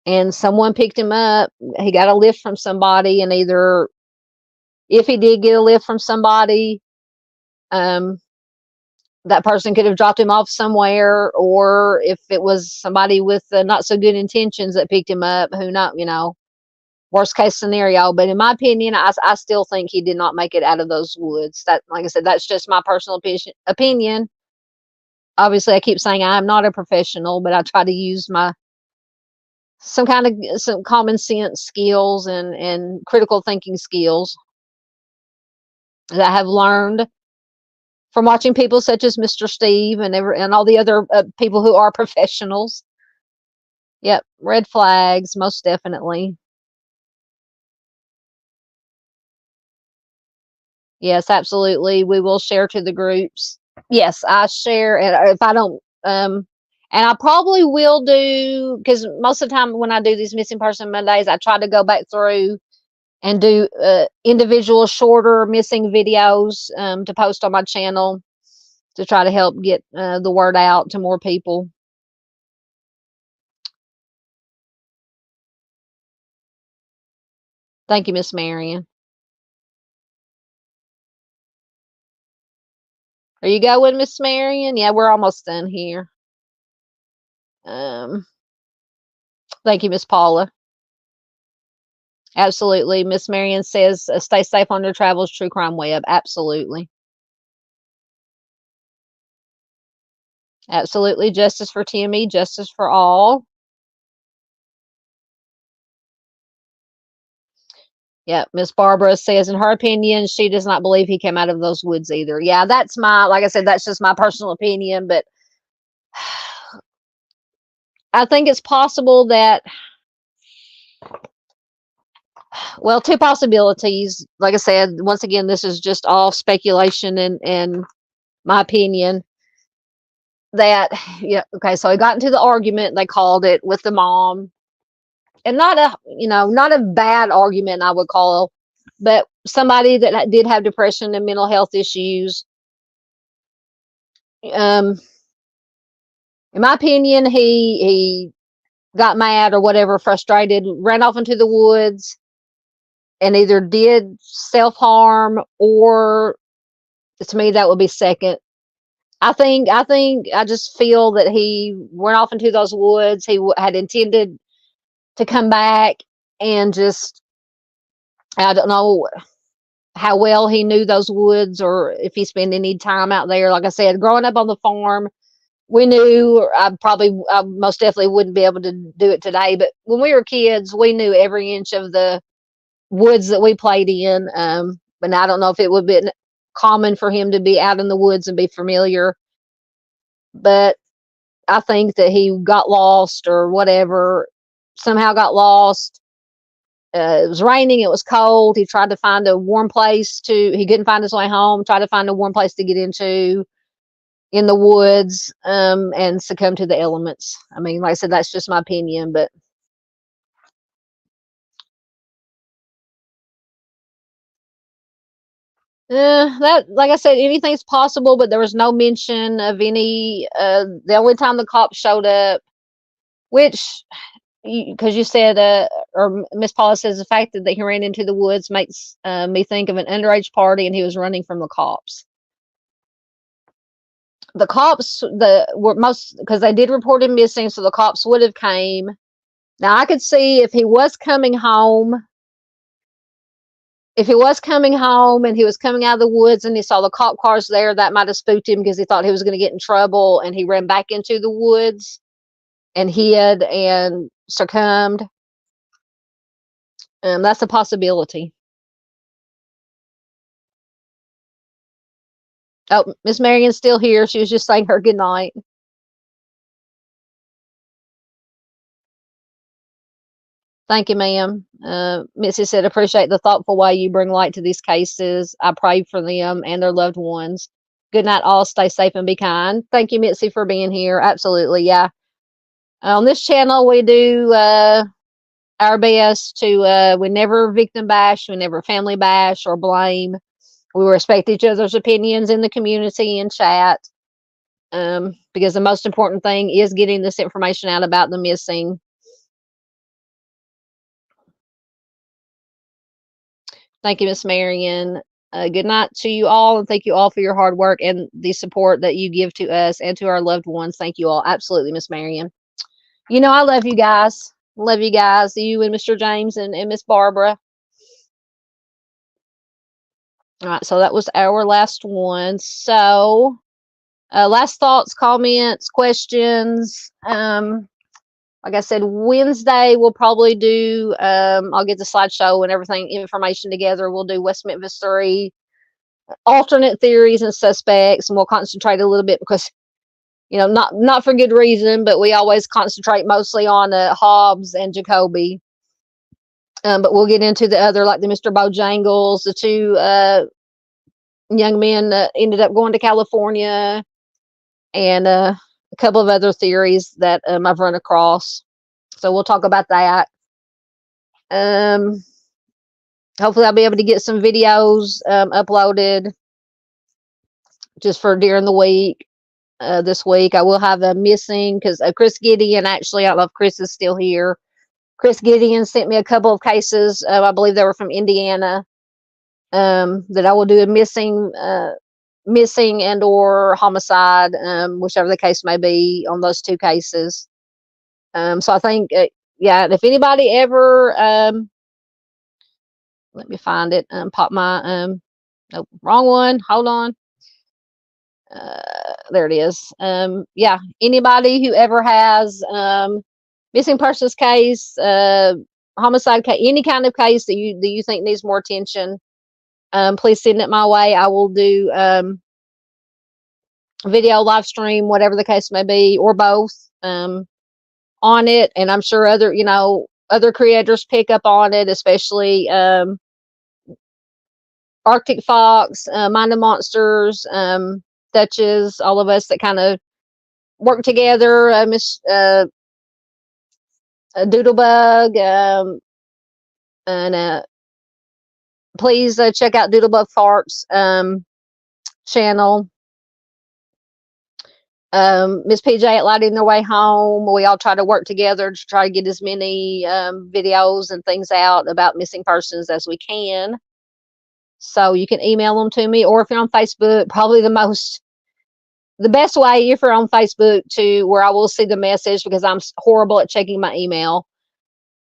and someone picked him up. He got a lift from somebody, and either if he did get a lift from somebody, that person could have dropped him off somewhere, or if it was somebody with not so good intentions that picked him up, who not, worst case scenario. But in my opinion, I still think he did not make it out of those woods. That, like I said, that's just my personal opinion. Obviously, I keep saying I'm not a professional, but I try to use some common sense skills and critical thinking skills that I have learned from watching people such as Mr. Steve and all the other people who are professionals. Yep, red flags, most definitely. Yes, absolutely. We will share to the groups. Yes, I share, and if I don't, and I probably will do, because most of the time when I do these missing person Mondays, I try to go back through and do individual shorter missing videos to post on my channel to try to help get the word out to more people. Thank you, Miss Marion. Are you going, Miss Marion? Yeah, we're almost done here. Thank you, Miss Paula. Absolutely. Miss Marion says, stay safe on your travels, True Crime Web. Absolutely. Absolutely. Justice for Timmy, justice for all. Yeah, Miss Barbara says, in her opinion, she does not believe he came out of those woods either. Yeah, like I said, that's just my personal opinion, but I think it's possible that, well, two possibilities. Like I said, once again, this is just all speculation and my opinion. That, yeah, okay, so he got into the argument, they called it, with the mom, and not a bad argument, I would call, but somebody that did have depression and mental health issues. In my opinion, he got mad or whatever, frustrated, ran off into the woods, and either did self-harm, or to me that would be second. I just feel that he went off into those woods. He had intended to come back, and just, I don't know how well he knew those woods, or if he spent any time out there. Like I said, growing up on the farm, we knew I most definitely wouldn't be able to do it today. But when we were kids, we knew every inch of the woods that we played in. But I don't know if it would have been common for him to be out in the woods and be familiar. But I think that he got lost or whatever, somehow got lost. It was raining. It was cold. He tried to find a warm place he couldn't find his way home, tried to find a warm place to get into in the woods, and succumb to the elements. I mean, like I said, that's just my opinion, but that, like I said, anything's possible, but there was no mention of any, the only time the cops showed up, which, because you said, or Miss Paula says the fact that he ran into the woods makes me think of an underage party and he was running from the cops. The cops, were most, because they did report him missing, so the cops would have came. Now I could see if he was coming home. If he was coming home and he was coming out of the woods and he saw the cop cars there, that might have spooked him because he thought he was going to get in trouble, and he ran back into the woods and hid and succumbed. That's a possibility. Oh, Miss Marion's still here. She was just saying her good night. Thank you, ma'am. Missy said, appreciate the thoughtful way you bring light to these cases. I pray for them and their loved ones. Good night, all. Stay safe and be kind. Thank you, Mitzi, for being here. Absolutely, yeah. On this channel, we do our best to, we never victim bash, we never family bash or blame. We respect each other's opinions in the community and chat, because the most important thing is getting this information out about the missing. Thank you, Miss Marion. Good night to you all, and thank you all for your hard work and the support that you give to us and to our loved ones. Thank you all. Absolutely, Miss Marion. You know, I love you guys. Love you guys. You and Mr. James and Miss Barbara. All right, so that was our last one. So, last thoughts, comments, questions. Like I said, Wednesday we'll probably do, I'll get the slideshow and everything, information together. We'll do West Memphis 3, alternate theories and suspects, and we'll concentrate a little bit because, you know, not for good reason, but we always concentrate mostly on Hobbs and Jacoby. But we'll get into the other, like the Mr. Bojangles, the two young men ended up going to California, and a couple of other theories that I've run across. So we'll talk about that. Hopefully I'll be able to get some videos uploaded just for during the week. This week I will have a missing, because Chris Gideon, actually, I don't know if Chris is still here. Chris Gideon sent me a couple of cases. I believe they were from Indiana. That I will do a missing and or homicide, whichever the case may be, on those two cases. So I think, yeah, if anybody ever, let me find it, pop my, nope, wrong one, hold on. There it is. Yeah, anybody who ever has missing persons case, homicide case, any kind of case that you think needs more attention, please send it my way. I will do video, live stream, whatever the case may be, or both, on it. And I'm sure other creators pick up on it, especially Arctic Fox, Mind of Monsters, Duchess, all of us that kind of work together, Miss Doodlebug, and please check out Doodlebug Farts channel. Miss PJ at Lighting Their Way Home. We all try to work together to try to get as many videos and things out about missing persons as we can. So you can email them to me, or if you're on Facebook, probably the best way, if you're on Facebook, to where I will see the message, because I'm horrible at checking my email,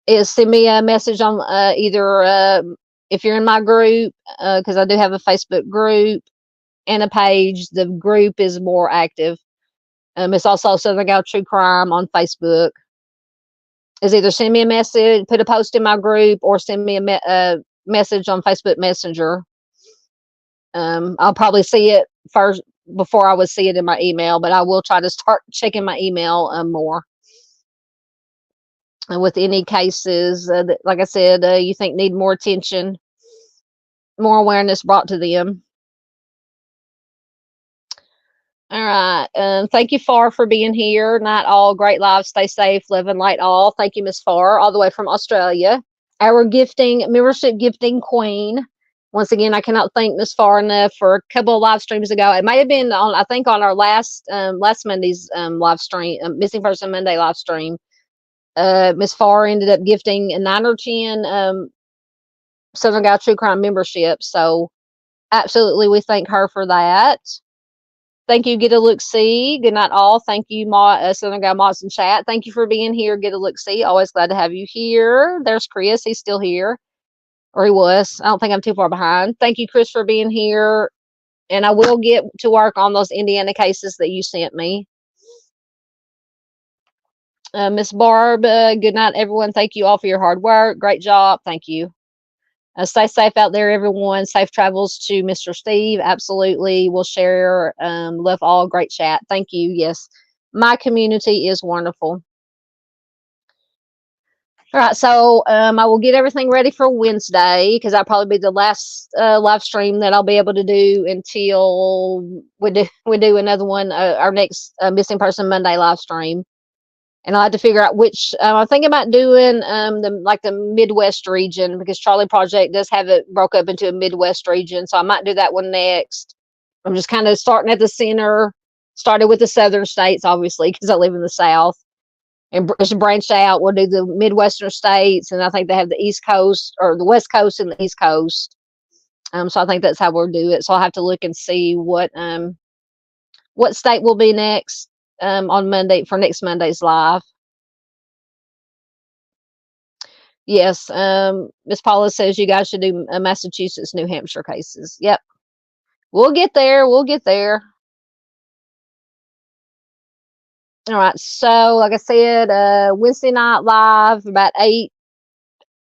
is send me a message on either if you're in my group, because I do have a Facebook group and a page. The group is more active. It's also Southern Gal True Crime on Facebook. Is either send me a message, put a post in my group, or send me a message on Facebook Messenger. I'll probably see it first before I would see it in my email, but I will try to start checking my email more. And with any cases, that, like I said, you think need more attention, more awareness brought to them. All right. Thank you, Far, for being here. Night all. Great lives. Stay safe. Live and light all. Thank you, Miss Far, all the way from Australia. Our membership gifting queen. Once again, I cannot thank Miss Far enough for a couple of live streams ago. It may have been on, I think, on our last Monday's live stream, Missing Person Monday live stream. Miss Far ended up gifting 9 or 10 Southern Gal True Crime memberships. So absolutely, we thank her for that. Thank you, Get a Look See. Good night, all. Thank you, Southern Gal Mods in chat. Thank you for being here, Get a Look See. Always glad to have you here. There's Chris. He's still here. Or he was. I don't think I'm too far behind. Thank you, Chris, for being here. And I will get to work on those Indiana cases that you sent me. Miss Barb, good night, everyone. Thank you all for your hard work. Great job. Thank you. Stay safe out there, everyone. Safe travels to Mr. Steve. Absolutely. We'll share. Love all. Great chat. Thank you. Yes. My community is wonderful. All right. So I will get everything ready for Wednesday, because that'll probably be the last live stream that I'll be able to do until we do another one, our next Missing Person Monday live stream. And I'll have to figure out which, I'm thinking about doing the Midwest region, because Charley Project does have it broke up into a Midwest region. So I might do that one next. I'm just kind of starting at the center, started with the southern states, obviously, because I live in the South, and just branch out. We'll do the Midwestern states, and I think they have the East Coast, or the West Coast and the East Coast. So I think that's how we'll do it. So I'll have to look and see what state will be next. On Monday for next Monday's live. Yes, Miss Paula says you guys should do Massachusetts, New Hampshire cases. Yep, we'll get there. We'll get there. All right. So, like I said, Wednesday night live about 8,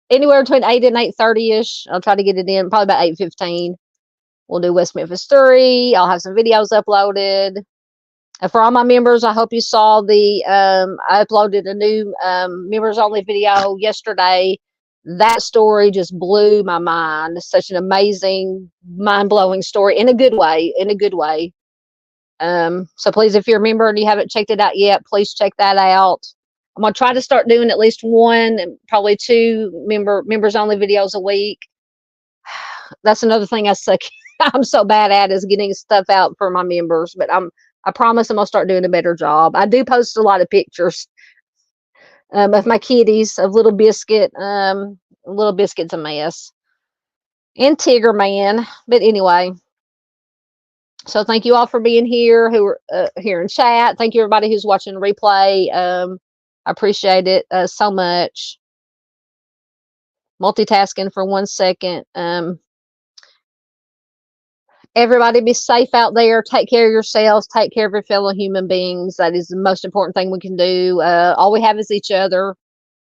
anywhere between 8 and 8:30 ish. I'll try to get it in probably about 8:15. We'll do West Memphis 3. I'll have some videos uploaded. And for all my members, I hope you saw I uploaded a new members only video yesterday. That story just blew my mind. It's such an amazing, mind-blowing story in a good way, So please, if you're a member and you haven't checked it out yet, please check that out. I'm going to try to start doing at least 1 and probably 2 members only videos a week. That's another thing I suck. I'm so bad at, is getting stuff out for my members, but I promise I'm gonna start doing a better job. I do post a lot of pictures of my kitties, of Little Biscuit. Little Biscuit's a mess, and Tigger Man. But anyway, so thank you all for being here, who are here in chat. Thank you, everybody who's watching the replay. I appreciate it so much. Multitasking for 1 second. Everybody be safe out there. Take care of yourselves. Take care of your fellow human beings. That is the most important thing we can do. All we have is each other.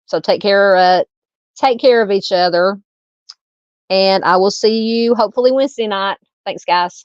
So take care of each other. And I will see you hopefully Wednesday night. Thanks, guys.